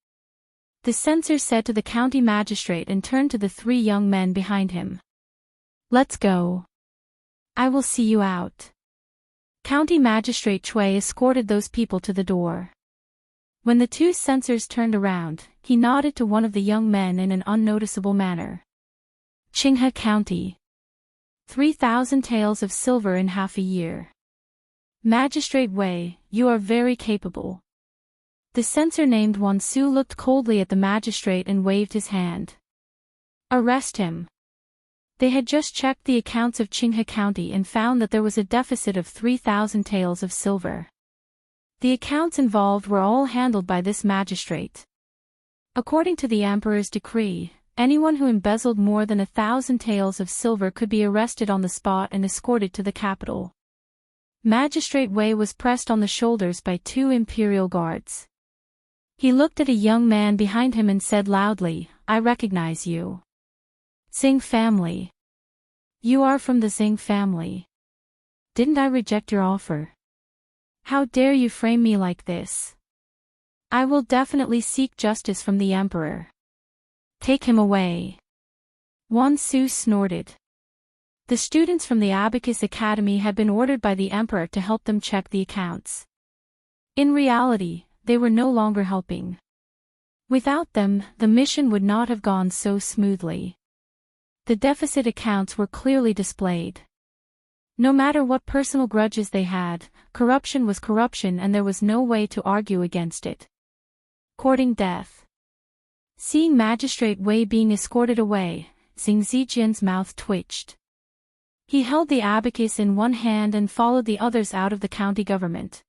The censor said to the county magistrate and turned to the 3 young men behind him. "Let's go. I will see you out." County Magistrate Cui escorted those people to the door. When the 2 censors turned around, he nodded to one of the young men in an unnoticeable manner. "Qinghe County. 3,000 taels of silver in half a year. Magistrate Wei, you are very capable." The censor named Wansu looked coldly at the magistrate and waved his hand. "Arrest him." They had just checked the accounts of Qinghe County and found that there was a deficit of 3,000 taels of silver. The accounts involved were all handled by this magistrate. According to the emperor's decree, anyone who embezzled more than 1,000 taels of silver could be arrested on the spot and escorted to the capital. Magistrate Wei was pressed on the shoulders by 2 imperial guards. He looked at a young man behind him and said loudly, "I recognize you. Xing family. You are from the Xing family. Didn't I reject your offer? How dare you frame me like this? I will definitely seek justice from the emperor. Take him away." Wan Su snorted. The students from the Abacus Academy had been ordered by the emperor to help them check the accounts. In reality, they were no longer helping. Without them, the mission would not have gone so smoothly. The deficit accounts were clearly displayed. No matter what personal grudges they had, corruption was corruption and there was no way to argue against it. Courting death. Seeing Magistrate Wei being escorted away, Xing Zijian's mouth twitched. He held the abacus in one hand and followed the others out of the county government.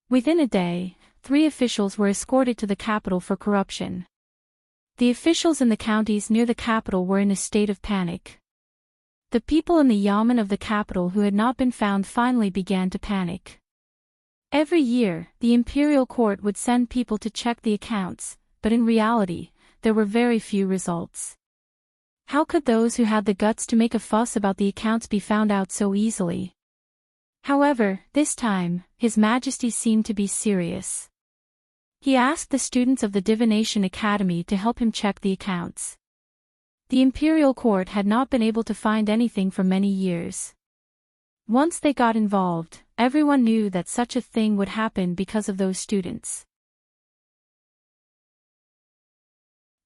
Within a day, 3 officials were escorted to the capital for corruption. The officials in the counties near the capital were in a state of panic. The people in the yamen of the capital who had not been found finally began to panic. Every year, the imperial court would send people to check the accounts, but in reality, there were very few results. How could those who had the guts to make a fuss about the accounts be found out so easily? However, this time, His Majesty seemed to be serious. He asked the students of the Divination Academy to help him check the accounts. The imperial court had not been able to find anything for many years. Once they got involved, everyone knew that such a thing would happen because of those students.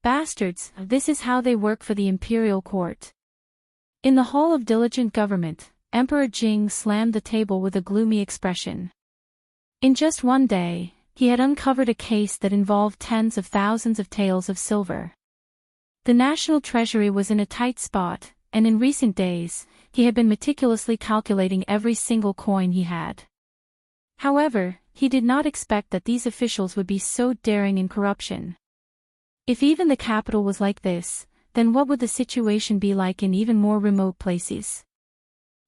Bastards, this is how they work for the imperial court. In the hall of diligent government, Emperor Jing slammed the table with a gloomy expression. In just one day, he had uncovered a case that involved tens of thousands of taels of silver. The national treasury was in a tight spot, and in recent days, he had been meticulously calculating every single coin he had. However, he did not expect that these officials would be so daring in corruption. If even the capital was like this, then what would the situation be like in even more remote places?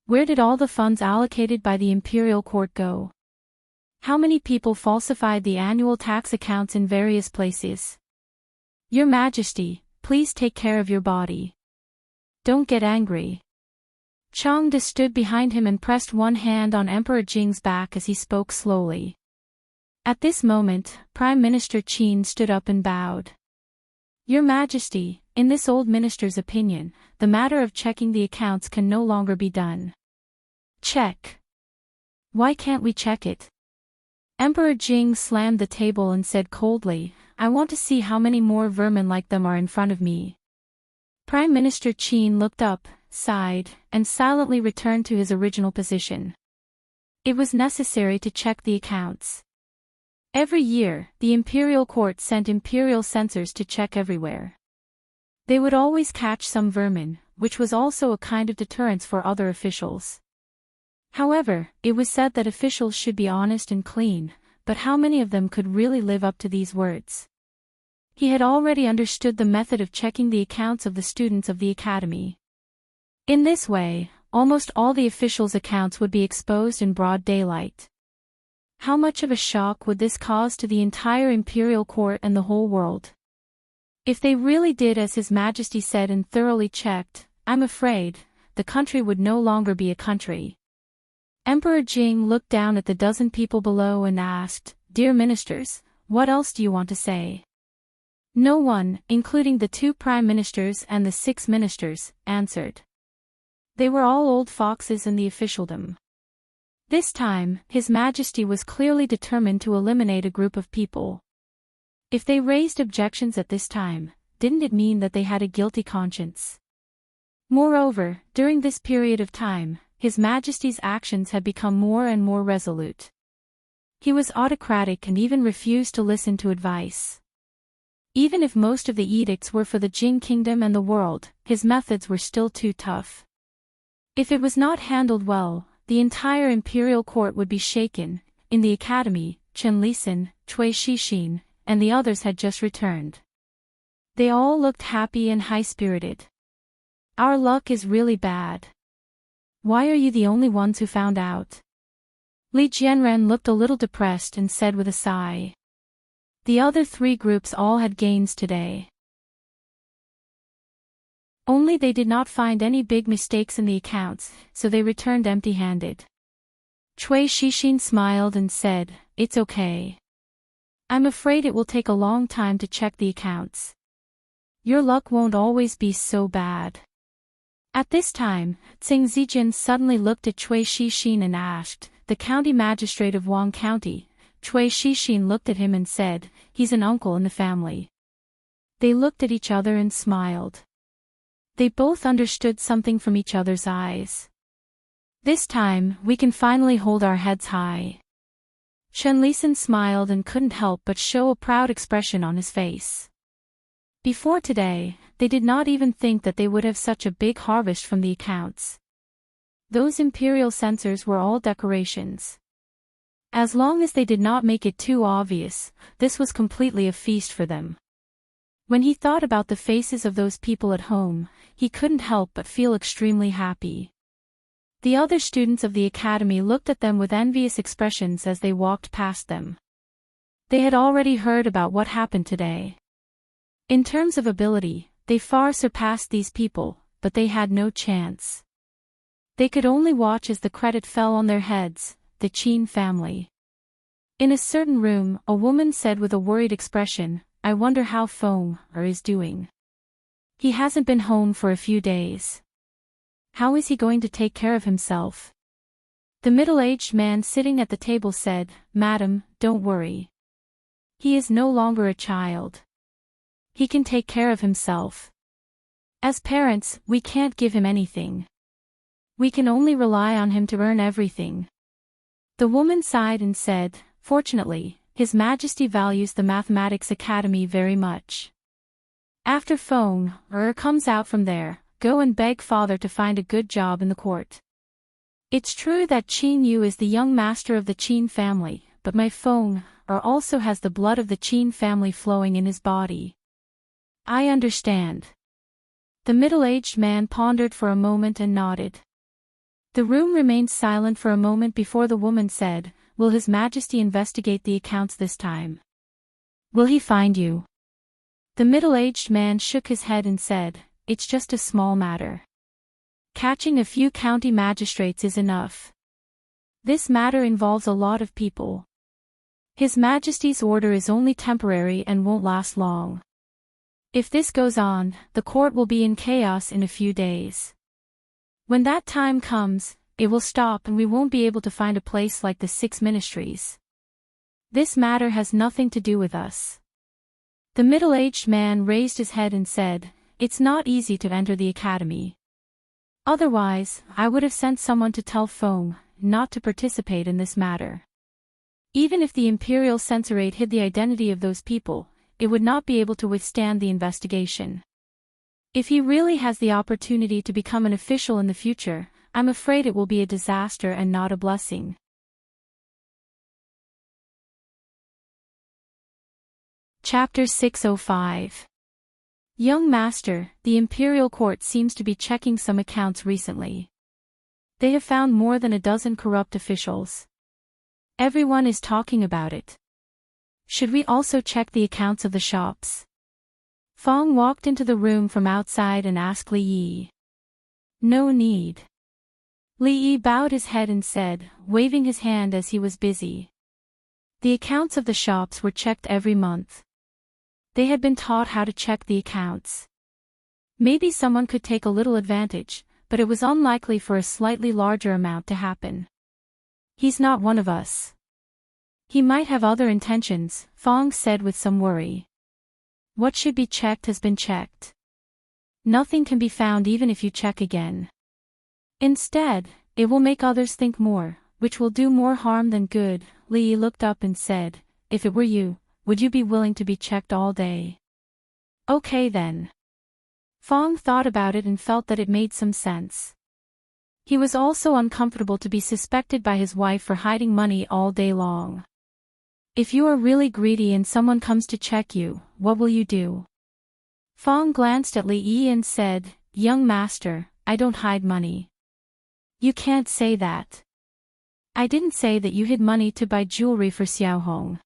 Where did all the funds allocated by the imperial court go? How many people falsified the annual tax accounts in various places? Your Majesty, please take care of your body. Don't get angry. Changde stood behind him and pressed one hand on Emperor Jing's back as he spoke slowly. At this moment, Prime Minister Qin stood up and bowed. Your Majesty, in this old minister's opinion, the matter of checking the accounts can no longer be done. Check. Why can't we check it? Emperor Jing slammed the table and said coldly, I want to see how many more vermin like them are in front of me. Prime Minister Qin looked up, sighed, and silently returned to his original position. It was necessary to check the accounts. Every year, the imperial court sent imperial censors to check everywhere. They would always catch some vermin, which was also a kind of deterrence for other officials. However, it was said that officials should be honest and clean, but how many of them could really live up to these words? He had already understood the method of checking the accounts of the students of the academy. In this way, almost all the officials' accounts would be exposed in broad daylight. How much of a shock would this cause to the entire imperial court and the whole world? If they really did as His Majesty said and thoroughly checked, I'm afraid, the country would no longer be a country. Emperor Jing looked down at the dozen people below and asked, Dear ministers, what else do you want to say? No one, including the 2 prime ministers and the 6 ministers, answered. They were all old foxes in the officialdom. This time, His Majesty was clearly determined to eliminate a group of people. If they raised objections at this time, didn't it mean that they had a guilty conscience? Moreover, during this period of time, His Majesty's actions had become more and more resolute. He was autocratic and even refused to listen to advice. Even if most of the edicts were for the Jin kingdom and the world, his methods were still too tough. If it was not handled well, the entire imperial court would be shaken. In the academy, Chen Lisan, Cui Shixin, and the others had just returned. They all looked happy and high-spirited. Our luck is really bad. Why are you the only ones who found out? Li Jianren looked a little depressed and said with a sigh. The other three groups all had gains today. Only they did not find any big mistakes in the accounts, so they returned empty-handed. Cui Shixin smiled and said, "It's okay. I'm afraid it will take a long time to check the accounts. Your luck won't always be so bad." At this time, Tsing Zijin suddenly looked at Cui Shixin and asked, "The county magistrate of Wang County?" Cui Shixin looked at him and said, "He's an uncle in the family." They looked at each other and smiled. They both understood something from each other's eyes. This time, we can finally hold our heads high. Chen Lisan smiled and couldn't help but show a proud expression on his face. Before today, they did not even think that they would have such a big harvest from the accounts. Those imperial censors were all decorations. As long as they did not make it too obvious, this was completely a feast for them. When he thought about the faces of those people at home, he couldn't help but feel extremely happy. The other students of the academy looked at them with envious expressions as they walked past them. They had already heard about what happened today. In terms of ability, they far surpassed these people, but they had no chance. They could only watch as the credit fell on their heads, the Qin family. In a certain room, a woman said with a worried expression, "I wonder how Feng is doing. He hasn't been home for a few days. How is he going to take care of himself?" The middle-aged man sitting at the table said, "Madam, don't worry. He is no longer a child. He can take care of himself. As parents, we can't give him anything. We can only rely on him to earn everything." The woman sighed and said, "Fortunately, His Majesty values the Mathematics Academy very much. After Feng comes out from there, go and beg father to find a good job in the court. It's true that Qin Yu is the young master of the Qin family, but my Feng also has the blood of the Qin family flowing in his body." "I understand." The middle-aged man pondered for a moment and nodded. The room remained silent for a moment before the woman said, "Will His Majesty investigate the accounts this time? Will he find you?" The middle-aged man shook his head and said, "It's just a small matter. Catching a few county magistrates is enough. This matter involves a lot of people. His Majesty's order is only temporary and won't last long. If this goes on, the court will be in chaos in a few days. When that time comes, it will stop and we won't be able to find a place like the 6 ministries. This matter has nothing to do with us." The middle-aged man raised his head and said, "It's not easy to enter the academy. Otherwise, I would have sent someone to tell Feng not to participate in this matter. Even if the Imperial Censorate hid the identity of those people, it would not be able to withstand the investigation. If he really has the opportunity to become an official in the future, I'm afraid it will be a disaster and not a blessing." Chapter 605. Young Master, the Imperial Court seems to be checking some accounts recently. They have found more than a dozen corrupt officials. Everyone is talking about it. Should we also check the accounts of the shops? Feng walked into the room from outside and asked Li Yi. "No need." Li Yi bowed his head and said, waving his hand as he was busy. The accounts of the shops were checked every month. They had been taught how to check the accounts. Maybe someone could take a little advantage, but it was unlikely for a slightly larger amount to happen. "He's not one of us. He might have other intentions," Feng said with some worry. "What should be checked has been checked. Nothing can be found even if you check again. Instead, it will make others think more, which will do more harm than good." Li Yi looked up and said, "If it were you, would you be willing to be checked all day?" Okay then. Fong thought about it and felt that it made some sense. He was also uncomfortable to be suspected by his wife for hiding money all day long. If you are really greedy and someone comes to check you, what will you do? Fong glanced at Li Yi and said, Young master, I don't hide money. You can't say that. I didn't say that you hid money to buy jewelry for Xiaohong.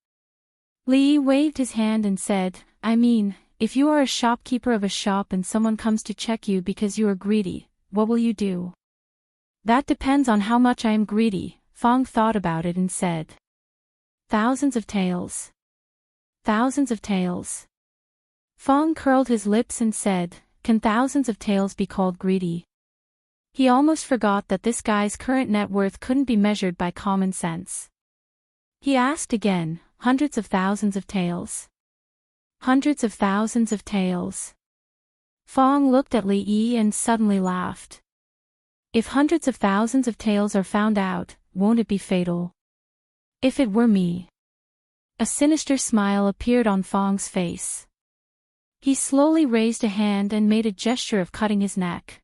Li Yi waved his hand and said, I mean, if you are a shopkeeper of a shop and someone comes to check you because you are greedy, what will you do? That depends on how much I am greedy, Fong thought about it and said. Thousands of taels. Thousands of taels. Fong curled his lips and said, Can thousands of taels be called greedy? He almost forgot that this guy's current net worth couldn't be measured by common sense. He asked again, Hundreds of thousands of taels. Hundreds of thousands of taels. Fong looked at Li Yi and suddenly laughed. If hundreds of thousands of taels are found out, won't it be fatal? If it were me. A sinister smile appeared on Fong's face. He slowly raised a hand and made a gesture of cutting his neck.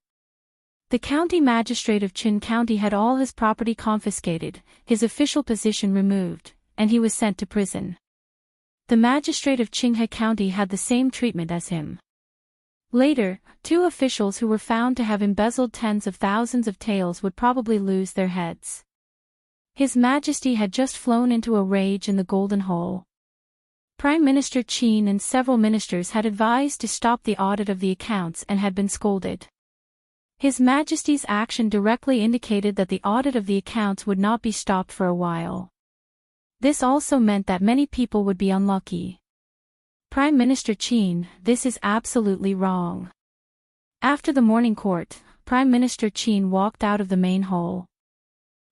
The county magistrate of Qin County had all his property confiscated, his official position removed, and he was sent to prison. The magistrate of Qinghe County had the same treatment as him. Later, 2 officials who were found to have embezzled tens of thousands of taels would probably lose their heads. His Majesty had just flown into a rage in the Golden Hole. Prime Minister Qin and several ministers had advised to stop the audit of the accounts and had been scolded. His Majesty's action directly indicated that the audit of the accounts would not be stopped for a while. This also meant that many people would be unlucky. Prime Minister Qin, this is absolutely wrong. After the morning court, Prime Minister Qin walked out of the main hall.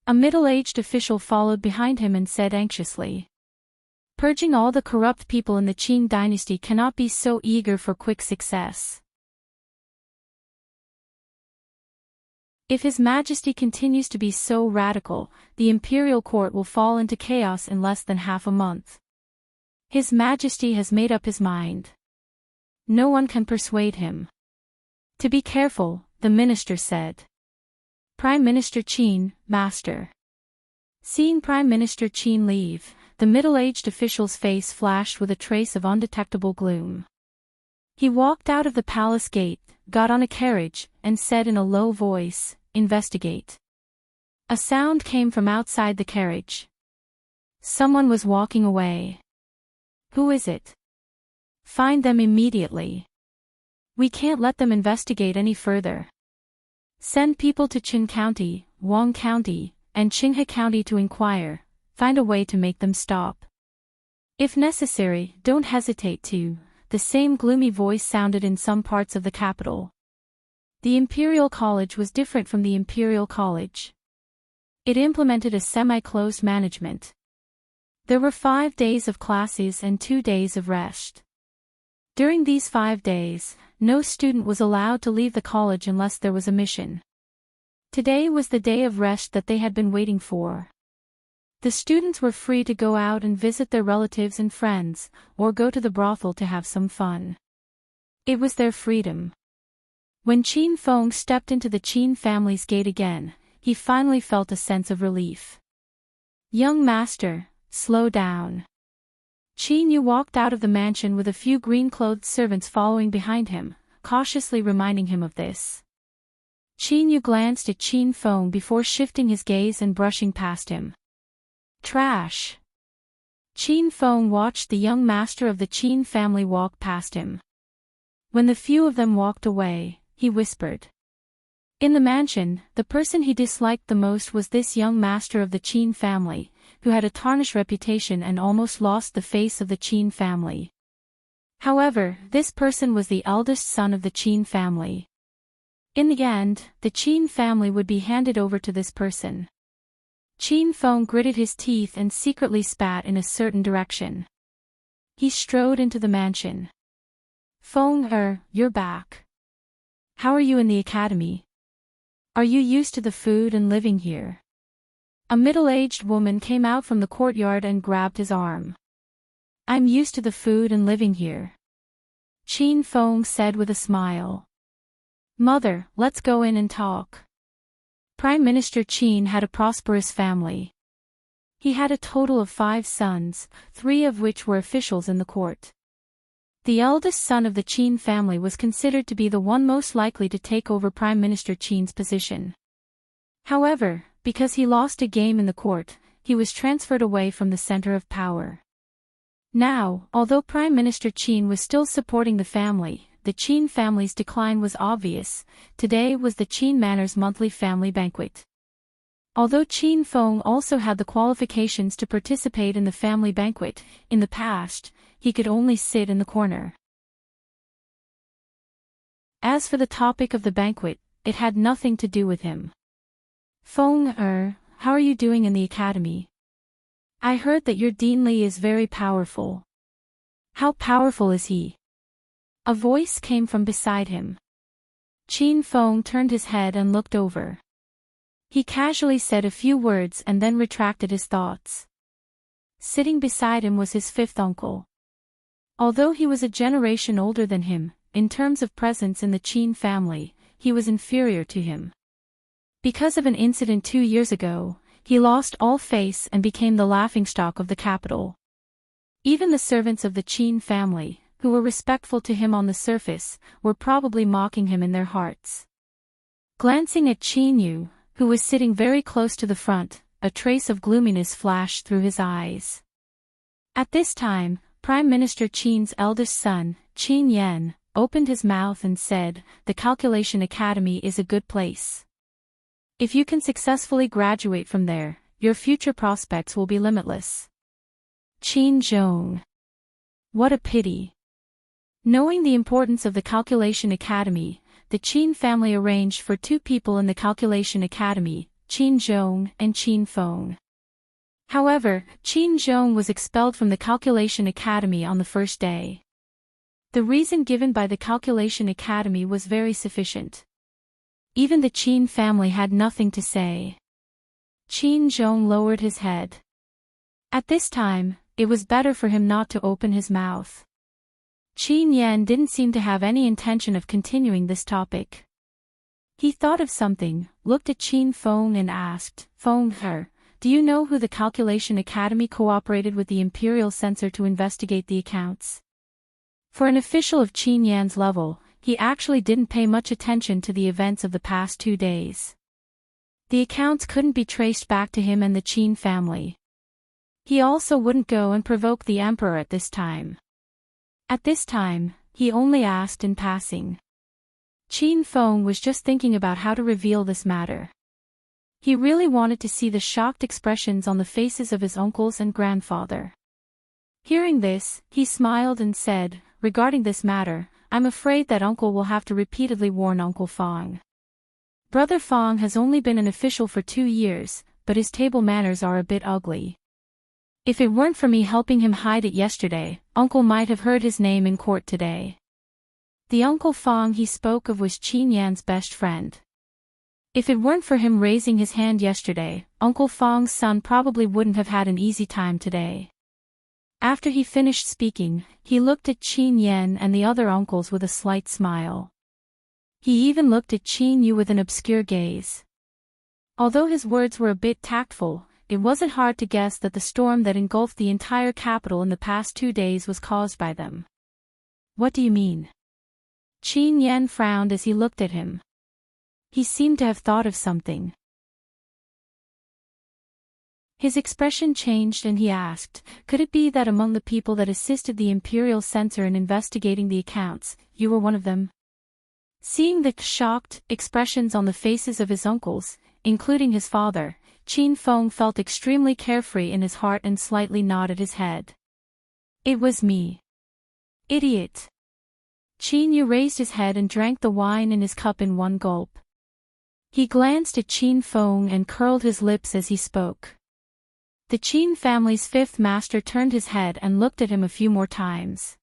A middle-aged official followed behind him and said anxiously, Purging all the corrupt people in the Qin dynasty cannot be so eager for quick success. If His Majesty continues to be so radical, the imperial court will fall into chaos in less than half a month. His Majesty has made up his mind. No one can persuade him. To be careful, the minister said. Prime Minister Qin, Master. Seeing Prime Minister Qin leave, the middle-aged official's face flashed with a trace of undetectable gloom. He walked out of the palace gate, got on a carriage, and said in a low voice, Investigate. A sound came from outside the carriage. Someone was walking away. Who is it? Find them immediately. We can't let them investigate any further. Send people to Qin County, Wang County, and Qinghe County to inquire, find a way to make them stop. If necessary, don't hesitate to. The same gloomy voice sounded in some parts of the capital. The Imperial College was different from the Imperial College. It implemented a semi-closed management. There were 5 days of classes and 2 days of rest. During these 5 days, no student was allowed to leave the college unless there was a mission. Today was the day of rest that they had been waiting for. The students were free to go out and visit their relatives and friends, or go to the brothel to have some fun. It was their freedom. When Qin Feng stepped into the Qin family's gate again, he finally felt a sense of relief. Young master, slow down. Qin Yu walked out of the mansion with a few green-clothed servants following behind him, cautiously reminding him of this. Qin Yu glanced at Qin Feng before shifting his gaze and brushing past him. Trash. Qin Feng watched the young master of the Qin family walk past him. When the few of them walked away, he whispered. In the mansion, the person he disliked the most was this young master of the Qin family, who had a tarnished reputation and almost lost the face of the Qin family. However, this person was the eldest son of the Qin family. In the end, the Qin family would be handed over to this person. Qin Feng gritted his teeth and secretly spat in a certain direction. He strode into the mansion. Feng, you're back. How are you in the academy? Are you used to the food and living here? A middle-aged woman came out from the courtyard and grabbed his arm. I'm used to the food and living here. Qin Feng said with a smile. Mother, let's go in and talk. Prime Minister Qin had a prosperous family. He had a total of 5 sons, 3 of which were officials in the court. The eldest son of the Qin family was considered to be the one most likely to take over Prime Minister Qin's position. However, because he lost a game in the court, he was transferred away from the center of power. Now, although Prime Minister Qin was still supporting the family, the Qin family's decline was obvious. Today was the Qin Manor's monthly family banquet. Although Qin Feng also had the qualifications to participate in the family banquet, in the past, he could only sit in the corner. As for the topic of the banquet, it had nothing to do with him. Feng, how are you doing in the academy? I heard that your Dean Li is very powerful. How powerful is he? A voice came from beside him. Qin Feng turned his head and looked over. He casually said a few words and then retracted his thoughts. Sitting beside him was his 5th uncle. Although he was a generation older than him, in terms of presence in the Qin family, he was inferior to him. Because of an incident 2 years ago, he lost all face and became the laughingstock of the capital. Even the servants of the Qin family, who were respectful to him on the surface, were probably mocking him in their hearts. Glancing at Qin Yu, who was sitting very close to the front, a trace of gloominess flashed through his eyes. At this time, Prime Minister Qin's eldest son, Qin Yan, opened his mouth and said, "The Calculation Academy is a good place. If you can successfully graduate from there, your future prospects will be limitless." Qin Zhong. What a pity. Knowing the importance of the Calculation Academy, the Qin family arranged for 2 people in the Calculation Academy, Qin Zhong and Qin Feng. However, Qin Zhong was expelled from the Calculation Academy on the first day. The reason given by the Calculation Academy was very sufficient. Even the Qin family had nothing to say. Qin Zhong lowered his head. At this time, it was better for him not to open his mouth. Qin Yan didn't seem to have any intention of continuing this topic. He thought of something, looked at Qin Feng and asked, "Feng, do you know who the Calculation Academy cooperated with the Imperial Censor to investigate the accounts?" For an official of Qin Yan's level, he actually didn't pay much attention to the events of the past 2 days. The accounts couldn't be traced back to him and the Qin family. He also wouldn't go and provoke the emperor at this time. At this time, he only asked in passing. Qin Feng was just thinking about how to reveal this matter. He really wanted to see the shocked expressions on the faces of his uncles and grandfather. Hearing this, he smiled and said, "Regarding this matter, I'm afraid that uncle will have to repeatedly warn Uncle Feng. Brother Feng has only been an official for 2 years, but his table manners are a bit ugly. If it weren't for me helping him hide it yesterday, Uncle might have heard his name in court today." The Uncle Feng he spoke of was Qin Yan's best friend. If it weren't for him raising his hand yesterday, Uncle Feng's son probably wouldn't have had an easy time today. After he finished speaking, he looked at Qin Yan and the other uncles with a slight smile. He even looked at Qin Yu with an obscure gaze. Although his words were a bit tactful, it wasn't hard to guess that the storm that engulfed the entire capital in the past 2 days was caused by them. "What do you mean?" Qin Yan frowned as he looked at him. He seemed to have thought of something. His expression changed and he asked, "Could it be that among the people that assisted the Imperial Censor in investigating the accounts, you were one of them?" Seeing the shocked expressions on the faces of his uncles, including his father, Qin Feng felt extremely carefree in his heart and slightly nodded his head. "It was me." "Idiot." Qin Yu raised his head and drank the wine in his cup in one gulp. He glanced at Qin Feng and curled his lips as he spoke. The Qin family's 5th master turned his head and looked at him a few more times.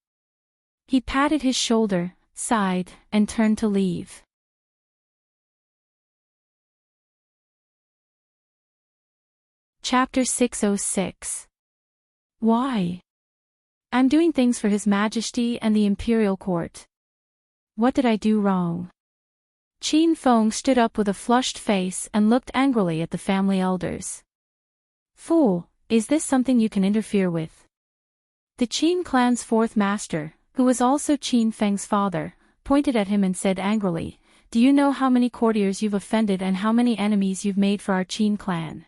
He patted his shoulder, sighed, and turned to leave. Chapter 606. Why? I'm doing things for His Majesty and the Imperial Court. What did I do wrong? Qin Feng stood up with a flushed face and looked angrily at the family elders. Fool, is this something you can interfere with? The Qin clan's fourth master, who was also Qin Feng's father, pointed at him and said angrily, Do you know how many courtiers you've offended and how many enemies you've made for our Qin clan?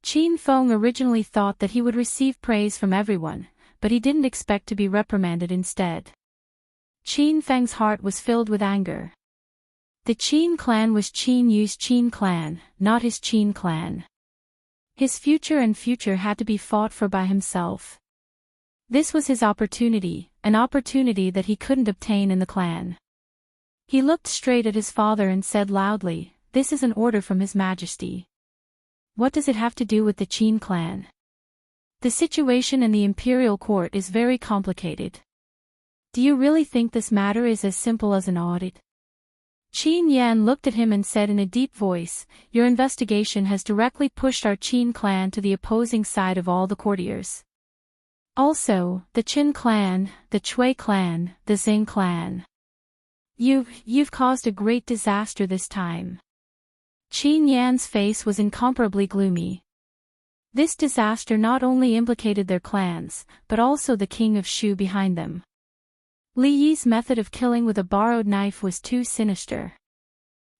Qin Feng originally thought that he would receive praise from everyone, but he didn't expect to be reprimanded instead. Qin Feng's heart was filled with anger. The Qin clan was Qin Yu's Qin clan, not his Qin clan. His future had to be fought for by himself. This was his opportunity, an opportunity that he couldn't obtain in the clan. He looked straight at his father and said loudly, This is an order from His Majesty. What does it have to do with the Qin clan? The situation in the Imperial Court is very complicated. Do you really think this matter is as simple as an audit? Qin Yan looked at him and said in a deep voice, Your investigation has directly pushed our Qin clan to the opposing side of all the courtiers. Also, the Qin clan, the Chui clan, the Xing clan. You've caused a great disaster this time. Qin Yan's face was incomparably gloomy. This disaster not only implicated their clans, but also the king of Shu behind them. Li Yi's method of killing with a borrowed knife was too sinister.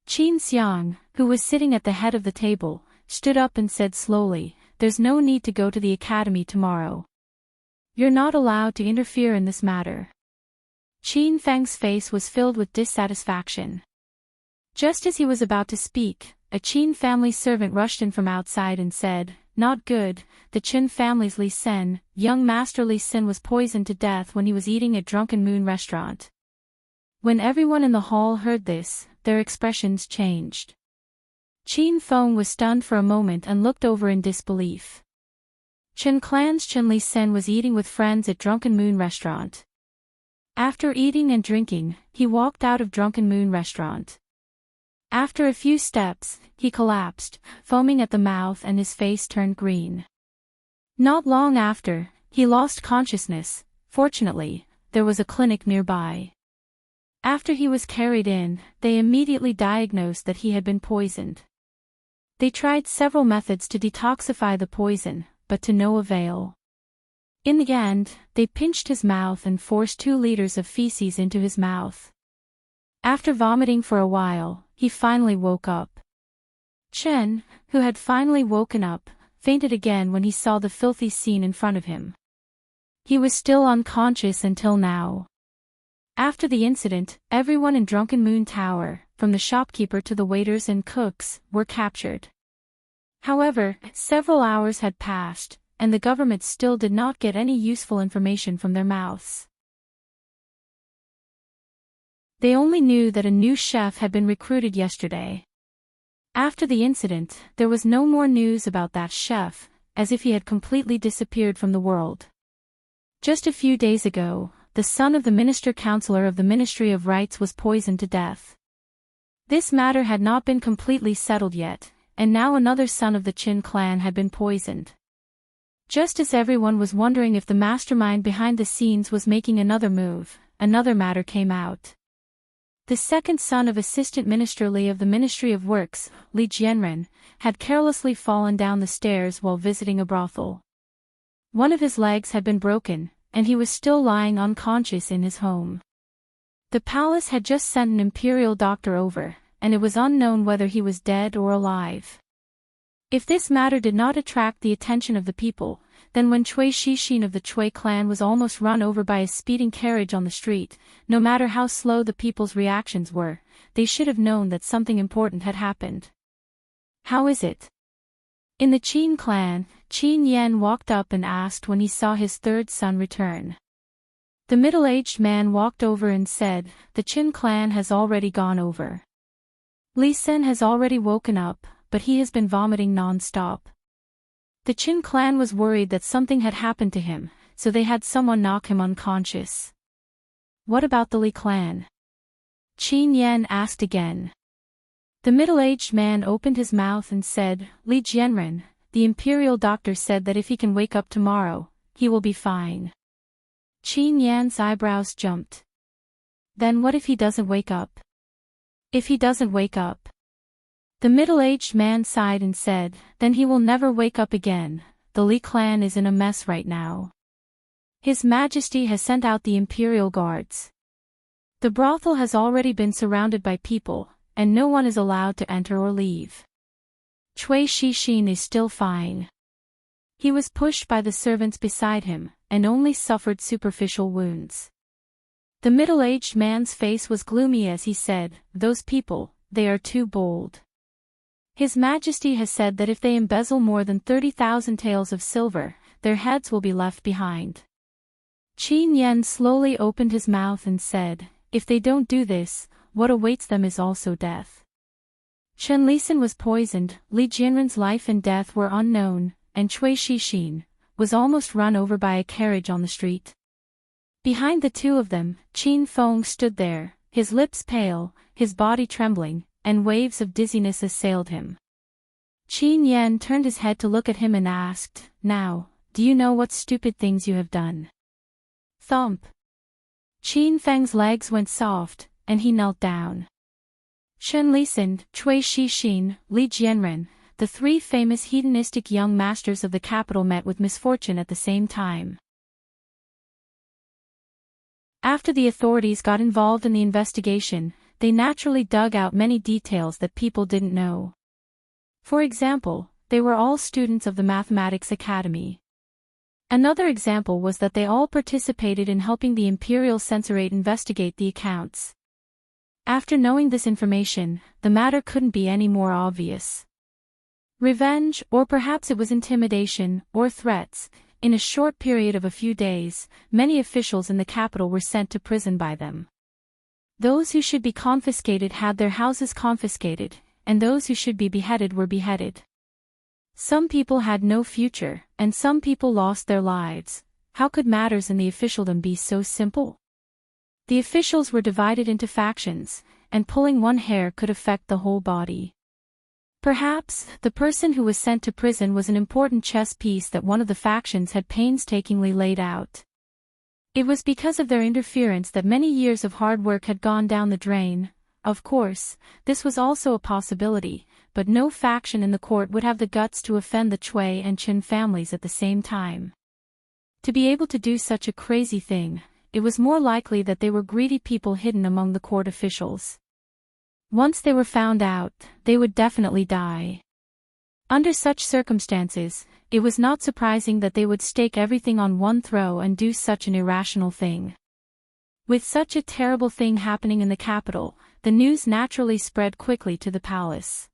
Qin Xiang, who was sitting at the head of the table, stood up and said slowly, There's no need to go to the academy tomorrow. You're not allowed to interfere in this matter. Qin Feng's face was filled with dissatisfaction. Just as he was about to speak, a Qin family servant rushed in from outside and said, Not good, the Qin family's Li Sen, young master Li Sen was poisoned to death when he was eating at Drunken Moon restaurant. When everyone in the hall heard this, their expressions changed. Qin Feng was stunned for a moment and looked over in disbelief. Qin clan's Qin Li Sen was eating with friends at Drunken Moon restaurant. After eating and drinking, he walked out of Drunken Moon restaurant. After a few steps, he collapsed, foaming at the mouth and his face turned green. Not long after, he lost consciousness. Fortunately, there was a clinic nearby. After he was carried in, they immediately diagnosed that he had been poisoned. They tried several methods to detoxify the poison, but to no avail. In the end, they pinched his mouth and forced 2 liters of feces into his mouth. After vomiting for a while, he finally woke up. Chen, who had finally woken up, fainted again when he saw the filthy scene in front of him. He was still unconscious until now. After the incident, everyone in Drunken Moon Tower, from the shopkeeper to the waiters and cooks, were captured. However, several hours had passed, and the government still did not get any useful information from their mouths. They only knew that a new chef had been recruited yesterday. After the incident, there was no more news about that chef, as if he had completely disappeared from the world. Just a few days ago, the son of the minister-counselor of the Ministry of Rights was poisoned to death. This matter had not been completely settled yet, and now another son of the Qin clan had been poisoned. Just as everyone was wondering if the mastermind behind the scenes was making another move, another matter came out. The second son of Assistant Minister Li of the Ministry of Works, Li Jianren, had carelessly fallen down the stairs while visiting a brothel. One of his legs had been broken, and he was still lying unconscious in his home. The palace had just sent an imperial doctor over, and it was unknown whether he was dead or alive. If this matter did not attract the attention of the people, then when Cui Shixin of the Chui clan was almost run over by a speeding carriage on the street, no matter how slow the people's reactions were, they should have known that something important had happened. How is it? In the Qin clan, Qin Yan walked up and asked when he saw his third son return. The middle-aged man walked over and said, "The Qin clan has already gone over. Li Sen has already woken up, but he has been vomiting non-stop. The Qin clan was worried that something had happened to him, so they had someone knock him unconscious." "What about the Li clan?" Qin Yan asked again. The middle-aged man opened his mouth and said, "Li Jianren, the imperial doctor said that if he can wake up tomorrow, he will be fine." Qin Yan's eyebrows jumped. Then what if he doesn't wake up? If he doesn't wake up? The middle-aged man sighed and said, then he will never wake up again. The Li clan is in a mess right now. His Majesty has sent out the Imperial Guards. The brothel has already been surrounded by people, and no one is allowed to enter or leave. Cui Shixin is still fine. He was pushed by the servants beside him, and only suffered superficial wounds. The middle-aged man's face was gloomy as he said, those people, they are too bold. His Majesty has said that if they embezzle more than 30,000 taels of silver, their heads will be left behind. Qin Yan slowly opened his mouth and said, if they don't do this, what awaits them is also death. Chen Lisan was poisoned, Li Jianren's life and death were unknown, and Cui Shixin was almost run over by a carriage on the street. Behind the two of them, Qin Feng stood there, his lips pale, his body trembling, and waves of dizziness assailed him. Qin Yan turned his head to look at him and asked, now, do you know what stupid things you have done? Thump. Qin Feng's legs went soft, and he knelt down. Chen Lisan, Cui Shixin, Li Jianren, the three famous hedonistic young masters of the capital met with misfortune at the same time. After the authorities got involved in the investigation, they naturally dug out many details that people didn't know. For example, they were all students of the Mathematics Academy. Another example was that they all participated in helping the Imperial Censorate investigate the accounts. After knowing this information, the matter couldn't be any more obvious. Revenge, or perhaps it was intimidation, or threats. In a short period of a few days, many officials in the capital were sent to prison by them. Those who should be confiscated had their houses confiscated, and those who should be beheaded were beheaded. Some people had no future, and some people lost their lives. How could matters in the officialdom be so simple? The officials were divided into factions, and pulling one hair could affect the whole body. Perhaps, the person who was sent to prison was an important chess piece that one of the factions had painstakingly laid out. It was because of their interference that many years of hard work had gone down the drain. Of course, this was also a possibility, but no faction in the court would have the guts to offend the Cui and Qin families at the same time. To be able to do such a crazy thing, it was more likely that they were greedy people hidden among the court officials. Once they were found out, they would definitely die. Under such circumstances, it was not surprising that they would stake everything on one throw and do such an irrational thing. With such a terrible thing happening in the capital, the news naturally spread quickly to the palace.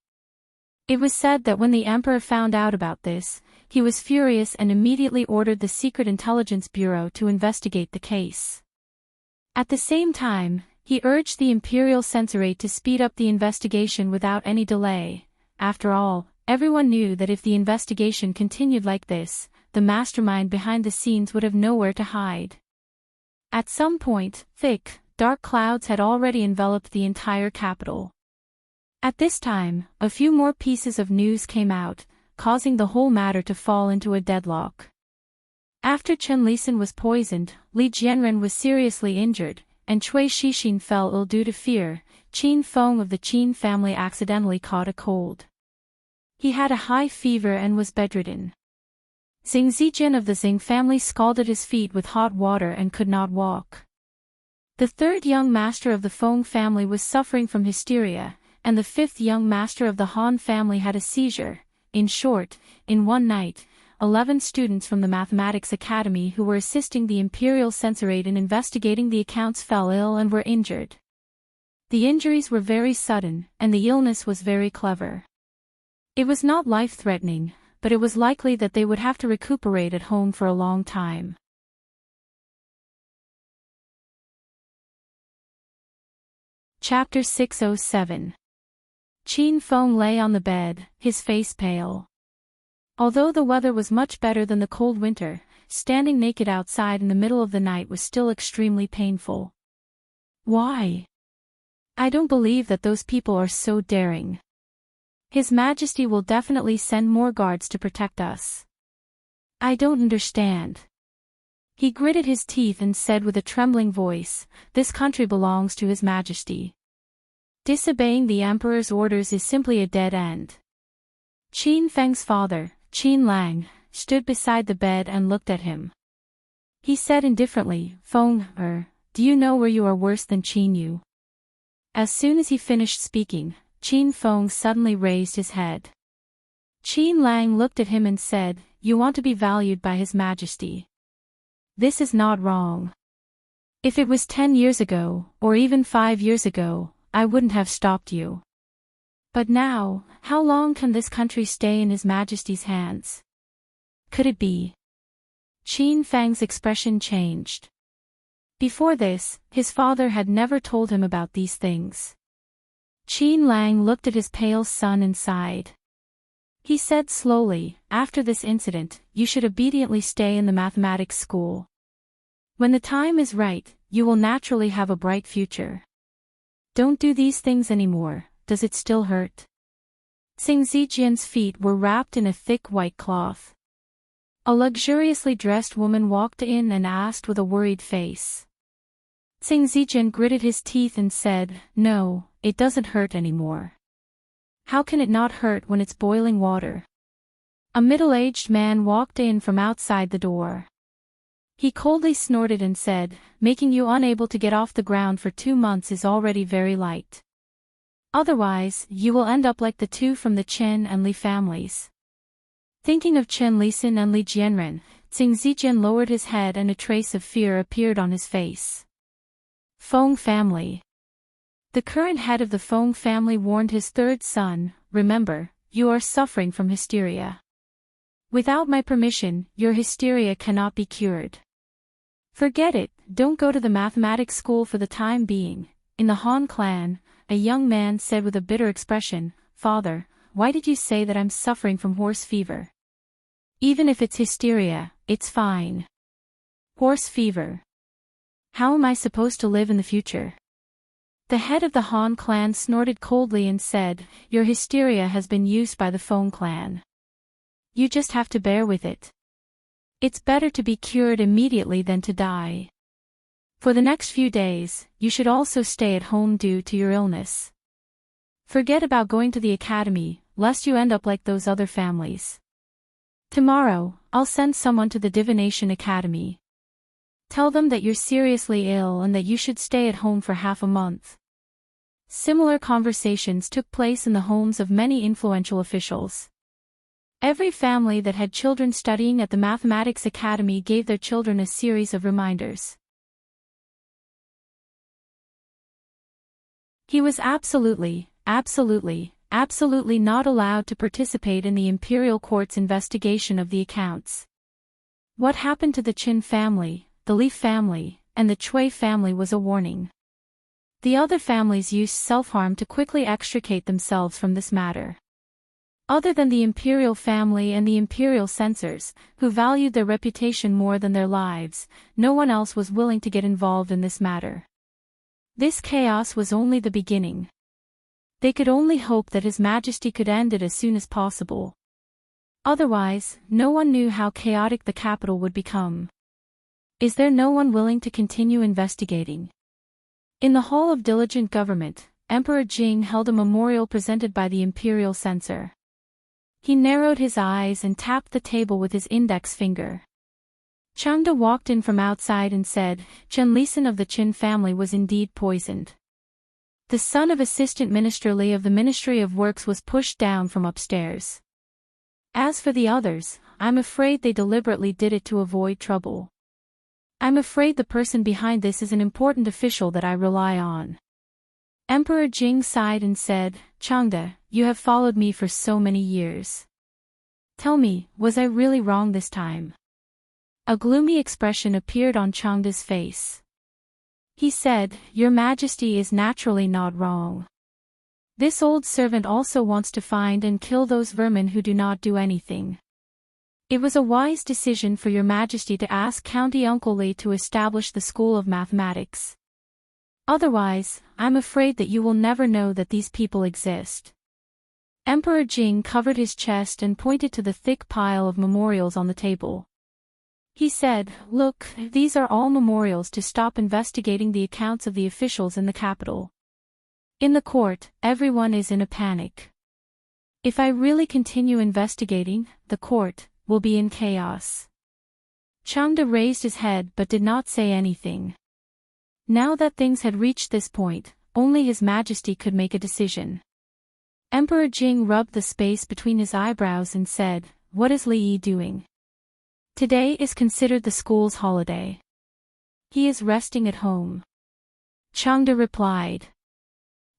It was said that when the emperor found out about this, he was furious and immediately ordered the Secret Intelligence Bureau to investigate the case. At the same time, he urged the Imperial Censorate to speed up the investigation without any delay. After all, everyone knew that if the investigation continued like this, the mastermind behind the scenes would have nowhere to hide. At some point, thick, dark clouds had already enveloped the entire capital. At this time, a few more pieces of news came out, causing the whole matter to fall into a deadlock. After Chen Lisan was poisoned, Li Jianren was seriously injured, and Cui Shixin fell ill due to fear. Qin Feng of the Qin family accidentally caught a cold. He had a high fever and was bedridden. Xing Zijin of the Xing family scalded his feet with hot water and could not walk. The third young master of the Feng family was suffering from hysteria, and the fifth young master of the Han family had a seizure. In short, in one night, 11 students from the Mathematics Academy who were assisting the Imperial Censorate in investigating the accounts fell ill and were injured. The injuries were very sudden, and the illness was very clever. It was not life-threatening, but it was likely that they would have to recuperate at home for a long time. Chapter 607. Qin Feng lay on the bed, his face pale. Although the weather was much better than the cold winter, standing naked outside in the middle of the night was still extremely painful. Why? I don't believe that those people are so daring. His Majesty will definitely send more guards to protect us. I don't understand. He gritted his teeth and said with a trembling voice, "This country belongs to His Majesty. Disobeying the Emperor's orders is simply a dead end." Qin Feng's father, Qin Lang, stood beside the bed and looked at him. He said indifferently, "Feng, do you know where you are worse than Qin Yu?" As soon as he finished speaking, Qin Feng suddenly raised his head. Qin Lang looked at him and said, "You want to be valued by His Majesty. This is not wrong. If it was 10 years ago, or even 5 years ago, I wouldn't have stopped you. But now, how long can this country stay in His Majesty's hands? Could it be?" Qin Feng's expression changed. Before this, his father had never told him about these things. Qin Lang looked at his pale son and sighed. He said slowly, "After this incident, you should obediently stay in the mathematics school. When the time is right, you will naturally have a bright future. Don't do these things anymore. Does it still hurt?" Xing Zijian's feet were wrapped in a thick white cloth. A luxuriously dressed woman walked in and asked with a worried face. Xing Zijian gritted his teeth and said, "No, it doesn't hurt anymore." "How can it not hurt when it's boiling water?" A middle-aged man walked in from outside the door. He coldly snorted and said, "Making you unable to get off the ground for 2 months is already very light. Otherwise, you will end up like the two from the Chen and Li families." Thinking of Chen Lisin and Li Jianren, Xing Zijian lowered his head and a trace of fear appeared on his face. Feng family. The current head of the Feng family warned his third son, "Remember, you are suffering from hysteria. Without my permission, your hysteria cannot be cured. Forget it, don't go to the mathematics school for the time being." In the Han clan, a young man said with a bitter expression, "Father, why did you say that I'm suffering from horse fever? Even if it's hysteria, it's fine. Horse fever. How am I supposed to live in the future?" The head of the Han clan snorted coldly and said, "Your hysteria has been used by the Feng clan. You just have to bear with it. It's better to be cured immediately than to die. For the next few days, you should also stay at home due to your illness. Forget about going to the academy, lest you end up like those other families. Tomorrow, I'll send someone to the Divination Academy. Tell them that you're seriously ill and that you should stay at home for half a month." Similar conversations took place in the homes of many influential officials. Every family that had children studying at the Mathematics Academy gave their children a series of reminders. He was absolutely not allowed to participate in the imperial court's investigation of the accounts. What happened to the Qin family, the Li family, and the Cui family was a warning. The other families used self-harm to quickly extricate themselves from this matter. Other than the imperial family and the imperial censors, who valued their reputation more than their lives, no one else was willing to get involved in this matter. This chaos was only the beginning. They could only hope that His Majesty could end it as soon as possible. Otherwise, no one knew how chaotic the capital would become. Is there no one willing to continue investigating? In the Hall of Diligent Government, Emperor Jing held a memorial presented by the imperial censor. He narrowed his eyes and tapped the table with his index finger. Changde walked in from outside and said, "Chen Lisin of the Qin family was indeed poisoned. The son of Assistant Minister Li of the Ministry of Works was pushed down from upstairs. As for the others, I'm afraid they deliberately did it to avoid trouble. I'm afraid the person behind this is an important official that I rely on." Emperor Jing sighed and said, "Changde, you have followed me for so many years. Tell me, was I really wrong this time?" A gloomy expression appeared on Changde's face. He said, "Your Majesty is naturally not wrong. This old servant also wants to find and kill those vermin who do not do anything. It was a wise decision for Your Majesty to ask County Uncle Li to establish the School of Mathematics. Otherwise, I'm afraid that you will never know that these people exist." Emperor Jing covered his chest and pointed to the thick pile of memorials on the table. He said, "Look, these are all memorials to stop investigating the accounts of the officials in the capital. In the court, everyone is in a panic. If I really continue investigating, the court will be in chaos." Changde raised his head but did not say anything. Now that things had reached this point, only His Majesty could make a decision. Emperor Jing rubbed the space between his eyebrows and said, "What is Li Yi doing? Today is considered the school's holiday. He is resting at home." Changde replied.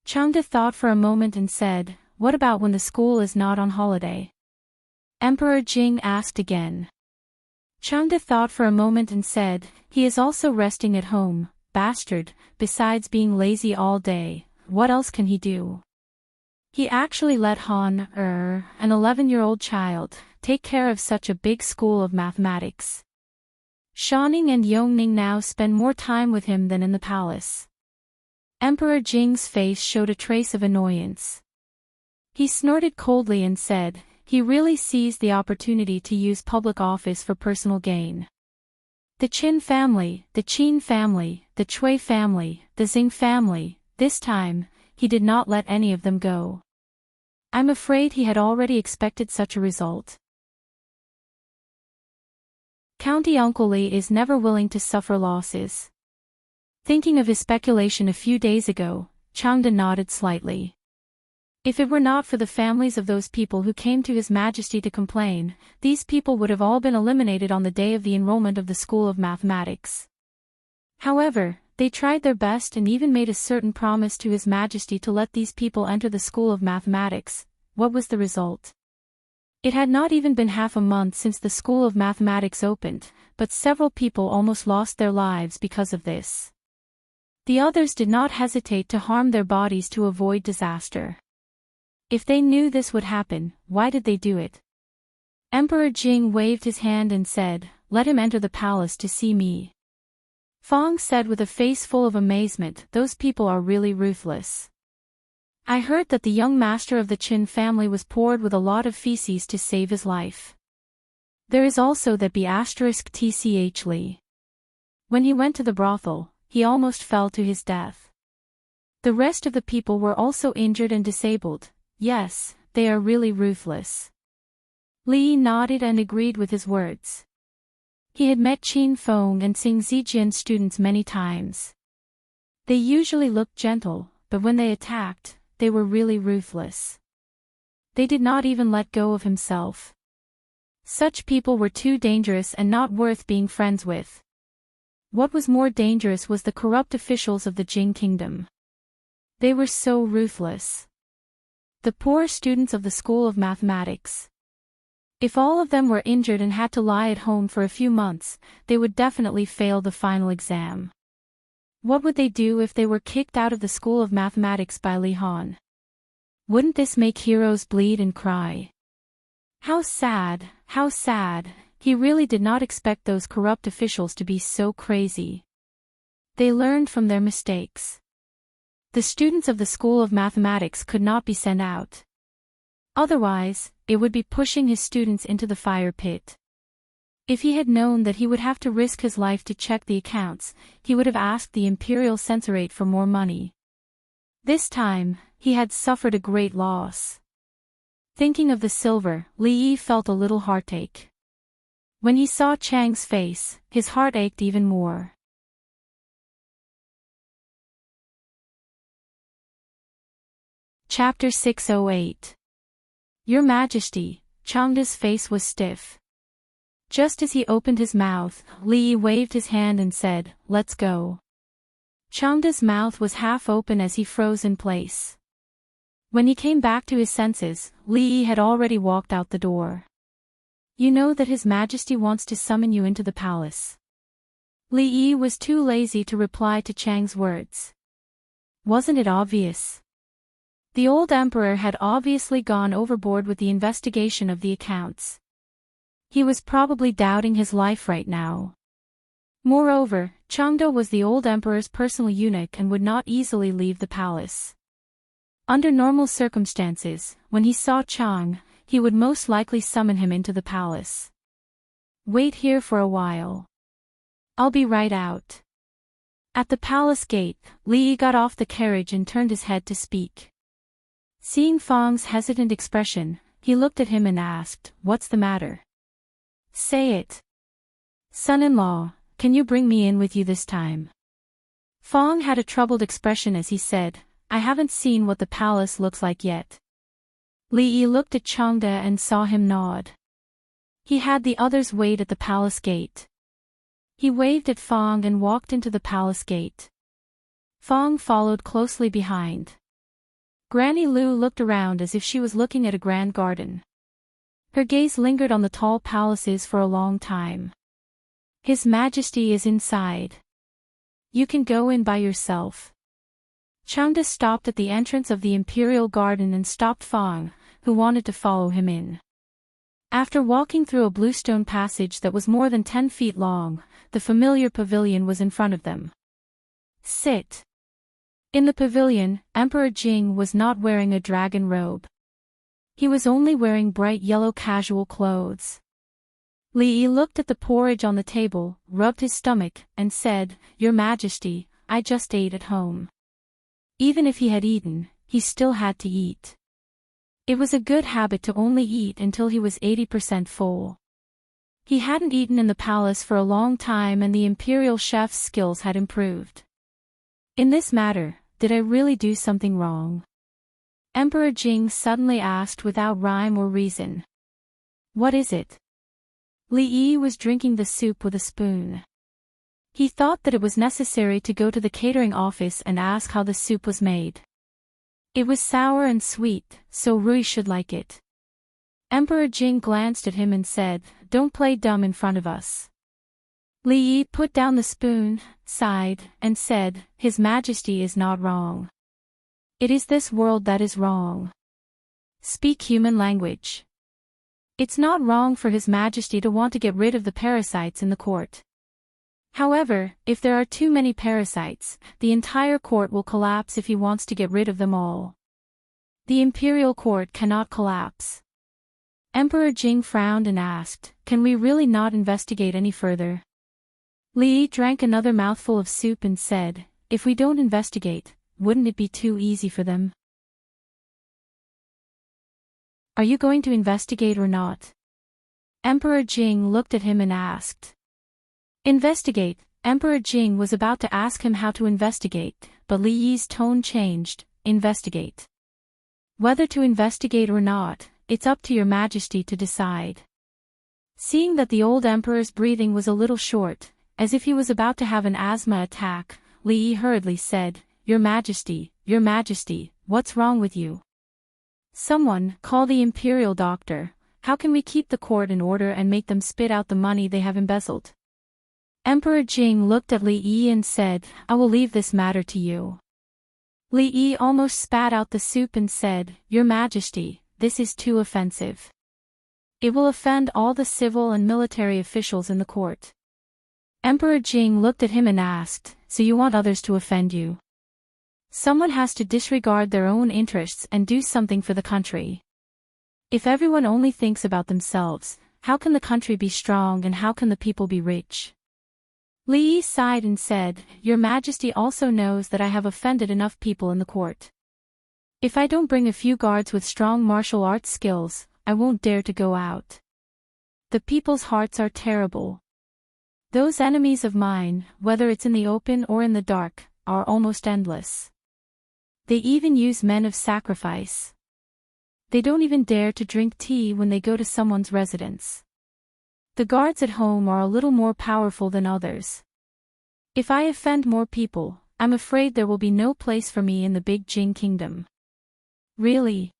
Changde thought for a moment and said, "What about when the school is not on holiday?" Emperor Jing asked again. Changde thought for a moment and said, "He is also resting at home, bastard, besides being lazy all day, what else can he do? He actually let Han, an 11-year-old child, take care of such a big school of mathematics. Shaning and Yongning now spend more time with him than in the palace." Emperor Jing's face showed a trace of annoyance. He snorted coldly and said, "He really seized the opportunity to use public office for personal gain. The Qin family, the Qin family, the Cui family, the Xing family, this time, he did not let any of them go. I'm afraid he had already expected such a result." County Uncle Li is never willing to suffer losses. Thinking of his speculation a few days ago, Changde nodded slightly. If it were not for the families of those people who came to His Majesty to complain, these people would have all been eliminated on the day of the enrollment of the School of Mathematics. However, they tried their best and even made a certain promise to His Majesty to let these people enter the School of Mathematics. What was the result? It had not even been half a month since the School of Mathematics opened, but several people almost lost their lives because of this. The others did not hesitate to harm their bodies to avoid disaster. If they knew this would happen, why did they do it? Emperor Jing waved his hand and said, "Let him enter the palace to see me." Fong said with a face full of amazement, "Those people are really ruthless. I heard that the young master of the Qin family was poured with a lot of feces to save his life. There is also that B***tch Li. When he went to the brothel, he almost fell to his death. The rest of the people were also injured and disabled. Yes, they are really ruthless." Li nodded and agreed with his words. He had met Qin Feng and Xing Zijian students many times. They usually looked gentle, but when they attacked, they were really ruthless. They did not even let go of himself. Such people were too dangerous and not worth being friends with. What was more dangerous was the corrupt officials of the Jing kingdom. They were so ruthless. The poor students of the School of Mathematics. If all of them were injured and had to lie at home for a few months, they would definitely fail the final exam. What would they do if they were kicked out of the School of Mathematics by Li Han? Wouldn't this make heroes bleed and cry? How sad, how sad. He really did not expect those corrupt officials to be so crazy. They learned from their mistakes. The students of the School of Mathematics could not be sent out. Otherwise, it would be pushing his students into the fire pit. If he had known that he would have to risk his life to check the accounts, he would have asked the Imperial Censorate for more money. This time, he had suffered a great loss. Thinking of the silver, Li Yi felt a little heartache. When he saw Chang's face, his heart ached even more. Chapter 608. Your Majesty, Changde's face was stiff. Just as he opened his mouth, Li Yi waved his hand and said, "Let's go." Changde's mouth was half open as he froze in place. When he came back to his senses, Li Yi had already walked out the door. "You know that His Majesty wants to summon you into the palace." Li Yi was too lazy to reply to Chang's words. Wasn't it obvious? The old emperor had obviously gone overboard with the investigation of the accounts. He was probably doubting his life right now. Moreover, Changde was the old emperor's personal eunuch and would not easily leave the palace. Under normal circumstances, when he saw Chang, he would most likely summon him into the palace. Wait here for a while. I'll be right out. At the palace gate, Li got off the carriage and turned his head to speak. Seeing Fang's hesitant expression, he looked at him and asked, "What's the matter? Say it. Son-in-law, can you bring me in with you this time?" Fang had a troubled expression as he said, "I haven't seen what the palace looks like yet." Li looked at Changde and saw him nod. He had the others wait at the palace gate. He waved at Fang and walked into the palace gate. Fang followed closely behind. Granny Lu looked around as if she was looking at a grand garden. Her gaze lingered on the tall palaces for a long time. "His Majesty is inside. You can go in by yourself." Changde stopped at the entrance of the imperial garden and stopped Fang, who wanted to follow him in. After walking through a bluestone passage that was more than 10 feet long, the familiar pavilion was in front of them. "Sit." In the pavilion, Emperor Jing was not wearing a dragon robe. He was only wearing bright yellow casual clothes. Li looked at the porridge on the table, rubbed his stomach, and said, "Your Majesty, I just ate at home." Even if he had eaten, he still had to eat. It was a good habit to only eat until he was 80% full. He hadn't eaten in the palace for a long time and the imperial chef's skills had improved. "In this matter, did I really do something wrong?" Emperor Jing suddenly asked without rhyme or reason. "What is it?" Li Yi was drinking the soup with a spoon. He thought that it was necessary to go to the catering office and ask how the soup was made. It was sour and sweet, so Rui should like it. Emperor Jing glanced at him and said, "Don't play dumb in front of us." Li Yi put down the spoon, sighed, and said, "His Majesty is not wrong. It is this world that is wrong. Speak human language. It's not wrong for His Majesty to want to get rid of the parasites in the court. However, if there are too many parasites, the entire court will collapse if he wants to get rid of them all. The imperial court cannot collapse." Emperor Jing frowned and asked, "Can we really not investigate any further?" Li drank another mouthful of soup and said, "If we don't investigate, wouldn't it be too easy for them?" "Are you going to investigate or not?" Emperor Jing looked at him and asked. "Investigate." Emperor Jing was about to ask him how to investigate, but Li Yi's tone changed. "Investigate. Whether to investigate or not, it's up to your Majesty to decide." Seeing that the old emperor's breathing was a little short, as if he was about to have an asthma attack, Li Yi hurriedly said, Your Majesty, what's wrong with you?" "Someone, call the imperial doctor. How can we keep the court in order and make them spit out the money they have embezzled?" Emperor Jing looked at Li Yi and said, "I will leave this matter to you." Li Yi almost spat out the soup and said, "Your Majesty, this is too offensive. It will offend all the civil and military officials in the court." Emperor Jing looked at him and asked, "So you want others to offend you?" Someone has to disregard their own interests and do something for the country. If everyone only thinks about themselves, how can the country be strong and how can the people be rich? Li Yi sighed and said, "Your Majesty also knows that I have offended enough people in the court. If I don't bring a few guards with strong martial arts skills, I won't dare to go out. The people's hearts are terrible. Those enemies of mine, whether it's in the open or in the dark, are almost endless. They even use men of sacrifice. They don't even dare to drink tea when they go to someone's residence. The guards at home are a little more powerful than others. If I offend more people, I'm afraid there will be no place for me in the big Jing kingdom." "Really?"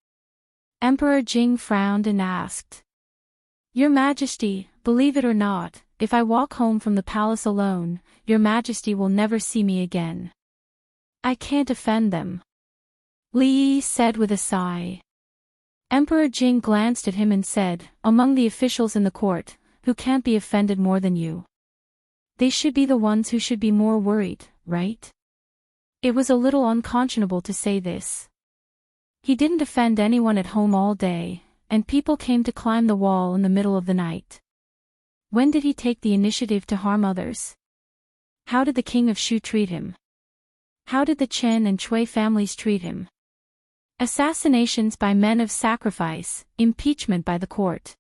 Emperor Jing frowned and asked. "Your Majesty, believe it or not, if I walk home from the palace alone, Your Majesty will never see me again. I can't offend them," Li Yi said with a sigh. Emperor Jing glanced at him and said, "Among the officials in the court, who can't be offended more than you? They should be the ones who should be more worried, right?" It was a little unconscionable to say this. He didn't offend anyone at home all day, and people came to climb the wall in the middle of the night. When did he take the initiative to harm others? How did the king of Shu treat him? How did the Chen and Chui families treat him? Assassinations by men of sacrifice, impeachment by the court.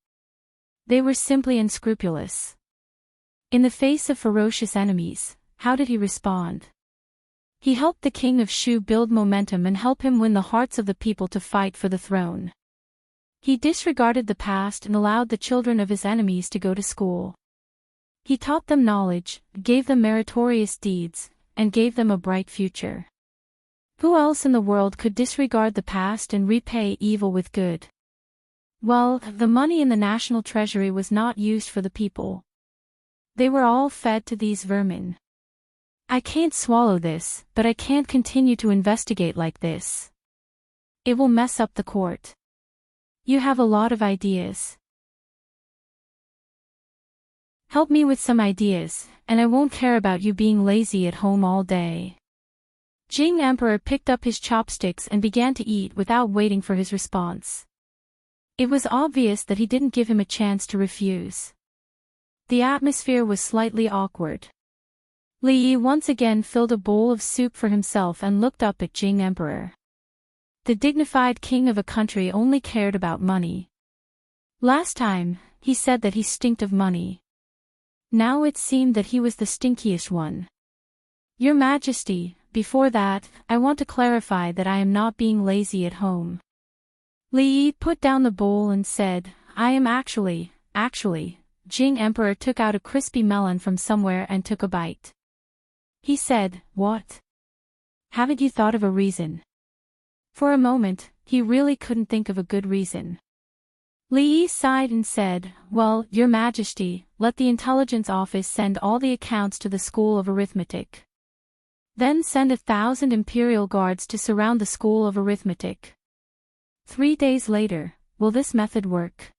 They were simply unscrupulous. In the face of ferocious enemies, how did he respond? He helped the king of Shu build momentum and help him win the hearts of the people to fight for the throne. He disregarded the past and allowed the children of his enemies to go to school. He taught them knowledge, gave them meritorious deeds, and gave them a bright future. Who else in the world could disregard the past and repay evil with good? Well, the money in the national treasury was not used for the people. They were all fed to these vermin. I can't swallow this, but I can't continue to investigate like this. It will mess up the court. You have a lot of ideas. Help me with some ideas, and I won't care about you being lazy at home all day. Jing Emperor picked up his chopsticks and began to eat without waiting for his response. It was obvious that he didn't give him a chance to refuse. The atmosphere was slightly awkward. Li Yi once again filled a bowl of soup for himself and looked up at Jing Emperor. The dignified king of a country only cared about money. Last time, he said that he stinked of money. Now it seemed that he was the stinkiest one. Your Majesty, before that, I want to clarify that I am not being lazy at home. Li Yi put down the bowl and said, I am actually. Jing Emperor took out a crispy melon from somewhere and took a bite. He said, what? Haven't you thought of a reason? For a moment, he really couldn't think of a good reason. Li Yi sighed and said, well, Your Majesty, let the intelligence office send all the accounts to the School of Arithmetic. Then send 1,000 imperial guards to surround the School of Arithmetic. 3 days later, will this method work?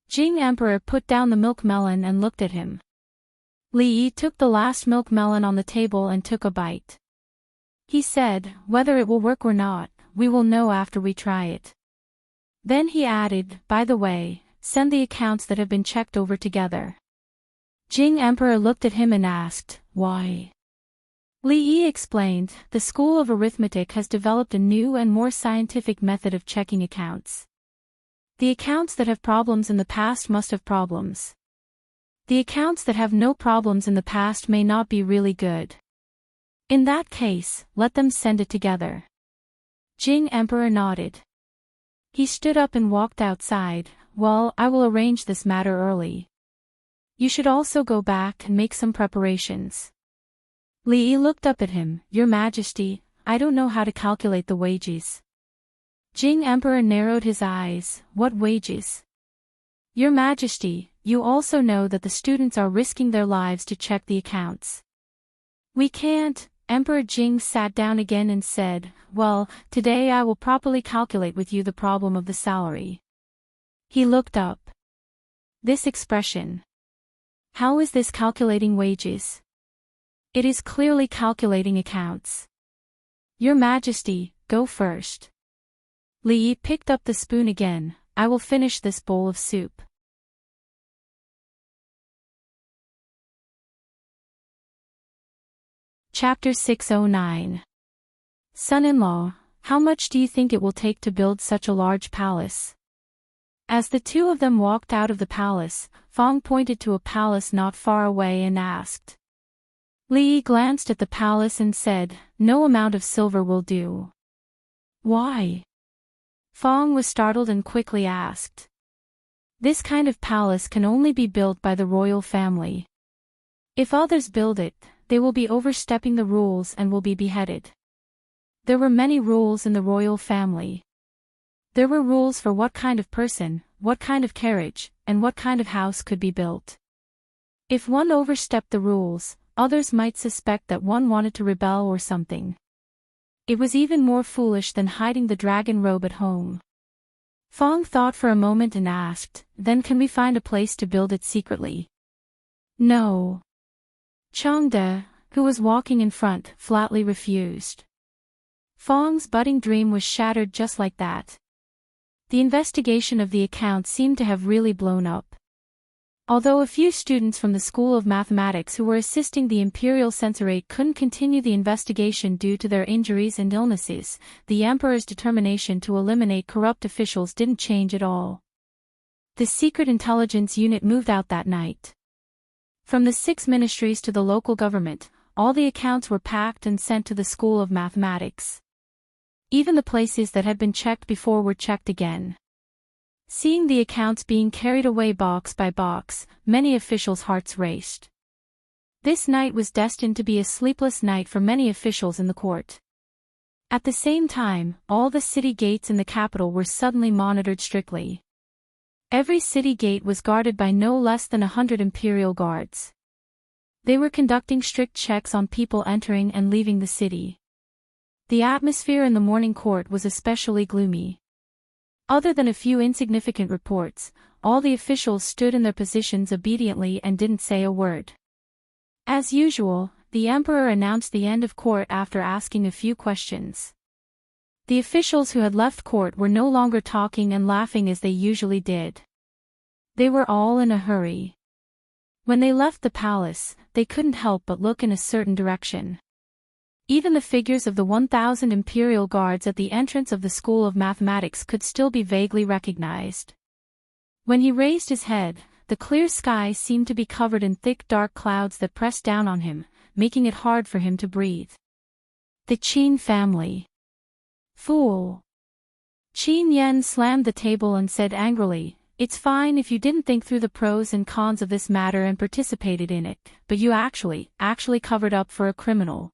Jing Emperor put down the milk melon and looked at him. Li Yi took the last milk melon on the table and took a bite. He said, whether it will work or not, we will know after we try it. Then he added, by the way, send the accounts that have been checked over together. Jing Emperor looked at him and asked, why? Li Yi explained, the School of Arithmetic has developed a new and more scientific method of checking accounts. The accounts that have problems in the past must have problems. The accounts that have no problems in the past may not be really good. In that case, let them send it together. Jing Emperor nodded. He stood up and walked outside. Well, I will arrange this matter early. You should also go back and make some preparations. Li Yi looked up at him. Your Majesty, I don't know how to calculate the wages. Jing Emperor narrowed his eyes. What wages? Your Majesty, you also know that the students are risking their lives to check the accounts. We can't. Emperor Jing sat down again and said, well, today I will properly calculate with you the problem of the salary. He looked up. This expression. How is this calculating wages? It is clearly calculating accounts. Your Majesty, go first. Li Yi picked up the spoon again. I will finish this bowl of soup. Chapter 609. Son-in-law, how much do you think it will take to build such a large palace? As the two of them walked out of the palace, Fong pointed to a palace not far away and asked. Li Yi glanced at the palace and said, no amount of silver will do. Why? Fong was startled and quickly asked. This kind of palace can only be built by the royal family. If others build it, they will be overstepping the rules and will be beheaded. There were many rules in the royal family. There were rules for what kind of person, what kind of carriage, and what kind of house could be built. If one overstepped the rules, others might suspect that one wanted to rebel or something. It was even more foolish than hiding the dragon robe at home. Fong thought for a moment and asked, then can we find a place to build it secretly? No. Changde, who was walking in front, flatly refused. Fong's budding dream was shattered just like that. The investigation of the account seemed to have really blown up. Although a few students from the School of Mathematics who were assisting the Imperial Censorate couldn't continue the investigation due to their injuries and illnesses, the Emperor's determination to eliminate corrupt officials didn't change at all. The Secret Intelligence Unit moved out that night. From the 6 ministries to the local government, all the accounts were packed and sent to the School of Mathematics. Even the places that had been checked before were checked again. Seeing the accounts being carried away box by box, many officials' hearts raced. This night was destined to be a sleepless night for many officials in the court. At the same time, all the city gates in the capital were suddenly monitored strictly. Every city gate was guarded by no less than 100 imperial guards. They were conducting strict checks on people entering and leaving the city. The atmosphere in the morning court was especially gloomy. Other than a few insignificant reports, all the officials stood in their positions obediently and didn't say a word. As usual, the Emperor announced the end of court after asking a few questions. The officials who had left court were no longer talking and laughing as they usually did. They were all in a hurry. When they left the palace, they couldn't help but look in a certain direction. Even the figures of the 1,000 imperial guards at the entrance of the School of Mathematics could still be vaguely recognized. When he raised his head, the clear sky seemed to be covered in thick dark clouds that pressed down on him, making it hard for him to breathe. The Qin family. Fool! Qin Yen slammed the table and said angrily, "It's fine if you didn't think through the pros and cons of this matter and participated in it, but you actually covered up for a criminal.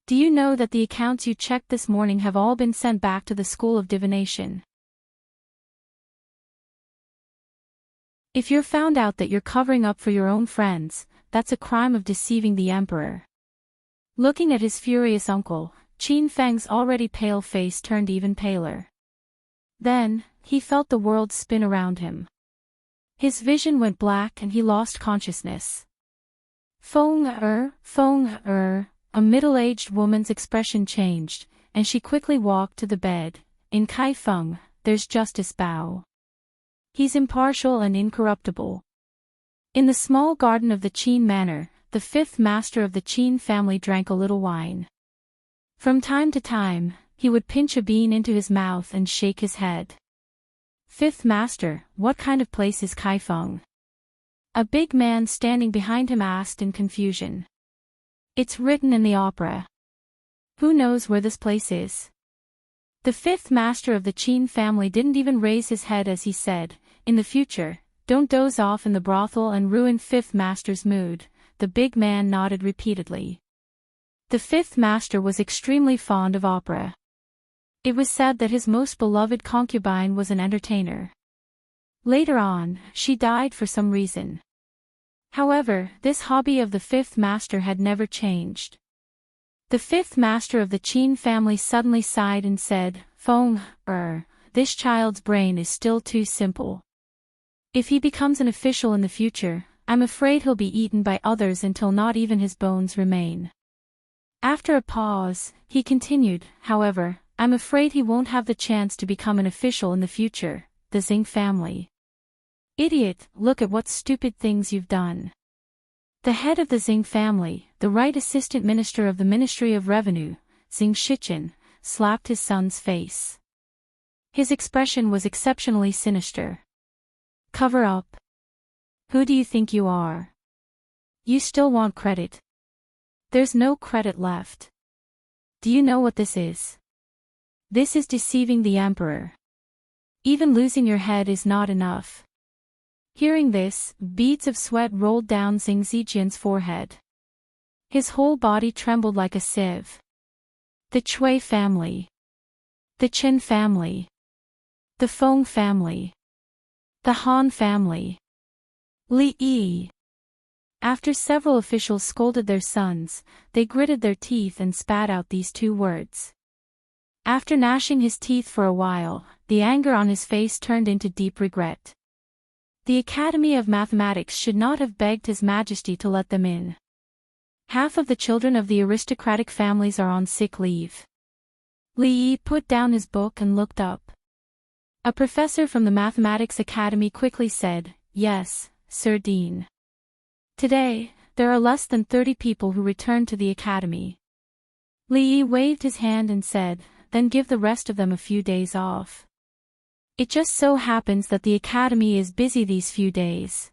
Do you know that the accounts you checked this morning have all been sent back to the School of Divination? If you're found out that you're covering up for your own friends, that's a crime of deceiving the Emperor." Looking at his furious uncle, Qin Feng's already pale face turned even paler. Then, he felt the world spin around him. His vision went black and he lost consciousness. Feng Er. A middle-aged woman's expression changed, and she quickly walked to the bed. "In Kai Feng, there's Justice Bao. He's impartial and incorruptible." In the small garden of the Qin manor, the 5th master of the Qin family drank a little wine. From time to time, he would pinch a bean into his mouth and shake his head. "5th master, what kind of place is Kai Feng?" A big man standing behind him asked in confusion. "It's written in the opera. Who knows where this place is?" The 5th master of the Qin family didn't even raise his head as he said, "In the future, don't doze off in the brothel and ruin 5th master's mood." The big man nodded repeatedly. The 5th master was extremely fond of opera. It was said that his most beloved concubine was an entertainer. Later on, she died for some reason. However, this hobby of the 5th master had never changed. The 5th master of the Qin family suddenly sighed and said, "Feng Er, this child's brain is still too simple. If he becomes an official in the future, I'm afraid he'll be eaten by others until not even his bones remain." After a pause, he continued, "However, I'm afraid he won't have the chance to become an official in the future." The Xing family. "Idiot, look at what stupid things you've done." The head of the Xing family, the right assistant minister of the Ministry of Revenue, Xing Shichen, slapped his son's face. His expression was exceptionally sinister. "Cover up? Who do you think you are? You still want credit? There's no credit left. Do you know what this is? This is deceiving the Emperor. Even losing your head is not enough." Hearing this, beads of sweat rolled down Xing Zijian's forehead. His whole body trembled like a sieve. The Chui family. The Chen family. The Feng family. The Han family. Li Yi. After several officials scolded their sons, they gritted their teeth and spat out these 2 words. After gnashing his teeth for a while, the anger on his face turned into deep regret. The Academy of Mathematics should not have begged His Majesty to let them in. Half of the children of the aristocratic families are on sick leave. Li Yi put down his book and looked up. A professor from the Mathematics Academy quickly said, "Yes, Sir Dean. Today, there are less than 30 people who return to the academy. Li Yi waved his hand and said, then give the rest of them a few days off. It just so happens that the academy is busy these few days.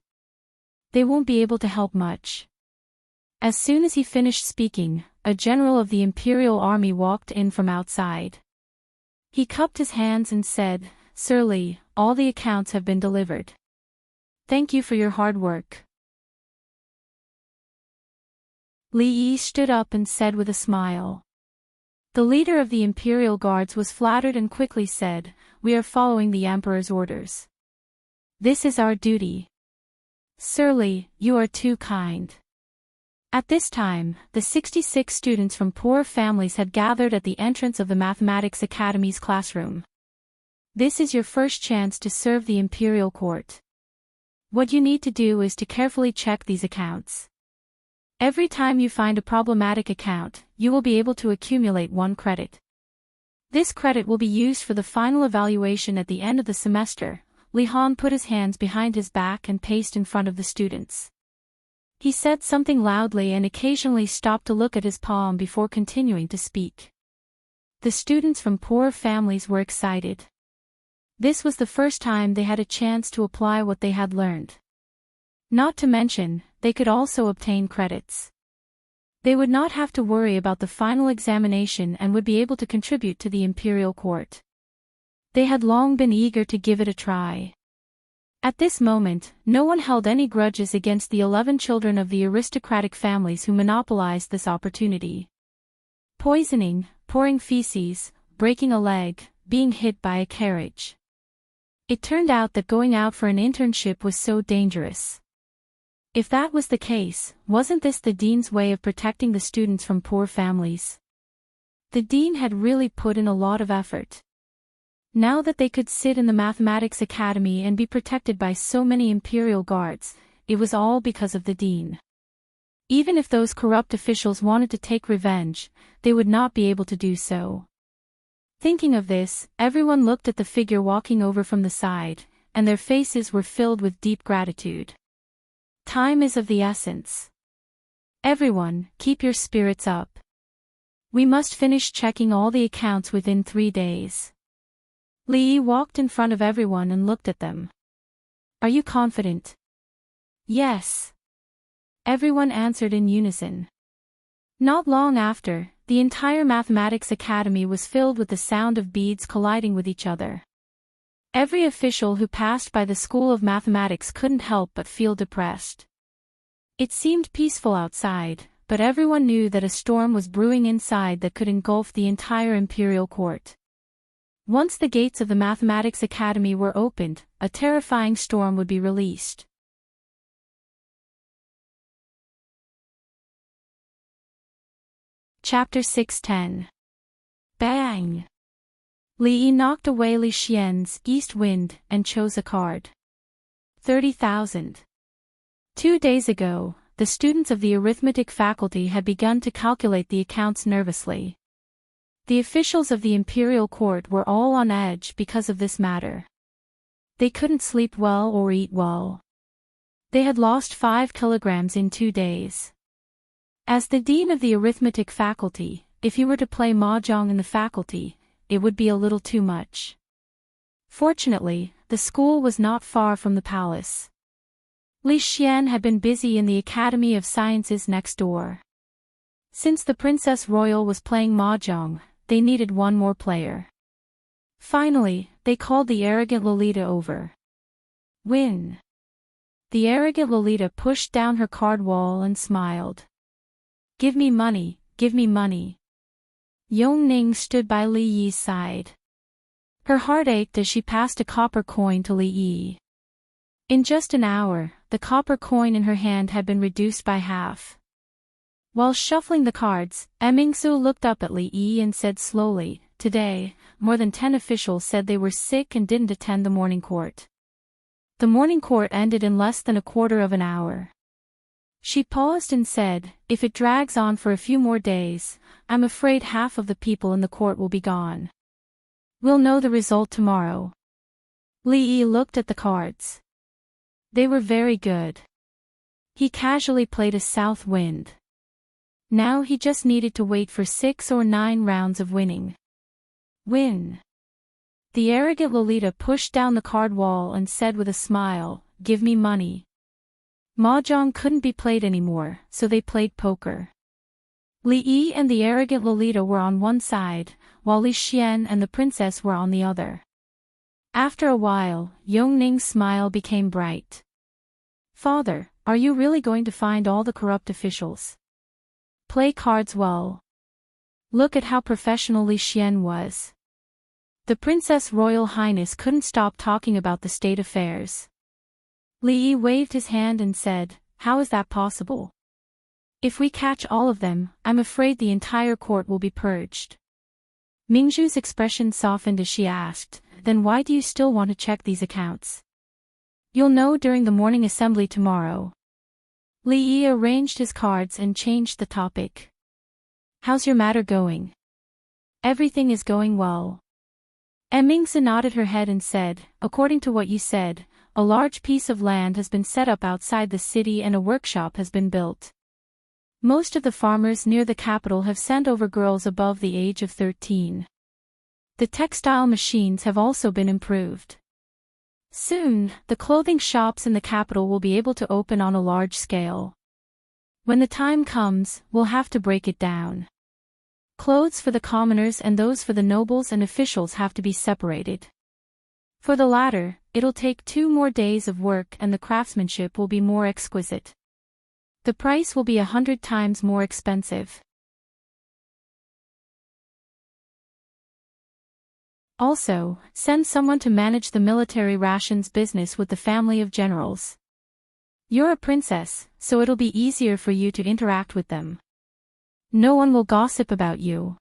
They won't be able to help much. As soon as he finished speaking, a general of the Imperial Army walked in from outside. He cupped his hands and said, Sir Li, all the accounts have been delivered. Thank you for your hard work. Li Yi stood up and said with a smile. The leader of the Imperial Guards was flattered and quickly said, we are following the Emperor's orders. This is our duty. Sir Li, you are too kind. At this time, the 66 students from poor families had gathered at the entrance of the Mathematics Academy's classroom. This is your first chance to serve the Imperial Court. What you need to do is to carefully check these accounts. Every time you find a problematic account, you will be able to accumulate 1 credit. This credit will be used for the final evaluation at the end of the semester. Li Han put his hands behind his back and paced in front of the students. He said something loudly and occasionally stopped to look at his palm before continuing to speak. The students from poor families were excited. This was the first time they had a chance to apply what they had learned. Not to mention, they could also obtain credits. They would not have to worry about the final examination and would be able to contribute to the Imperial Court. They had long been eager to give it a try. At this moment, no one held any grudges against the 11 children of the aristocratic families who monopolized this opportunity. Poisoning, pouring feces, breaking a leg, being hit by a carriage. It turned out that going out for an internship was so dangerous. If that was the case, wasn't this the dean's way of protecting the students from poor families? The dean had really put in a lot of effort. Now that they could sit in the Mathematics Academy and be protected by so many Imperial Guards, it was all because of the dean. Even if those corrupt officials wanted to take revenge, they would not be able to do so. Thinking of this, everyone looked at the figure walking over from the side, and their faces were filled with deep gratitude. Time is of the essence. Everyone, keep your spirits up. We must finish checking all the accounts within 3 days. Li Yi walked in front of everyone and looked at them. Are you confident? Yes. Everyone answered in unison. Not long after, the entire Mathematics Academy was filled with the sound of beads colliding with each other. Every official who passed by the School of Mathematics couldn't help but feel depressed. It seemed peaceful outside, but everyone knew that a storm was brewing inside that could engulf the entire Imperial Court. Once the gates of the Mathematics Academy were opened, a terrifying storm would be released. Chapter 610. Bang! Li Yi knocked away Li Xian's East Wind and chose a card. 30,000. 2 days ago, the students of the arithmetic faculty had begun to calculate the accounts nervously. The officials of the Imperial Court were all on edge because of this matter. They couldn't sleep well or eat well. They had lost 5 kilograms in 2 days. As the dean of the arithmetic faculty, if he were to play mahjong in the faculty, it would be a little too much. Fortunately, the school was not far from the palace. Li Xian had been busy in the Academy of Sciences next door. Since the Princess Royal was playing mahjong, they needed one more player. Finally, they called the arrogant Lolita over. Win. The arrogant Lolita pushed down her card wall and smiled. Give me money, give me money. Yongning stood by Li Yi's side. Her heart ached as she passed a copper coin to Li Yi. In just an hour, the copper coin in her hand had been reduced by half. While shuffling the cards, Emingsu looked up at Li Yi and said slowly, Today, more than 10 officials said they were sick and didn't attend the morning court. The morning court ended in less than a quarter of an hour. She paused and said, If it drags on for a few more days, I'm afraid half of the people in the court will be gone. We'll know the result tomorrow. Li Yi looked at the cards. They were very good. He casually played a south wind. Now he just needed to wait for 6 or 9 rounds of winning. Win. The arrogant Lolita pushed down the card wall and said with a smile, "Give me money." Mahjong couldn't be played anymore, so they played poker. Li Yi and the arrogant Lolita were on one side, while Li Xian and the princess were on the other. After a while, Yongning's smile became bright. "Father, are you really going to find all the corrupt officials? Play cards well. Look at how professional Li Xian was." The Princess Royal Highness couldn't stop talking about the state affairs. Li Yi waved his hand and said, "How is that possible? If we catch all of them, I'm afraid the entire court will be purged." Mingzhu's expression softened as she asked, "Then why do you still want to check these accounts? You'll know during the morning assembly tomorrow." Li Yi arranged his cards and changed the topic. "How's your matter going?" "Everything is going well." Mingzhu nodded her head and said, "According to what you said, a large piece of land has been set up outside the city and a workshop has been built. Most of the farmers near the capital have sent over girls above the age of 13. The textile machines have also been improved. Soon, the clothing shops in the capital will be able to open on a large scale. When the time comes, we'll have to break it down. Clothes for the commoners and those for the nobles and officials have to be separated. For the latter, it'll take 2 more days of work and the craftsmanship will be more exquisite. The price will be 100 times more expensive. Also, send someone to manage the military rations business with the family of generals. You're a princess, so it'll be easier for you to interact with them. No one will gossip about you.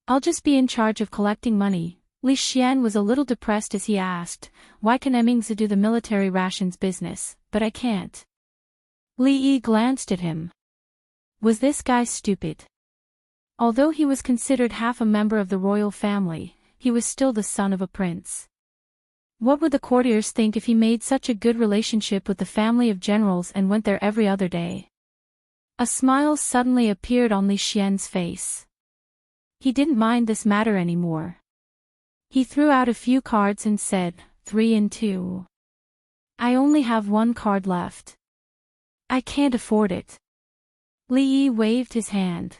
I'll just be in charge of collecting money." Li Xian was a little depressed as he asked, "Why can Mingzhu do the military rations business, but I can't?" Li Yi glanced at him. Was this guy stupid? Although he was considered half a member of the royal family, he was still the son of a prince. What would the courtiers think if he made such a good relationship with the family of generals and went there every other day? A smile suddenly appeared on Li Xian's face. He didn't mind this matter anymore. He threw out a few cards and said, 3 and 2. I only have 1 card left. I can't afford it. Li Yi waved his hand.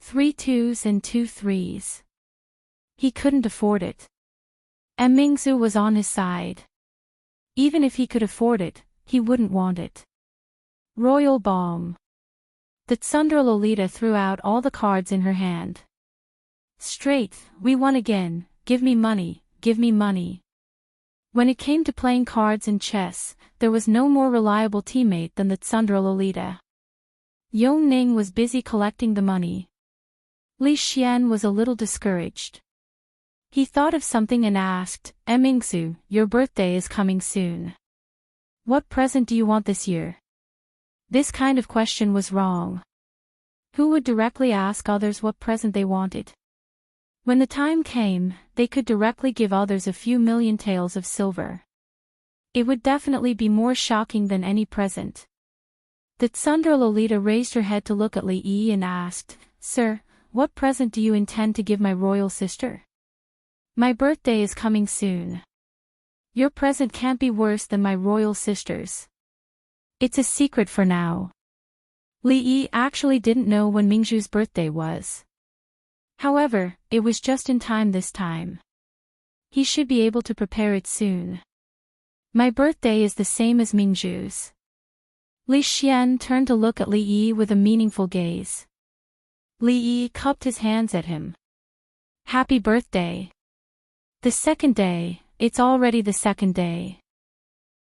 3 2s and 2 3s. He couldn't afford it. And Mingzhu was on his side. Even if he could afford it, he wouldn't want it. Royal bomb. The Tsundere Lolita threw out all the cards in her hand. Straight, we won again, give me money, give me money. When it came to playing cards and chess, there was no more reliable teammate than the Tsundere Lolita. Yongning was busy collecting the money. Li Xian was a little discouraged. He thought of something and asked, Mingzhu, your birthday is coming soon. What present do you want this year? This kind of question was wrong. Who would directly ask others what present they wanted? When the time came, they could directly give others a few million taels of silver. It would definitely be more shocking than any present. The Tsundere Lolita raised her head to look at Li Yi and asked, Sir, what present do you intend to give my royal sister? My birthday is coming soon. Your present can't be worse than my royal sister's. It's a secret for now. Li Yi actually didn't know when Mingzhu's birthday was. However, it was just in time this time. He should be able to prepare it soon. My birthday is the same as Mingzhu's. Li Xian turned to look at Li Yi with a meaningful gaze. Li Yi cupped his hands at him. Happy birthday. The second day, it's already the second day.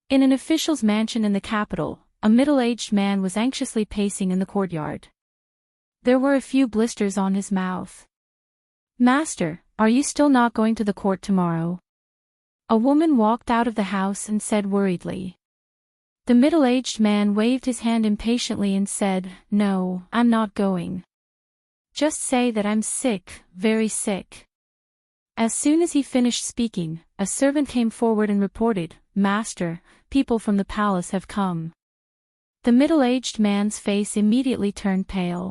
In an official's mansion in the capital, a middle-aged man was anxiously pacing in the courtyard. There were a few blisters on his mouth. Master, are you still not going to the court tomorrow? A woman walked out of the house and said worriedly. The middle-aged man waved his hand impatiently and said, No, I'm not going. Just say that I'm sick, very sick. As soon as he finished speaking, a servant came forward and reported, Master, people from the palace have come." The middle-aged man's face immediately turned pale.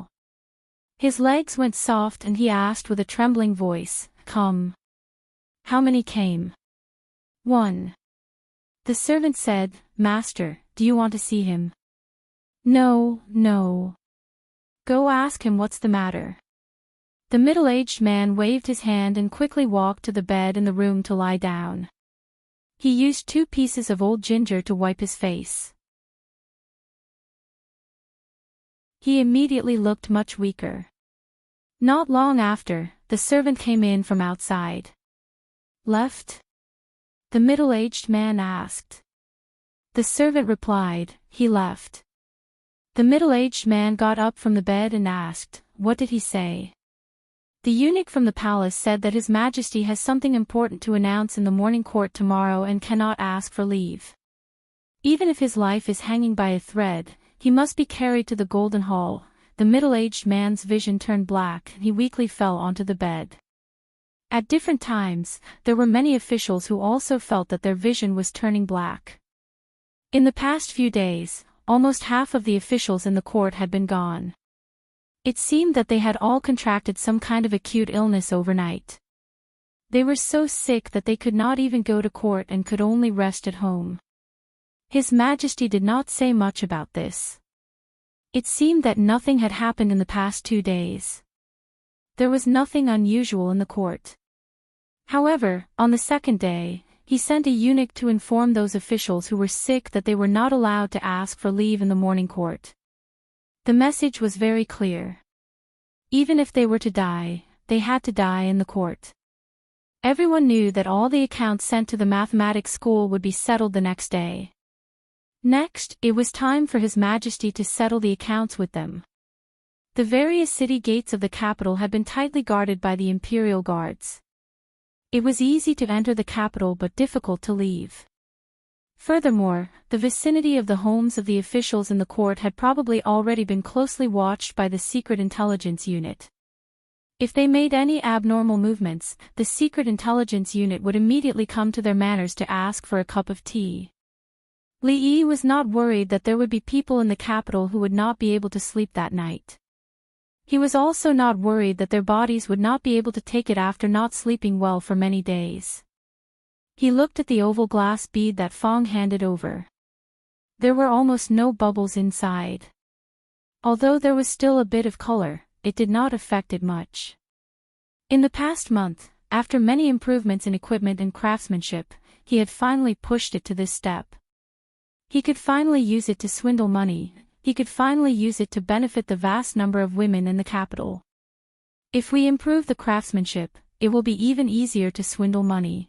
His legs went soft and he asked with a trembling voice, "Come. How many came?" "One." The servant said, "Master, do you want to see him?" "No, no. Go ask him what's the matter." The middle-aged man waved his hand and quickly walked to the bed in the room to lie down. He used 2 pieces of old ginger to wipe his face. He immediately looked much weaker. Not long after, the servant came in from outside. "Left?" the middle-aged man asked. The servant replied, "He left." The middle-aged man got up from the bed and asked, "What did he say?" The eunuch from the palace said that His Majesty has something important to announce in the morning court tomorrow and cannot ask for leave. Even if his life is hanging by a thread, he must be carried to the Golden Hall. The middle-aged man's vision turned black and he weakly fell onto the bed. At different times, there were many officials who also felt that their vision was turning black. In the past few days, almost half of the officials in the court had been gone. It seemed that they had all contracted some kind of acute illness overnight. They were so sick that they could not even go to court and could only rest at home. His Majesty did not say much about this. It seemed that nothing had happened in the past 2 days. There was nothing unusual in the court. However, on the second day, he sent a eunuch to inform those officials who were sick that they were not allowed to ask for leave in the morning court. The message was very clear. Even if they were to die, they had to die in the court. Everyone knew that all the accounts sent to the mathematics school would be settled the next day. Next, it was time for His Majesty to settle the accounts with them. The various city gates of the capital had been tightly guarded by the imperial guards. It was easy to enter the capital but difficult to leave. Furthermore, the vicinity of the homes of the officials in the court had probably already been closely watched by the secret intelligence unit. If they made any abnormal movements, the secret intelligence unit would immediately come to their manors to ask for a cup of tea. Li Yi was not worried that there would be people in the capital who would not be able to sleep that night. He was also not worried that their bodies would not be able to take it after not sleeping well for many days. He looked at the oval glass bead that Fong handed over. There were almost no bubbles inside. Although there was still a bit of color, it did not affect it much. In the past month, after many improvements in equipment and craftsmanship, he had finally pushed it to this step. He could finally use it to swindle money. He could finally use it to benefit the vast number of women in the capital. If we improve the craftsmanship, it will be even easier to swindle money.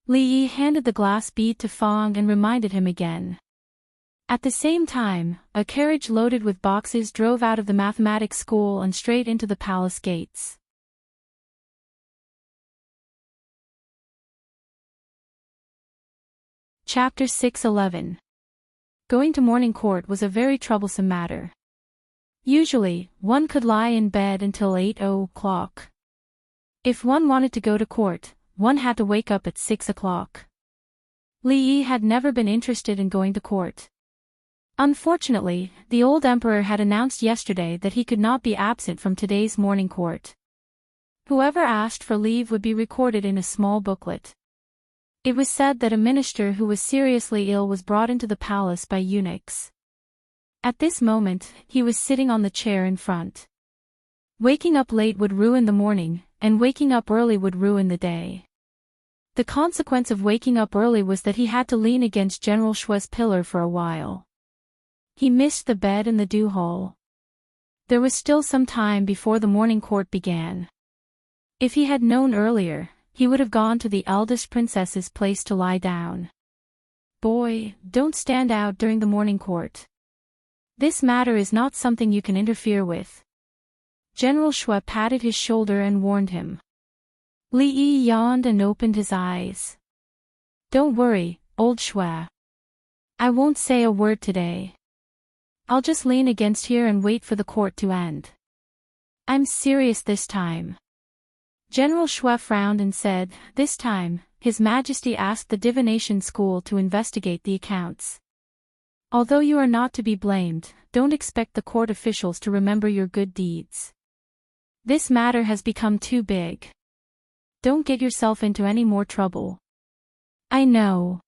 Li Yi handed the glass bead to Fong and reminded him again. At the same time, a carriage loaded with boxes drove out of the mathematics school and straight into the palace gates. Chapter 6:11. Going to morning court was a very troublesome matter. Usually, one could lie in bed until 8 o'clock. If one wanted to go to court, one had to wake up at 6 o'clock. Li Yi had never been interested in going to court. Unfortunately, the old emperor had announced yesterday that he could not be absent from today's morning court. Whoever asked for leave would be recorded in a small booklet. It was said that a minister who was seriously ill was brought into the palace by eunuchs. At this moment, he was sitting on the chair in front. Waking up late would ruin the morning, and waking up early would ruin the day. The consequence of waking up early was that he had to lean against General Shue's pillar for a while. He missed the bed in the dew hall. There was still some time before the morning court began. If he had known earlier, he would have gone to the eldest princess's place to lie down. Boy, don't stand out during the morning court. This matter is not something you can interfere with. General Shui patted his shoulder and warned him. Li Yi yawned and opened his eyes. Don't worry, old Shui. I won't say a word today. I'll just lean against here and wait for the court to end. I'm serious this time. General Shui frowned and said, this time, His Majesty asked the divination school to investigate the accounts. Although you are not to be blamed, don't expect the court officials to remember your good deeds. This matter has become too big. Don't get yourself into any more trouble. I know.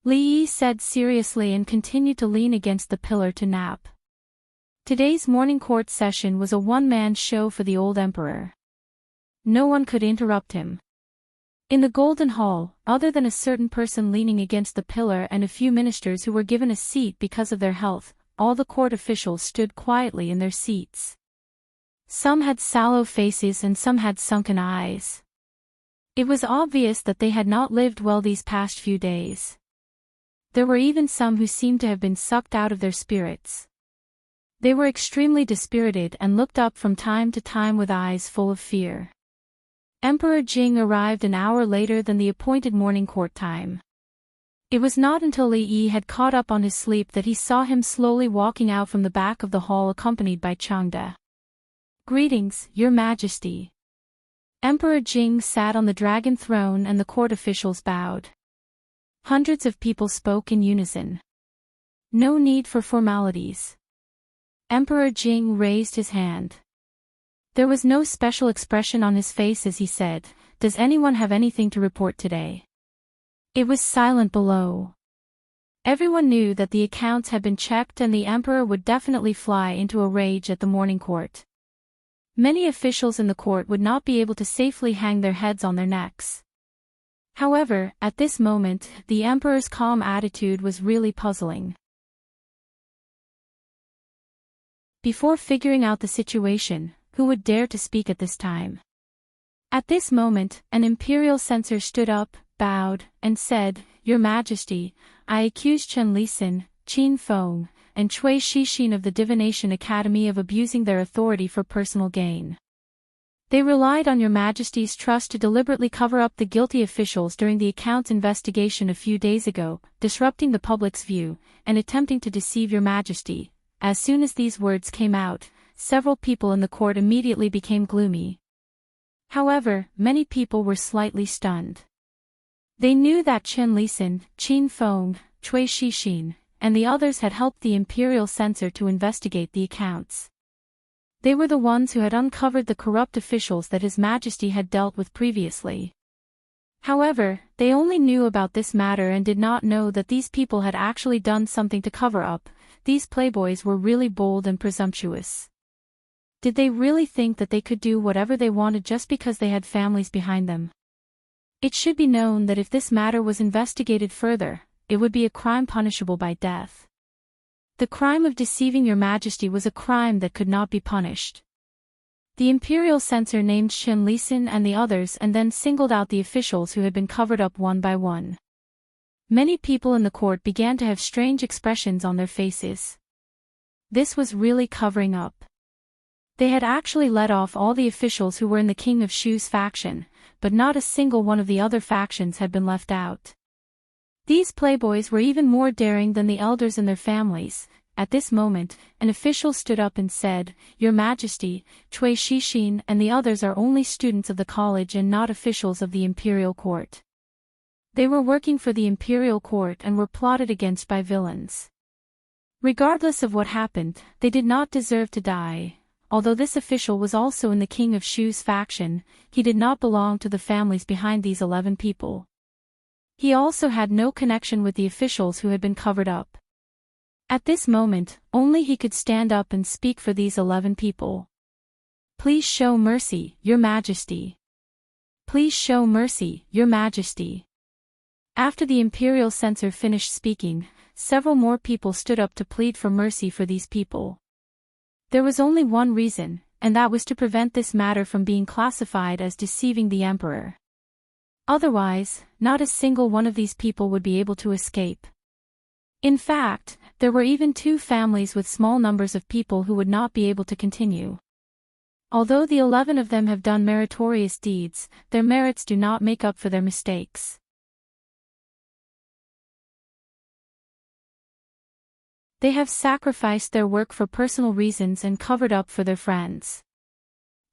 Li Yi said seriously and continued to lean against the pillar to nap. Today's morning court session was a one-man show for the old emperor. No one could interrupt him. In the Golden Hall, other than a certain person leaning against the pillar and a few ministers who were given a seat because of their health, all the court officials stood quietly in their seats. Some had sallow faces and some had sunken eyes. It was obvious that they had not lived well these past few days. There were even some who seemed to have been sucked out of their spirits. They were extremely dispirited and looked up from time to time with eyes full of fear. Emperor Jing arrived an hour later than the appointed morning court time. It was not until Li Yi had caught up on his sleep that he saw him slowly walking out from the back of the hall accompanied by Changde. Greetings, Your Majesty. Emperor Jing sat on the dragon throne and the court officials bowed. Hundreds of people spoke in unison. No need for formalities. Emperor Jing raised his hand. There was no special expression on his face as he said, "Does anyone have anything to report today?" It was silent below. Everyone knew that the accounts had been checked and the emperor would definitely fly into a rage at the morning court. Many officials in the court would not be able to safely hang their heads on their necks. However, at this moment, the emperor's calm attitude was really puzzling. Before figuring out the situation, who would dare to speak at this time? At this moment, an imperial censor stood up, bowed, and said, "Your Majesty, I accuse Chen Lisin, Qin Feng, and Cui Shixin of the Divination Academy of abusing their authority for personal gain. They relied on Your Majesty's trust to deliberately cover up the guilty officials during the accounts investigation a few days ago, disrupting the public's view, and attempting to deceive Your Majesty." As soon as these words came out, several people in the court immediately became gloomy. However, many people were slightly stunned. They knew that Chen Lisin, Qin Feng, Cui Shixin, and the others had helped the imperial censor to investigate the accounts. They were the ones who had uncovered the corrupt officials that His Majesty had dealt with previously. However, they only knew about this matter and did not know that these people had actually done something to cover up. These playboys were really bold and presumptuous. Did they really think that they could do whatever they wanted just because they had families behind them? It should be known that if this matter was investigated further, it would be a crime punishable by death. The crime of deceiving Your Majesty was a crime that could not be punished. The imperial censor named Chen Lisin and the others and then singled out the officials who had been covered up one by one. Many people in the court began to have strange expressions on their faces. This was really covering up. They had actually let off all the officials who were in the King of Shu's faction, but not a single one of the other factions had been left out. These playboys were even more daring than the elders and their families. At this moment, an official stood up and said, "Your Majesty, Cui Shixin and the others are only students of the college and not officials of the imperial court. They were working for the imperial court and were plotted against by villains. Regardless of what happened, they did not deserve to die. Although this official was also in the King of Shu's faction, he did not belong to the families behind these 11 people. He also had no connection with the officials who had been covered up. At this moment, only he could stand up and speak for these 11 people. Please show mercy, Your Majesty. Please show mercy, Your Majesty." After the imperial censor finished speaking, several more people stood up to plead for mercy for these people. There was only one reason, and that was to prevent this matter from being classified as deceiving the emperor. Otherwise, not a single one of these people would be able to escape. In fact, there were even 2 families with small numbers of people who would not be able to continue. Although the 11 of them have done meritorious deeds, their merits do not make up for their mistakes. They have sacrificed their work for personal reasons and covered up for their friends.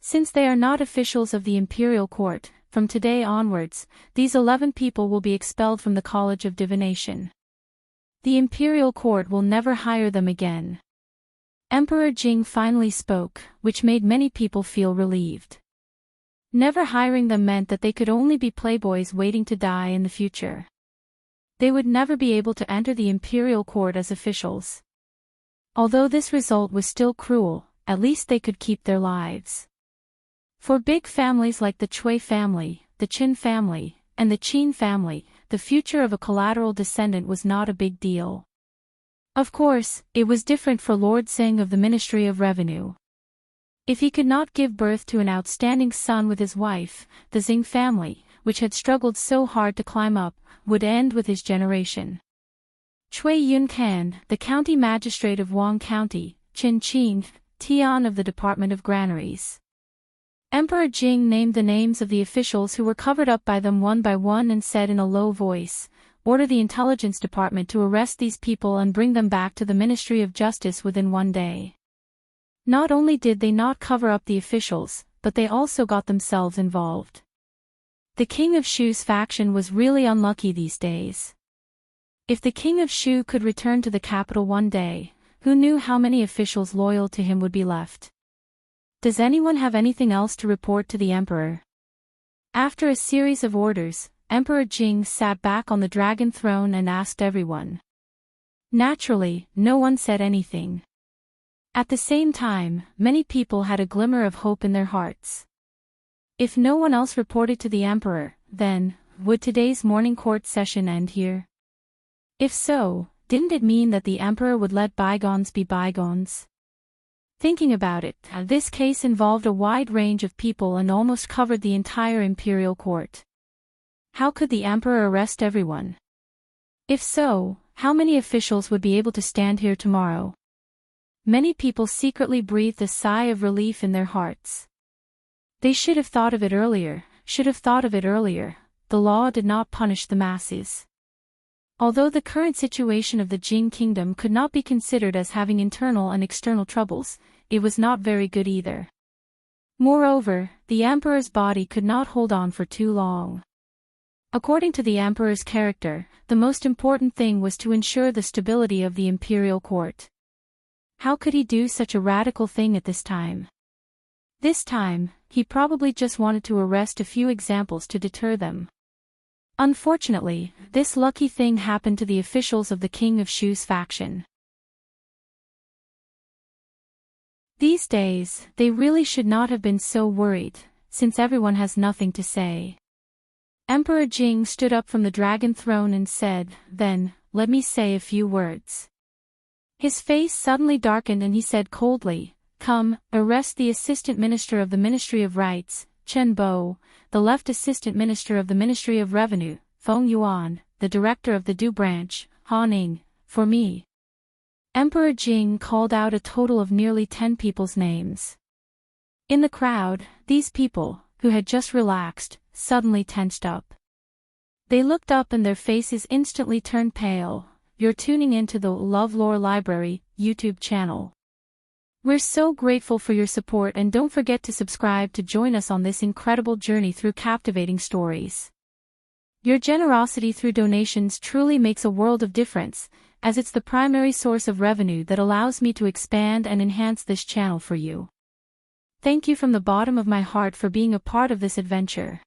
Since they are not officials of the imperial court, from today onwards, these 11 people will be expelled from the College of Divination. The imperial court will never hire them again. Emperor Jing finally spoke, which made many people feel relieved. Never hiring them meant that they could only be playboys waiting to die in the future. They would never be able to enter the imperial court as officials. Although this result was still cruel, at least they could keep their lives. For big families like the Cui family, the Qin family, and the Qin family, the future of a collateral descendant was not a big deal. Of course, it was different for Lord Xing of the Ministry of Revenue. If he could not give birth to an outstanding son with his wife, the Xing family, which had struggled so hard to climb up, would end with his generation. Cui Yuncan, the county magistrate of Wang County, Qin Qin, Tian of the Department of Granaries. Emperor Jing named the names of the officials who were covered up by them one by one and said in a low voice, "Order the intelligence department to arrest these people and bring them back to the Ministry of Justice within 1 day." Not only did they not cover up the officials, but they also got themselves involved. The King of Shu's faction was really unlucky these days. If the King of Shu could return to the capital one day, who knew how many officials loyal to him would be left? Does anyone have anything else to report to the Emperor? After a series of orders, Emperor Jing sat back on the dragon throne and asked everyone. Naturally, no one said anything. At the same time, many people had a glimmer of hope in their hearts. If no one else reported to the Emperor, then, would today's morning court session end here? If so, didn't it mean that the Emperor would let bygones be bygones? Thinking about it, this case involved a wide range of people and almost covered the entire imperial court. How could the Emperor arrest everyone? If so, how many officials would be able to stand here tomorrow? Many people secretly breathed a sigh of relief in their hearts. They should have thought of it earlier, the law did not punish the masses. Although the current situation of the Jing kingdom could not be considered as having internal and external troubles, it was not very good either. Moreover, the emperor's body could not hold on for too long. According to the emperor's character, the most important thing was to ensure the stability of the imperial court. How could he do such a radical thing at this time? This time, he probably just wanted to arrest a few examples to deter them. Unfortunately, this lucky thing happened to the officials of the King of Shu's faction. These days, they really should not have been so worried, since everyone has nothing to say. Emperor Jing stood up from the dragon throne and said, "Then, let me say a few words." His face suddenly darkened and he said coldly, "Come, arrest the Assistant Minister of the Ministry of Rights, Chen Bo, the Left Assistant Minister of the Ministry of Revenue, Feng Yuan, the Director of the Du Branch, Ha Ning, for me." Emperor Jing called out a total of nearly 10 people's names. In the crowd, these people, who had just relaxed, suddenly tensed up. They looked up and their faces instantly turned pale. You're tuning into the LoveLore Library YouTube channel. We're so grateful for your support and don't forget to subscribe to join us on this incredible journey through captivating stories. Your generosity through donations truly makes a world of difference, as it's the primary source of revenue that allows me to expand and enhance this channel for you. Thank you from the bottom of my heart for being a part of this adventure.